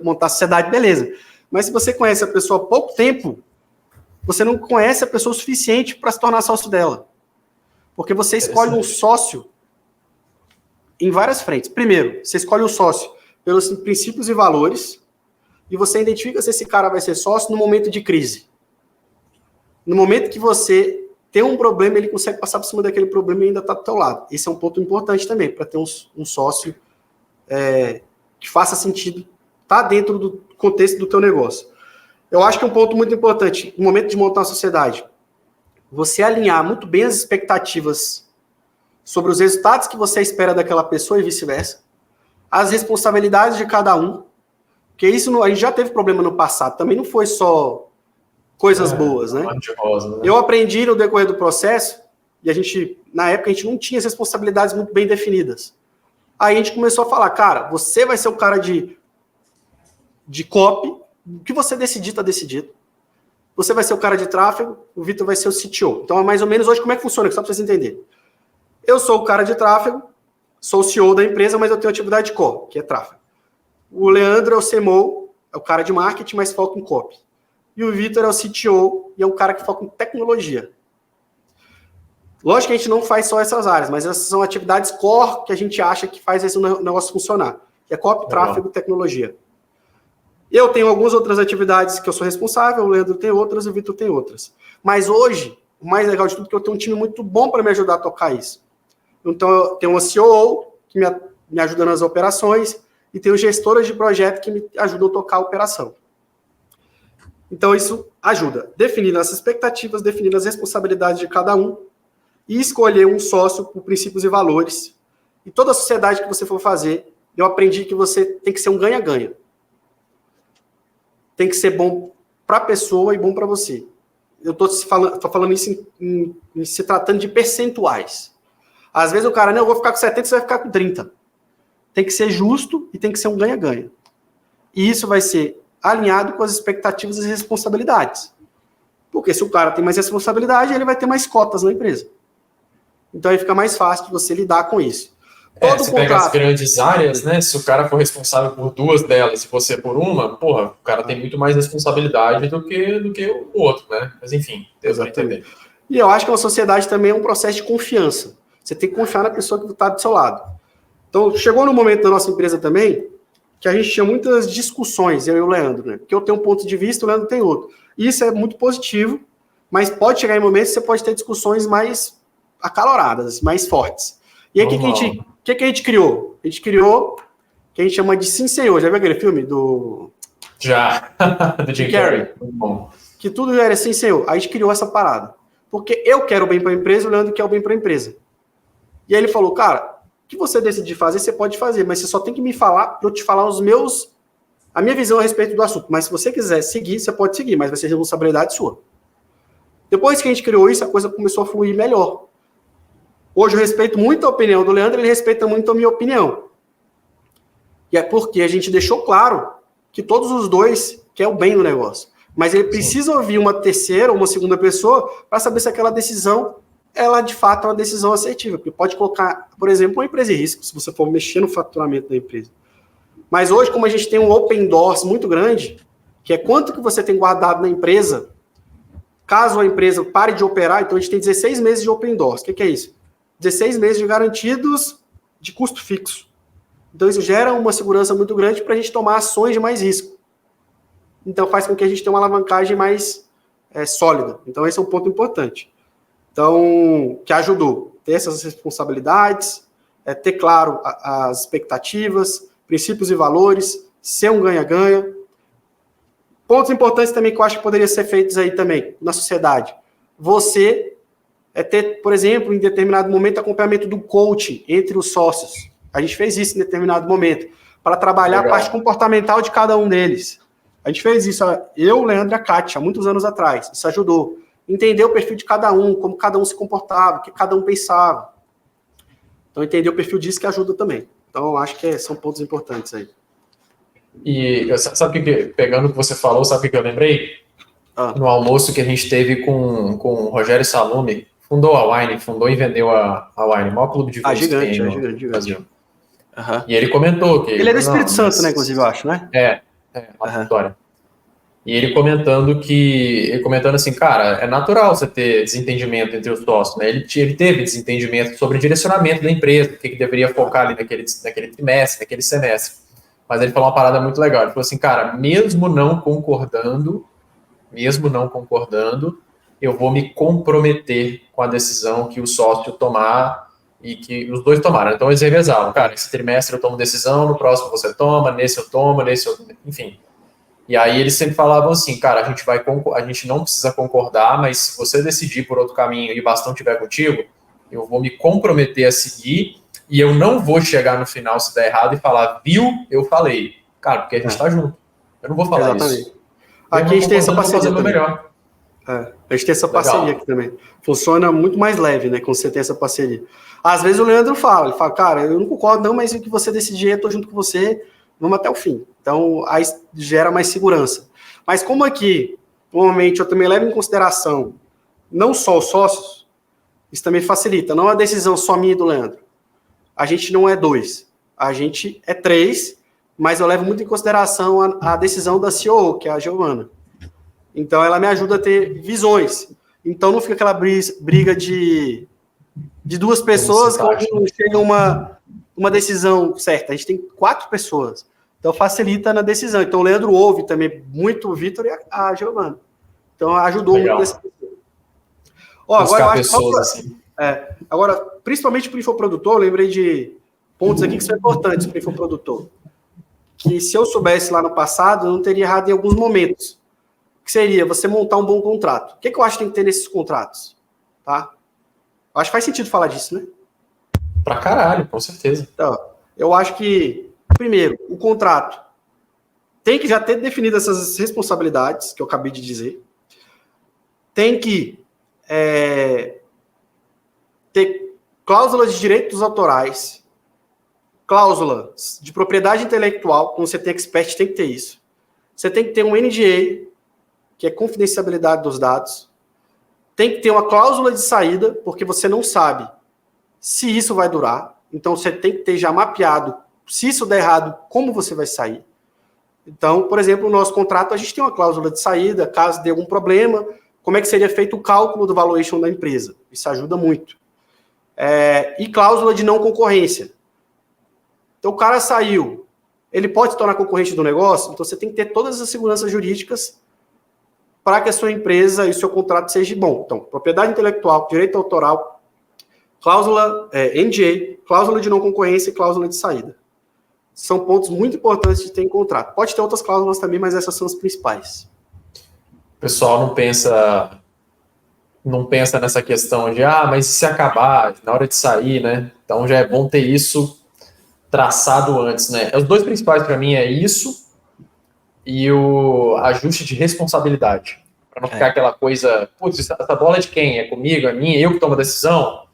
montar a sociedade, beleza. Mas se você conhece a pessoa há pouco tempo, você não conhece a pessoa o suficiente para se tornar sócio dela. Porque você escolhe um sócio em várias frentes. Primeiro, você escolhe um sócio pelos princípios e valores, e você identifica se esse cara vai ser sócio no momento de crise. No momento que você tem um problema, ele consegue passar por cima daquele problema e ainda está do teu lado. Esse é um ponto importante também, para ter um sócio que faça sentido, tá dentro do contexto do teu negócio. Eu acho que é um ponto muito importante, no momento de montar uma sociedade, você alinhar muito bem as expectativas sobre os resultados que você espera daquela pessoa e vice-versa, as responsabilidades de cada um, porque isso a gente já teve problema no passado, também não foi só coisas boas, né? Eu aprendi no decorrer do processo, e na época, a gente não tinha as responsabilidades muito bem definidas. Aí a gente começou a falar, cara, você vai ser o cara de copy, o que você decidir, está decidido. Você vai ser o cara de tráfego, o Vitor vai ser o CTO. Então, é mais ou menos hoje como é que funciona, só para vocês entenderem. Eu sou o cara de tráfego, sou o CEO da empresa, mas eu tenho atividade core, que é tráfego. O Leandro é o CMO, é o cara de marketing, mas foca em copy. E o Vitor é o CTO, e é um cara que foca em tecnologia. Lógico que a gente não faz só essas áreas, mas essas são atividades core que a gente acha que faz esse negócio funcionar. que é copy, tráfego e tecnologia. Eu tenho algumas outras atividades que eu sou responsável, o Leandro tem outras e o Vitor tem outras. Mas hoje, o mais legal de tudo é que eu tenho um time muito bom para me ajudar a tocar isso. Então, eu tenho uma COO que me ajuda nas operações e tenho gestoras de projeto que me ajudam a tocar a operação. Então, isso ajuda. Definir as expectativas, definir as responsabilidades de cada um e escolher um sócio com princípios e valores. E toda a sociedade que você for fazer, eu aprendi que você tem que ser um ganha-ganha. Tem que ser bom para a pessoa e bom para você. Eu estou falando isso em se tratando de percentuais. Às vezes o cara, não, eu vou ficar com 70, você vai ficar com 30. Tem que ser justo e tem que ser um ganha-ganha. E isso vai ser alinhado com as expectativas e responsabilidades. Porque se o cara tem mais responsabilidade, ele vai ter mais cotas na empresa. Então aí fica mais fácil de você lidar com isso. Se pega as grandes áreas, né? Se o cara for responsável por 2 delas e você por uma, porra, o cara tem muito mais responsabilidade do que o outro, né? Mas enfim, Deus vai entender. E eu acho que uma sociedade também é um processo de confiança. Você tem que confiar na pessoa que está do seu lado. Então, chegou no momento da nossa empresa também que a gente tinha muitas discussões, eu e o Leandro, né? Porque eu tenho um ponto de vista, o Leandro tem outro. Isso é muito positivo, mas pode chegar em momentos que você pode ter discussões mais acaloradas, mais fortes. E aí, o que a gente criou? A gente criou o que a gente chama de Sim Senhor. Já viu aquele filme do... Já, do Jim Carrey. Muito bom. Que tudo era Sim Senhor. A gente criou essa parada. Porque eu quero o bem para a empresa, o Leandro quer o bem para a empresa. E aí ele falou, cara, o que você decidir fazer, você pode fazer, mas você só tem que me falar para eu te falar a minha visão a respeito do assunto. Mas se você quiser seguir, você pode seguir, mas vai ser responsabilidade sua. Depois que a gente criou isso, a coisa começou a fluir melhor. Hoje eu respeito muito a opinião do Leandro, ele respeita muito a minha opinião. E é porque a gente deixou claro que todos os dois querem o bem do negócio. Mas ele precisa ouvir uma terceira ou uma segunda pessoa para saber se aquela decisão, ela de fato é uma decisão assertiva. Porque pode colocar, por exemplo, uma empresa em risco, se você for mexer no faturamento da empresa. Mas hoje, como a gente tem um open doors muito grande, que é quanto que você tem guardado na empresa, caso a empresa pare de operar, então a gente tem 16 meses de open doors. O que é isso? 16 meses de garantidos de custo fixo. Então, isso gera uma segurança muito grande para a gente tomar ações de mais risco. Então, faz com que a gente tenha uma alavancagem mais sólida. Então, esse é um ponto importante. Então, que ajudou ter essas responsabilidades, ter claro as expectativas, princípios e valores, ser um ganha-ganha. Pontos importantes também que eu acho que poderiam ser feitos aí também na sociedade. Você ter, por exemplo, em determinado momento, acompanhamento do coach entre os sócios. A gente fez isso em determinado momento, para trabalhar a parte comportamental de cada um deles. A gente fez isso, eu, o Leandro e a Kátia, há muitos anos atrás. Isso ajudou. Entender o perfil de cada um, como cada um se comportava, o que cada um pensava. Então, entender o perfil disso que ajuda também. Então, acho que são pontos importantes aí. E sabe o que, pegando o que você falou, sabe o que eu lembrei? No almoço que a gente teve com o Rogério Salome, fundou a Wine, fundou e vendeu a Wine, o maior clube de vinhos gigante, que tem gigante. Brasil. E ele comentou que... Ele é do Espírito Santo, né, inclusive, eu acho, né? Uma vitória. E ele comentando assim, cara, é natural você ter desentendimento entre os sócios, né? Ele teve desentendimento sobre o direcionamento da empresa, o que deveria focar ali naquele trimestre, naquele semestre. Mas ele falou uma parada muito legal. Ele falou assim, cara, mesmo não concordando, eu vou me comprometer com a decisão que o sócio tomar e que os dois tomaram. Então eles revezavam, cara, esse trimestre eu tomo decisão, no próximo você toma, nesse eu tomo, enfim. E aí eles sempre falavam assim, cara, a gente não precisa concordar, mas se você decidir por outro caminho e o bastão estiver contigo, eu vou me comprometer a seguir e eu não vou chegar no final se der errado e falar, viu, eu falei. Cara, porque a gente tá junto. Eu não vou falar isso. Aqui a gente tem essa parceria também. Melhor. A gente tem essa parceria aqui também. Funciona muito mais leve, né, quando você tem essa parceria. Às vezes o Leandro fala, cara, eu não concordo não, mas o que você decidir, eu tô junto com você, vamos até o fim. Então, aí gera mais segurança. Mas como aqui, normalmente, eu também levo em consideração não só os sócios, isso também facilita. Não é a decisão só minha e do Leandro. A gente não é 2, a gente é 3, mas eu levo muito em consideração a decisão da CEO, que é a Giovana. Então, ela me ajuda a ter visões. Então, não fica aquela briga de De 2 pessoas, quando chega uma decisão certa. A gente tem 4 pessoas. Então, facilita na decisão. Então, o Leandro ouve também muito o Vitor e a Giovana. Então, ajudou muito nesse processo. Agora, eu acho pessoas assim. Agora, principalmente para o infoprodutor, eu lembrei de pontos aqui que são importantes para o infoprodutor. Que se eu soubesse lá no passado, eu não teria errado em alguns momentos. Que seria você montar um bom contrato. O que eu acho que tem que ter nesses contratos? Tá? Eu acho que faz sentido falar disso, né? Pra caralho, com certeza. Então, eu acho que, primeiro, o contrato tem que já ter definido essas responsabilidades que eu acabei de dizer. Tem que ter cláusulas de direitos autorais, cláusulas de propriedade intelectual, quando você tem expert, tem que ter isso. Você tem que ter um NDA, que é confidencialidade dos dados. Tem que ter uma cláusula de saída, porque você não sabe se isso vai durar. Então, você tem que ter já mapeado, se isso der errado, como você vai sair. Então, por exemplo, no nosso contrato, a gente tem uma cláusula de saída, caso dê algum problema, como é que seria feito o cálculo do valuation da empresa. Isso ajuda muito. E cláusula de não concorrência. Então, o cara saiu, ele pode se tornar concorrente do negócio, então você tem que ter todas as seguranças jurídicas para que a sua empresa e o seu contrato seja bom. Então, propriedade intelectual, direito autoral, cláusula NDA, cláusula de não concorrência e cláusula de saída. São pontos muito importantes de ter em contrato. Pode ter outras cláusulas também, mas essas são as principais. O pessoal não pensa nessa questão de, mas se acabar, na hora de sair, né? Então já é bom ter isso traçado antes, né? Os 2 principais para mim é isso e o ajuste de responsabilidade. Para não ficar aquela coisa, putz, essa bola é de quem? É comigo? É minha? Eu que tomo a decisão?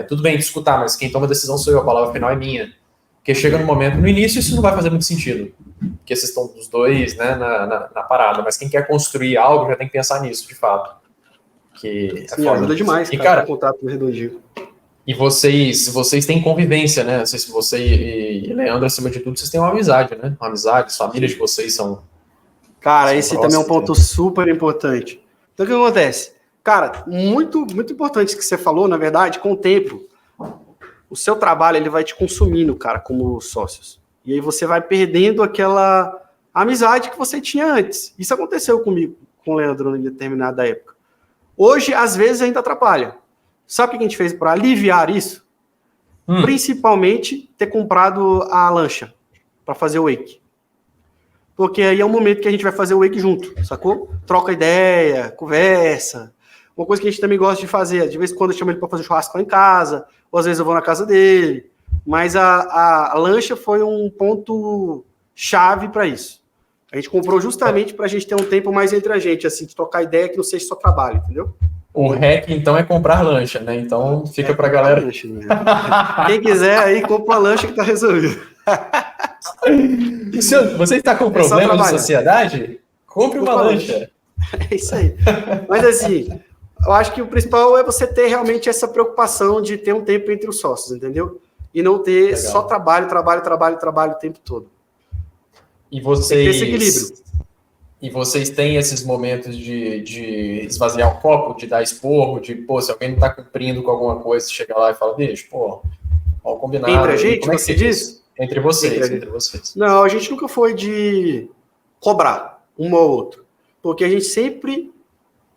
Tudo bem discutir, mas quem toma a decisão sou eu, a palavra final é minha. Porque chega no momento, no início isso não vai fazer muito sentido, porque vocês estão os dois, né, na parada, mas quem quer construir algo já tem que pensar nisso, de fato. Que sim, ajuda demais, e, cara, o contrato redondinho. E vocês têm convivência, né? Não sei se você e Leandro, acima de tudo, vocês têm uma amizade, né? Uma amizade, as famílias de vocês são... Cara, são esse próximos, também é um ponto super importante. Então, o que acontece? Cara, muito, muito importante que você falou, na verdade, com o tempo, o seu trabalho ele vai te consumindo, cara, como sócios. E aí você vai perdendo aquela amizade que você tinha antes. Isso aconteceu comigo, com o Leandro, em determinada época. Hoje, às vezes, ainda atrapalha. Sabe o que a gente fez para aliviar isso? Principalmente ter comprado a lancha para fazer o wake. Porque aí é o momento que a gente vai fazer o wake junto, sacou? Troca ideia, conversa. Uma coisa que a gente também gosta de fazer, de vez em quando eu chamo ele para fazer churrasco lá em casa, ou às vezes eu vou na casa dele. Mas a lancha foi um ponto chave para isso. A gente comprou justamente para a gente ter um tempo mais entre a gente, assim, de trocar ideia que não seja só trabalho, entendeu? O REC, então, é comprar lancha, né? Então, fica pra galera... Lancha, né? Quem quiser aí, compra a lancha que tá resolvido. Você está com problema de sociedade? Compre uma lancha. É isso aí. Mas, assim, eu acho que o principal é você ter realmente essa preocupação de ter um tempo entre os sócios, entendeu? E não ter só trabalho o tempo todo. E vocês... Tem que ter esse equilíbrio. E vocês têm esses momentos de esvaziar o copo, de dar esporro, de, se alguém não tá cumprindo com alguma coisa, você chega lá e fala, bicho, ó, combinado. Entre a gente, como é que você diz? Entre vocês. Não, a gente nunca foi de cobrar um ou outro. Porque a gente sempre,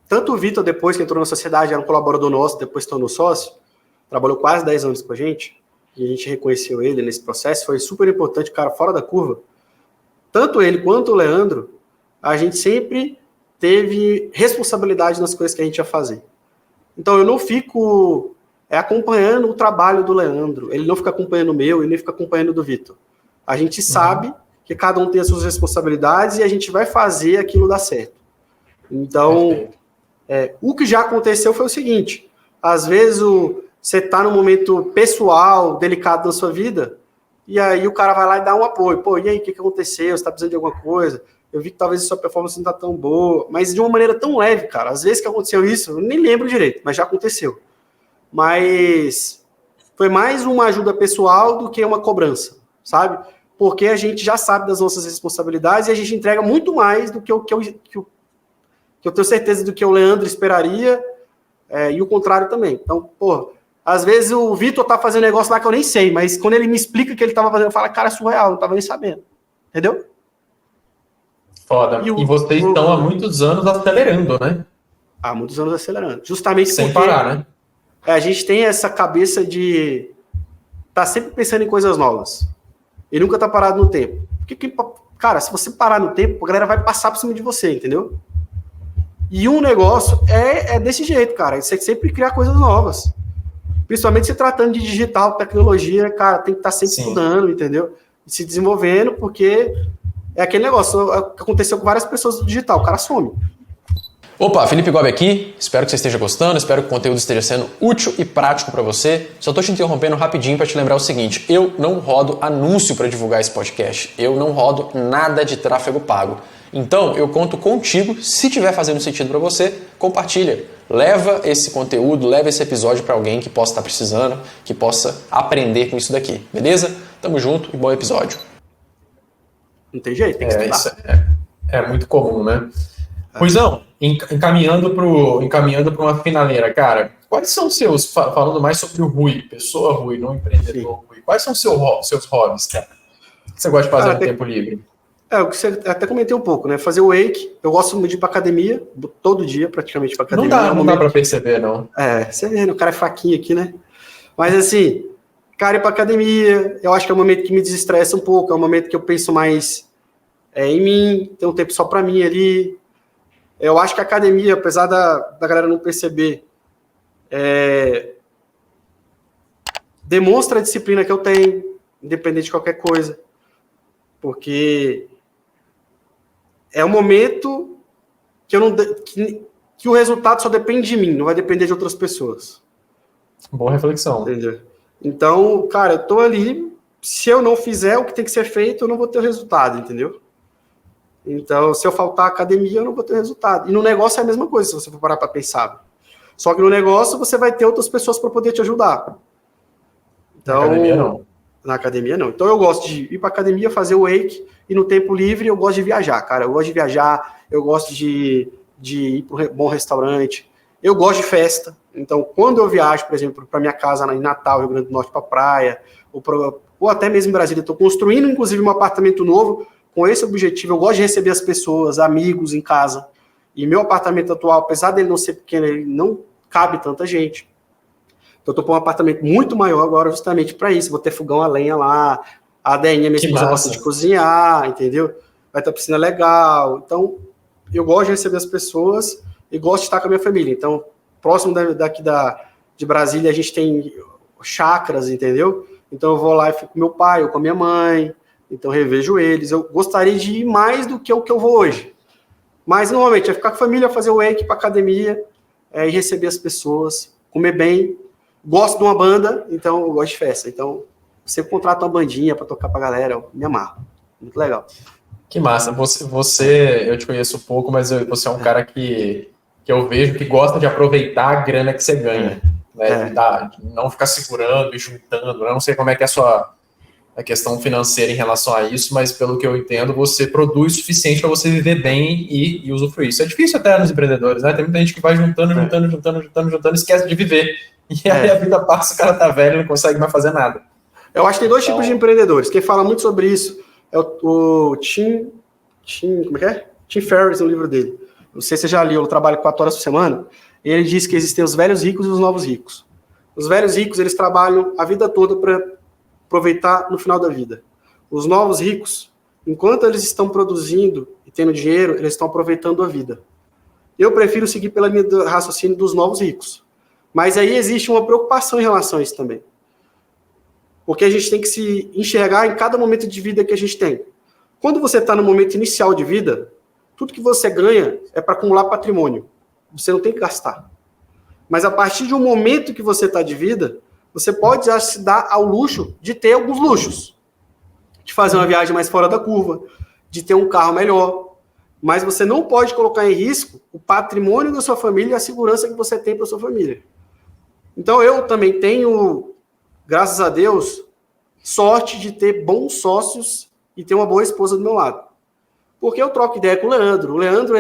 tanto o Vitor, depois que entrou na sociedade, era um colaborador nosso, depois se tornou sócio, trabalhou quase 10 anos com a gente, e a gente reconheceu ele nesse processo, foi super importante, cara, fora da curva. Tanto ele quanto o Leandro, a gente sempre teve responsabilidade nas coisas que a gente ia fazer. Então, eu não fico acompanhando o trabalho do Leandro, ele não fica acompanhando o meu, ele nem fica acompanhando o do Vitor. A gente sabe que cada um tem as suas responsabilidades e a gente vai fazer aquilo dar certo. Então, o que já aconteceu foi o seguinte, às vezes você está num momento pessoal, delicado da sua vida, e aí o cara vai lá e dá um apoio. E aí, o que aconteceu? Você está precisando de alguma coisa? Eu vi que talvez a sua performance não está tão boa, mas de uma maneira tão leve, cara. Às vezes que aconteceu isso, eu nem lembro direito, mas já aconteceu. Mas foi mais uma ajuda pessoal do que uma cobrança, sabe? Porque a gente já sabe das nossas responsabilidades e a gente entrega muito mais do que eu tenho certeza do que o Leandro esperaria e o contrário também. Então, Às vezes o Vitor tá fazendo negócio lá que eu nem sei, mas quando ele me explica o que ele tava fazendo, eu falo, cara, é surreal, não tava nem sabendo. Entendeu? Foda. E vocês estão há muitos anos acelerando, né? Há muitos anos acelerando. Justamente sem porque parar, né? A gente tem essa cabeça de tá sempre pensando em coisas novas. E nunca tá parado no tempo. Porque, cara, se você parar no tempo, a galera vai passar por cima de você, entendeu? E um negócio é desse jeito, cara. Você sempre criar coisas novas. Principalmente se tratando de digital, tecnologia, cara, tem que estar sempre estudando, entendeu? E se desenvolvendo, porque é aquele negócio que aconteceu com várias pessoas do digital, o cara some. Opa, Felipe Gobi aqui, espero que você esteja gostando, espero que o conteúdo esteja sendo útil e prático para você. Só estou te interrompendo rapidinho para te lembrar o seguinte, eu não rodo anúncio para divulgar esse podcast, eu não rodo nada de tráfego pago. Então, eu conto contigo, se tiver fazendo sentido para você, compartilha. Leva esse conteúdo, leva esse episódio para alguém que possa estar precisando, que possa aprender com isso daqui, beleza? Tamo junto e bom episódio. Não tem jeito, tem que estudar. Isso é muito comum, né? Ruizão, encaminhando para uma finaleira, cara, quais são seus, falando mais sobre o Rui, pessoa Rui, não empreendedor Rui, quais são seus hobbies, cara? O que você gosta de fazer no tempo livre? O que você até comentei um pouco, né? Fazer o wake, eu gosto muito de ir pra academia, todo dia praticamente pra academia. Não dá pra perceber, não. Você vê, o cara é faquinho aqui, né? Mas assim, cara, ir pra academia, eu acho que é um momento que me desestressa um pouco, é um momento que eu penso mais em mim, tem um tempo só pra mim ali. Eu acho que a academia, apesar da galera não perceber, demonstra a disciplina que eu tenho, independente de qualquer coisa. Porque é um momento que que o resultado só depende de mim, não vai depender de outras pessoas. Boa reflexão. Entendeu? Então, cara, eu tô ali, se eu não fizer o que tem que ser feito, eu não vou ter o resultado, entendeu? Então, se eu faltar à academia, eu não vou ter resultado. E no negócio é a mesma coisa, se você for parar para pensar. Só que no negócio, você vai ter outras pessoas para poder te ajudar. Então, na academia, não. Na academia, não. Então, eu gosto de ir para academia, fazer o wake, e no tempo livre, eu gosto de viajar, cara. Eu gosto de viajar, eu gosto de ir para um bom restaurante. Eu gosto de festa. Então, quando eu viajo, por exemplo, para minha casa em Natal, Rio Grande do Norte, para praia, ou até mesmo em Brasília, estou construindo, inclusive, um apartamento novo, com esse objetivo. Eu gosto de receber as pessoas, amigos em casa. E meu apartamento atual, apesar dele não ser pequeno, ele não cabe tanta gente. Então, eu tô com um apartamento muito maior agora, justamente para isso. Vou ter fogão a lenha lá, a Deninha, minha esposa, gosta de cozinhar, entendeu? Vai ter piscina legal. Então, eu gosto de receber as pessoas e gosto de estar com a minha família. Então, próximo daqui de Brasília, a gente tem chácaras, entendeu? Então, eu vou lá e fico com meu pai ou com a minha mãe. Então, revejo eles. Eu gostaria de ir mais do que o que eu vou hoje. Mas, normalmente, é ficar com a família, fazer o wake para academia e receber as pessoas, comer bem. Gosto de uma banda, então eu gosto de festa. Então, você contrata uma bandinha para tocar pra galera, eu me amarro. Muito legal. Que massa. Eu te conheço um pouco, mas você é um cara que eu vejo que gosta de aproveitar a grana que você ganha. Né? De não ficar segurando e juntando. Eu não sei como é que é a questão financeira em relação a isso, mas pelo que eu entendo, você produz o suficiente para você viver bem e usufruir. Isso é difícil até nos empreendedores, né? Tem muita gente que vai juntando, e esquece de viver. E aí a vida passa, o cara tá velho e não consegue mais fazer nada. Eu acho que tem dois tipos de empreendedores. Quem fala muito sobre isso é o Tim como é que é? Tim Ferriss, no livro dele. Não sei se você já leu, eu trabalho 4 horas por semana. E ele diz que existem os velhos ricos e os novos ricos. Os velhos ricos, eles trabalham a vida toda para aproveitar no final da vida. Os novos ricos, enquanto eles estão produzindo e tendo dinheiro, eles estão aproveitando a vida. Eu prefiro seguir pela linha do raciocínio dos novos ricos. Mas aí existe uma preocupação em relação a isso também. Porque a gente tem que se enxergar em cada momento de vida que a gente tem. Quando você está no momento inicial de vida, tudo que você ganha é para acumular patrimônio. Você não tem que gastar. Mas a partir de um momento que você está de vida, você pode já se dar ao luxo de ter alguns luxos. De fazer uma viagem mais fora da curva, de ter um carro melhor. Mas você não pode colocar em risco o patrimônio da sua família e a segurança que você tem para sua família. Então eu também tenho, graças a Deus, sorte de ter bons sócios e ter uma boa esposa do meu lado. Porque eu troco ideia com o Leandro. O Leandro,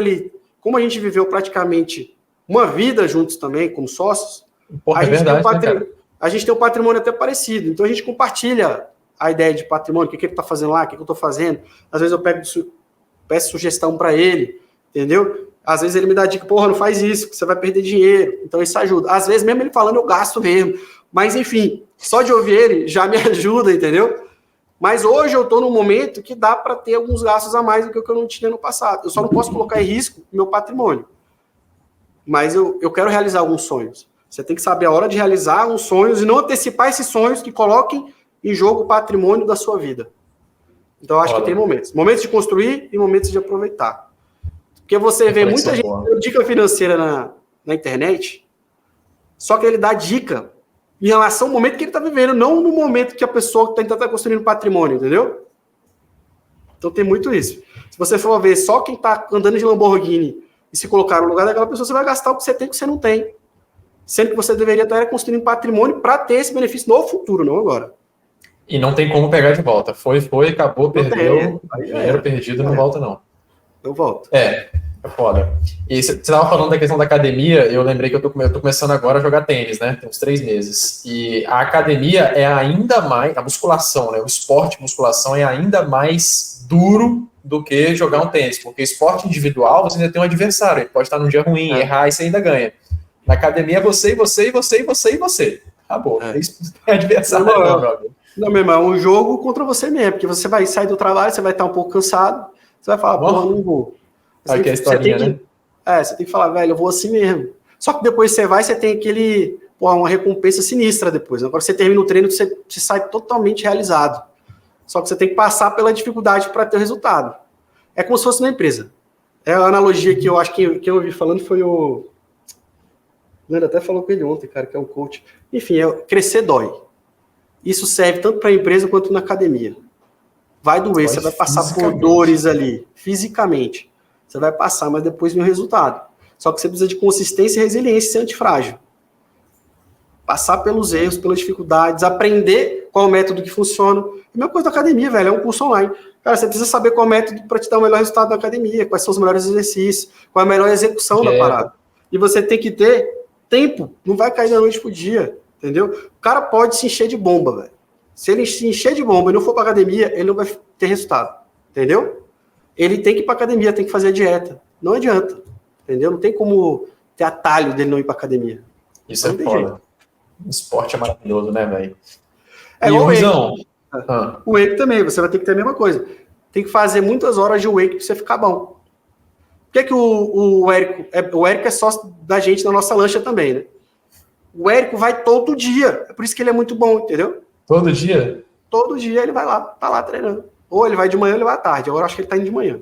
como a gente viveu praticamente uma vida juntos também, como sócios, Porra, a gente tem um patrimônio. a gente tem um patrimônio até parecido. Então, a gente compartilha a ideia de patrimônio, o que ele está fazendo lá, o que eu estou fazendo. Às vezes, eu peço sugestão para ele, entendeu? Às vezes, ele me dá dica, porra, não faz isso, que você vai perder dinheiro. Então, isso ajuda. Às vezes, mesmo ele falando, eu gasto mesmo. Mas, enfim, só de ouvir ele já me ajuda, entendeu? Mas hoje eu estou num momento que dá para ter alguns gastos a mais do que eu não tinha no passado. Eu só não posso colocar em risco o meu patrimônio. Mas eu quero realizar alguns sonhos. Você tem que saber a hora de realizar uns sonhos e não antecipar esses sonhos que coloquem em jogo o patrimônio da sua vida. Então, eu acho que tem momentos. Momentos de construir e momentos de aproveitar. Porque você vê muita gente dando dica financeira na internet, só que ele dá dica em relação ao momento que ele está vivendo, não no momento que a pessoa está construindo patrimônio, entendeu? Então, tem muito isso. Se você for ver só quem está andando de Lamborghini e se colocar no lugar daquela pessoa, você vai gastar o que você tem, que você não tem. Sendo que você deveria estar construindo patrimônio para ter esse benefício no futuro, não agora. E não tem como pegar de volta. Foi, acabou, perdeu. Dinheiro perdido, não volta, não. Eu volto. É foda. E você estava falando da questão da academia, eu lembrei que eu tô começando agora a jogar tênis, né? Tem uns 3 meses. E a academia é ainda mais, a musculação, né? O esporte musculação é ainda mais duro do que jogar um tênis, porque esporte individual você ainda tem um adversário, ele pode estar num dia ruim, errar e você ainda ganha. Na academia é você. Acabou. É adversário, não, meu amigo. Não, meu irmão, é um jogo contra você mesmo, porque você vai sair do trabalho, você vai estar um pouco cansado, você vai falar, porra, não vou. Aqui é a historinha, né? Você tem que falar, velho, eu vou assim mesmo. Só que depois você tem uma recompensa sinistra depois. Agora você termina o treino, você sai totalmente realizado. Só que você tem que passar pela dificuldade para ter o resultado. É como se fosse na empresa. É a analogia que eu acho que eu ouvi falando foi o... O Leandro até falou com ele ontem, cara, que é um coach. Enfim, crescer dói. Isso serve tanto para a empresa quanto na academia. Vai doer, você vai passar por dores ali, fisicamente. Você vai passar, mas depois vem o resultado. Só que você precisa de consistência e resiliência e ser antifrágil. Passar pelos erros, pelas dificuldades, aprender qual é o método que funciona. É a mesma coisa da academia, velho, é um curso online. Cara, você precisa saber qual é o método para te dar o melhor resultado da academia, quais são os melhores exercícios, qual é a melhor execução da parada. E você tem que ter tempo, não vai cair da noite pro dia, entendeu? O cara pode se encher de bomba, velho. Se ele se encher de bomba e não for pra academia, ele não vai ter resultado, entendeu? Ele tem que ir pra academia, tem que fazer a dieta. Não adianta, entendeu? Não tem como ter atalho dele não ir pra academia. Isso é foda. O esporte é maravilhoso, né, velho? É igual o wake também, você vai ter que ter a mesma coisa. Tem que fazer muitas horas de wake pra você ficar bom. Por que o Érico é sócio da gente na nossa lancha também, né? O Érico vai todo dia. É por isso que ele é muito bom, entendeu? Todo dia? Todo dia ele vai lá, tá lá treinando. Ou ele vai de manhã ou ele vai à tarde. Agora eu acho que ele tá indo de manhã.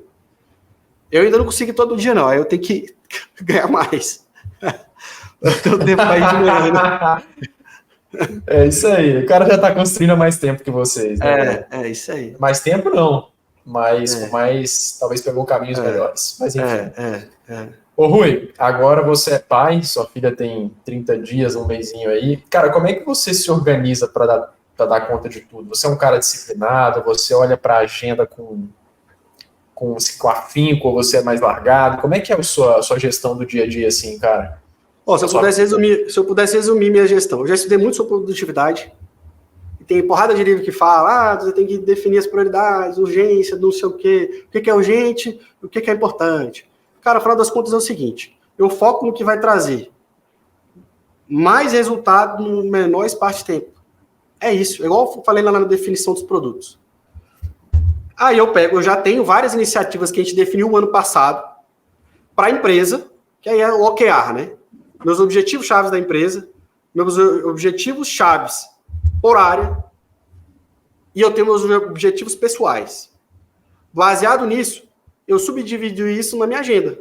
Eu ainda não consigo ir todo dia, não. Aí eu tenho que ganhar mais. Eu tenho tempo pra ir de manhã, né? É isso aí. O cara já tá construindo há mais tempo que vocês, né? É isso aí. Mais tempo não. Mas talvez pegou caminhos melhores. Mas enfim. Ô Rui, agora você é pai, sua filha tem 30 dias, um mêsinho aí. Cara, como é que você se organiza para dar conta de tudo? Você é um cara disciplinado, você olha para a agenda com afinco, ou você é mais largado? Como é que é a sua gestão do dia a dia, assim, cara? Se eu pudesse resumir minha gestão, eu já estudei muito sobre produtividade. Tem porrada de livro que fala, você tem que definir as prioridades, urgência, não sei o quê, o que é urgente, o que é importante. Cara, no final das contas é o seguinte, eu foco no que vai trazer mais resultado no menor espaço de tempo. É isso, igual eu falei lá na definição dos produtos. Aí eu já tenho várias iniciativas que a gente definiu o ano passado para a empresa, que aí é o OKR, né? Meus objetivos chaves da empresa, meus objetivos chaves por área, e eu tenho meus objetivos pessoais. Baseado nisso, eu subdivido isso na minha agenda.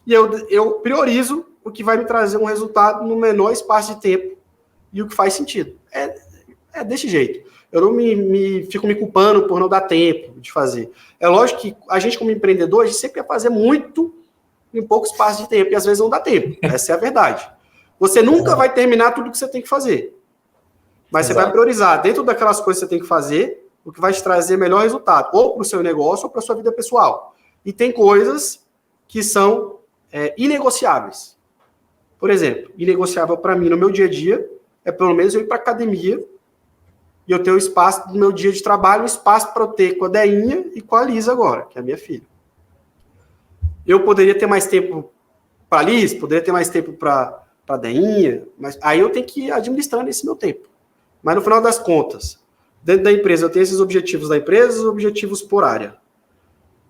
E eu priorizo o que vai me trazer um resultado no menor espaço de tempo e o que faz sentido. É desse jeito. Eu não fico me culpando por não dar tempo de fazer. É lógico que a gente, como empreendedor, a gente sempre quer fazer muito em pouco espaço de tempo, e às vezes não dá tempo. Essa é a verdade. Você nunca vai terminar tudo que você tem que fazer. Mas Exato. Você vai priorizar dentro daquelas coisas que você tem que fazer o que vai te trazer melhor resultado, ou para o seu negócio ou para a sua vida pessoal. E tem coisas que são inegociáveis. Por exemplo, inegociável para mim no meu dia a dia é pelo menos eu ir para academia e eu ter o espaço do meu dia de trabalho, um espaço para eu ter com a Deinha e com a Lisa agora, que é a minha filha. Eu poderia ter mais tempo para a Liz, poderia ter mais tempo para a Deinha, mas aí eu tenho que ir administrando esse meu tempo. Mas no final das contas, dentro da empresa eu tenho esses objetivos da empresa, os objetivos por área.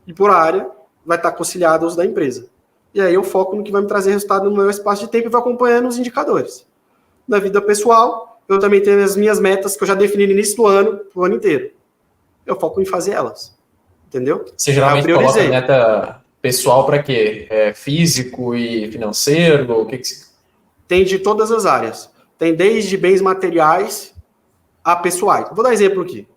E por área vai estar conciliado os da empresa. E aí eu foco no que vai me trazer resultado no meu espaço de tempo e vou acompanhando os indicadores. Na vida pessoal, eu também tenho as minhas metas que eu já defini no início do ano, pro ano inteiro. Eu foco em fazer elas. Entendeu? Você geralmente coloca meta pessoal para quê? Físico e financeiro? O que você... Tem de todas as áreas. Tem desde bens materiais a pessoais. Vou dar exemplo aqui.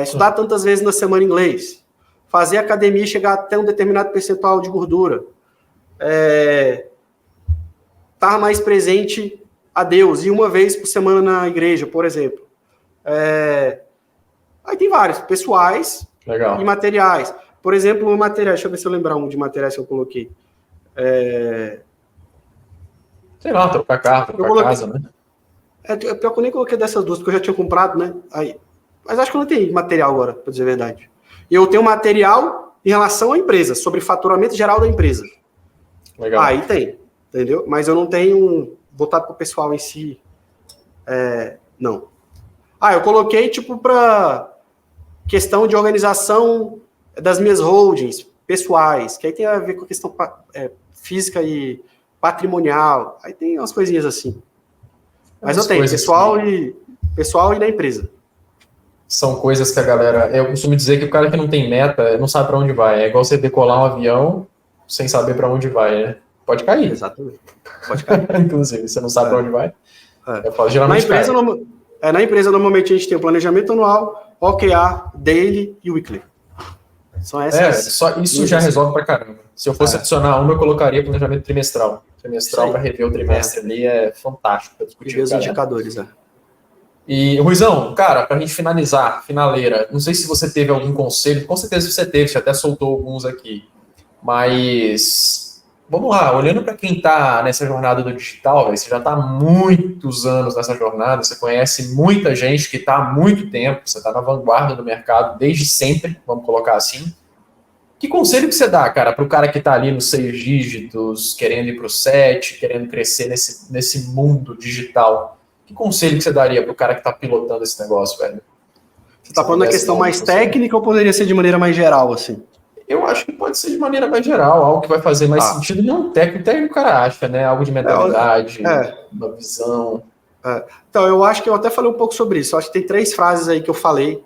Estudar tantas vezes na semana inglês. Fazer academia e chegar até um determinado percentual de gordura. Estar mais presente a Deus. Ir uma vez por semana na igreja, por exemplo. Aí tem vários. Pessoais. Legal. E materiais. Por exemplo, materiais. Deixa eu ver se eu lembrar um de materiais que eu coloquei. Sei lá, trocar carro, trocar casa, né? Pior que eu nem coloquei dessas duas, porque eu já tinha comprado, né? Mas acho que eu não tenho material agora, para dizer a verdade. Eu tenho material em relação à empresa, sobre faturamento geral da empresa. Legal. Aí tem, entendeu? Mas eu não tenho voltado para o pessoal em si. Não. Eu coloquei, para questão de organização das minhas holdings pessoais, que aí tem a ver com a questão física e patrimonial. Aí tem umas coisinhas assim. Mas eu tenho pessoal e na empresa. São coisas que a galera... Eu costumo dizer que o cara que não tem meta não sabe para onde vai. É igual você decolar um avião sem saber para onde vai, né? Pode cair. Exatamente. Pode cair. Inclusive, você não sabe para onde vai. Eu falo, geralmente na empresa, normalmente, a gente tem o planejamento anual, OKR, daily e weekly. São essas. Isso já resolve pra caramba. Se eu fosse adicionar uma, eu colocaria planejamento trimestral. Trimestral para rever o trimestre ali é fantástico para discutir os indicadores, E, Ruizão, cara, pra gente finalizar, finaleira, não sei se você teve algum conselho, com certeza você teve, você até soltou alguns aqui, mas vamos lá, olhando para quem tá nessa jornada do digital, você já tá há muitos anos nessa jornada, você conhece muita gente que tá há muito tempo, você tá na vanguarda do mercado desde sempre, vamos colocar assim. Que conselho que você dá, cara, para o cara que está ali nos 6 dígitos, querendo ir para o 7, querendo crescer nesse mundo digital? Que conselho que você daria para o cara que está pilotando esse negócio, velho? Você está falando da questão mais técnica ou poderia ser de maneira mais geral, assim? Eu acho que pode ser de maneira mais geral, algo que vai fazer mais sentido, não técnico. Técnico o cara acha, né? Algo de mentalidade, uma visão. Então, eu acho que eu até falei um pouco sobre isso. Eu acho que tem 3 frases aí que eu falei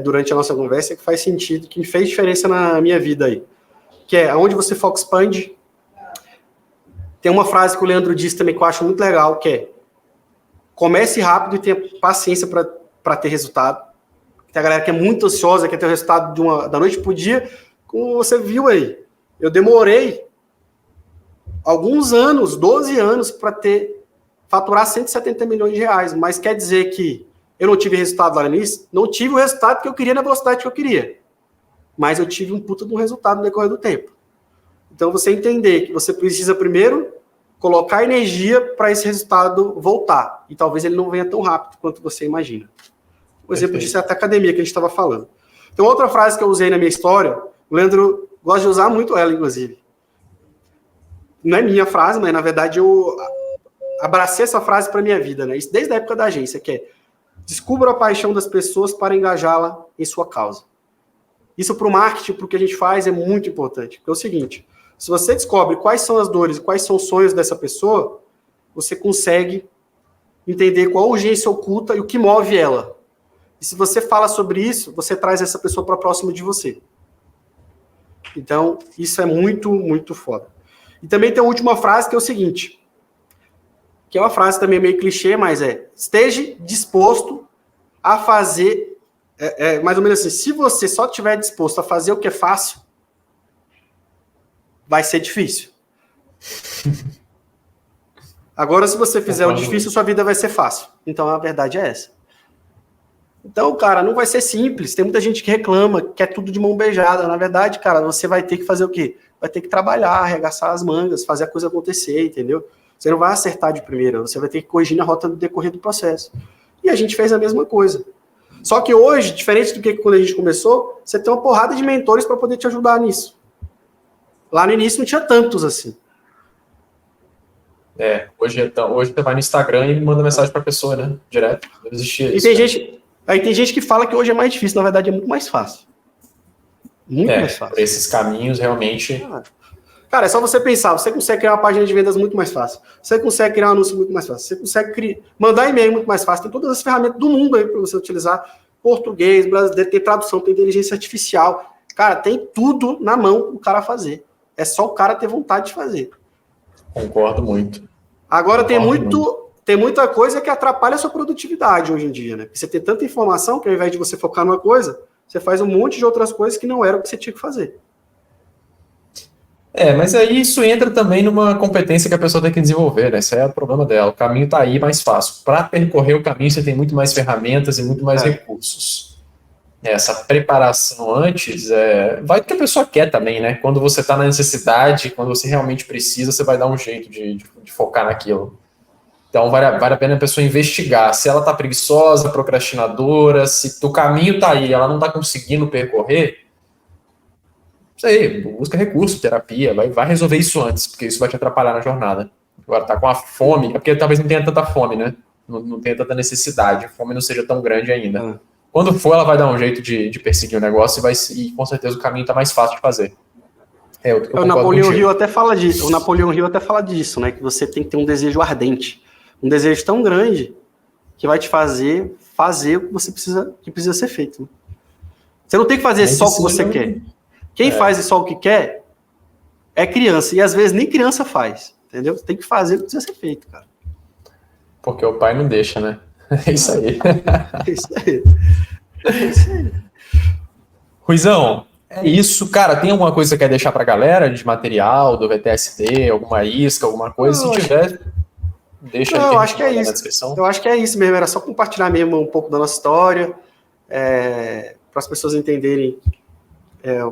durante a nossa conversa, que faz sentido, que fez diferença na minha vida aí. Que é, aonde você foca, expande. Tem uma frase que o Leandro disse também, que eu acho muito legal, que é, comece rápido e tenha paciência para ter resultado. Tem a galera que é muito ansiosa, quer ter o resultado da noite pro dia, como você viu aí. Eu demorei alguns anos, 12 anos, para faturar 170 milhões de reais, mas quer dizer que eu não tive resultado lá no início? Não tive o resultado que eu queria na velocidade que eu queria. Mas eu tive um puta de um resultado no decorrer do tempo. Então, você entender que você precisa primeiro colocar energia para esse resultado voltar. E talvez ele não venha tão rápido quanto você imagina. O exemplo disso é até a academia que a gente estava falando. Então, outra frase que eu usei na minha história, o Leandro gosta de usar muito ela, inclusive. Não é minha frase, mas, na verdade, eu abracei essa frase para a minha vida, né? Isso desde a época da agência, que é: descubra a paixão das pessoas para engajá-la em sua causa. Isso para o marketing, para o que a gente faz, é muito importante. Porque é o seguinte, se você descobre quais são as dores, quais são os sonhos dessa pessoa, você consegue entender qual a urgência oculta e o que move ela. E se você fala sobre isso, você traz essa pessoa para próximo de você. Então, isso é muito, muito foda. E também tem a última frase, que é o seguinte, que é uma frase também meio clichê, mas esteja disposto a fazer, mais ou menos assim, se você só estiver disposto a fazer o que é fácil, vai ser difícil. Agora, se você fizer o difícil, sua vida vai ser fácil. Então, a verdade é essa. Então, cara, não vai ser simples. Tem muita gente que reclama, que é tudo de mão beijada. Na verdade, cara, você vai ter que fazer o quê? Vai ter que trabalhar, arregaçar as mangas, fazer a coisa acontecer, entendeu? Você não vai acertar de primeira, você vai ter que corrigir na rota no decorrer do processo. E a gente fez a mesma coisa. Só que hoje, diferente do que quando a gente começou, você tem uma porrada de mentores para poder te ajudar nisso. Lá no início não tinha tantos assim. Hoje você vai no Instagram e manda mensagem para a pessoa, né? Direto. Não existia isso. Tem gente que fala que hoje é mais difícil, na verdade é muito mais fácil. Muito mais fácil. Por esses caminhos, realmente... Cara, é só você pensar, você consegue criar uma página de vendas muito mais fácil, você consegue criar um anúncio muito mais fácil, você consegue mandar e-mail muito mais fácil, tem todas as ferramentas do mundo aí para você utilizar, português, brasileiro, tem tradução, tem inteligência artificial, cara, tem tudo na mão o cara fazer, é só o cara ter vontade de fazer. Concordo muito. Agora tem muita coisa que atrapalha a sua produtividade hoje em dia, né? Você tem tanta informação que ao invés de você focar numa coisa, você faz um monte de outras coisas que não era o que você tinha que fazer. Mas aí isso entra também numa competência que a pessoa tem que desenvolver, né? Esse é o problema dela. O caminho está aí mais fácil. Para percorrer o caminho, você tem muito mais ferramentas e muito mais recursos. Essa preparação antes vai do que a pessoa quer também, né? Quando você está na necessidade, quando você realmente precisa, você vai dar um jeito de focar naquilo. Então, vale a pena a pessoa investigar. Se ela está preguiçosa, procrastinadora, se o caminho está aí, ela não está conseguindo percorrer, isso aí, busca recurso, terapia, vai resolver isso antes, porque isso vai te atrapalhar na jornada. Agora, tá com a fome, é porque talvez não tenha tanta fome, né? Não tenha tanta necessidade, a fome não seja tão grande ainda. Quando for, ela vai dar um jeito de perseguir o negócio e com certeza o caminho tá mais fácil de fazer. O Napoleão Hill até fala disso. O Napoleão Hill até fala disso, né? Que você tem que ter um desejo ardente, um desejo tão grande que vai te fazer o que você precisa ser feito. Né? Você não tem que fazer só o que você quer. Quem faz só o que quer é criança. E às vezes nem criança faz. Entendeu? Você tem que fazer o que precisa ser feito, cara. Porque o pai não deixa, né? É isso aí. É isso aí. Ruizão, é isso. Cara, tem alguma coisa que você quer deixar pra galera de material, do VTST, alguma isca, alguma coisa? Se tiver, deixa aí. Eu acho que é isso. Eu acho que é isso mesmo. Era só compartilhar mesmo um pouco da nossa história, para as pessoas entenderem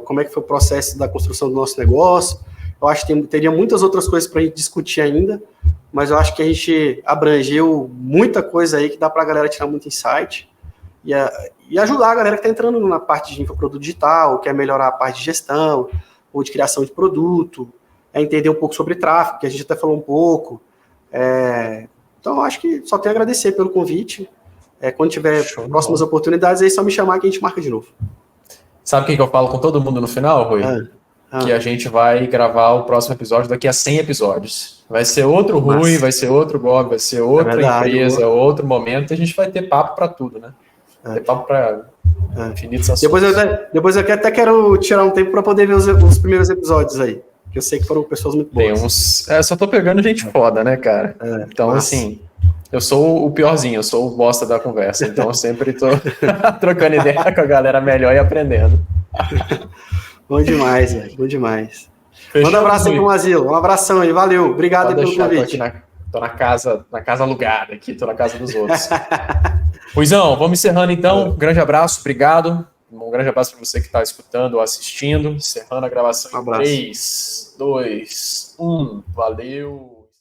como é que foi o processo da construção do nosso negócio. Eu acho que teria muitas outras coisas para a gente discutir ainda, mas eu acho que a gente abrangeu muita coisa aí que dá para a galera tirar muito insight e ajudar a galera que está entrando na parte de infoproduto digital, quer melhorar a parte de gestão ou de criação de produto, entender um pouco sobre tráfego, que a gente até falou um pouco. Então, eu acho que só tenho a agradecer pelo convite. Quando tiver próximas oportunidades, aí é só me chamar que a gente marca de novo. Sabe o que eu falo com todo mundo no final, Rui? Que a gente vai gravar o próximo episódio daqui a 100 episódios. Vai ser outro Rui, vai ser outro Bob, vai ser outra empresa, outro momento, e a gente vai ter papo para tudo, né? Ter papo para infinitos assuntos. Depois eu até quero tirar um tempo para poder ver os primeiros episódios aí, que eu sei que foram pessoas muito boas. Só tô pegando gente foda, né, cara? Então, assim, eu sou o piorzinho, eu sou o bosta da conversa, então eu sempre tô trocando ideia com a galera melhor e aprendendo. Bom demais, velho. Bom demais. Fechou, manda um abraço aí pro Asilo. Um abração aí. Valeu. Obrigado pelo convite. Tô na casa alugada aqui, tô na casa dos outros. Ruizão, vamos encerrando então. Um grande abraço, obrigado. Um grande abraço para você que está escutando ou assistindo. Encerrando a gravação em 3, 2, 1. Valeu.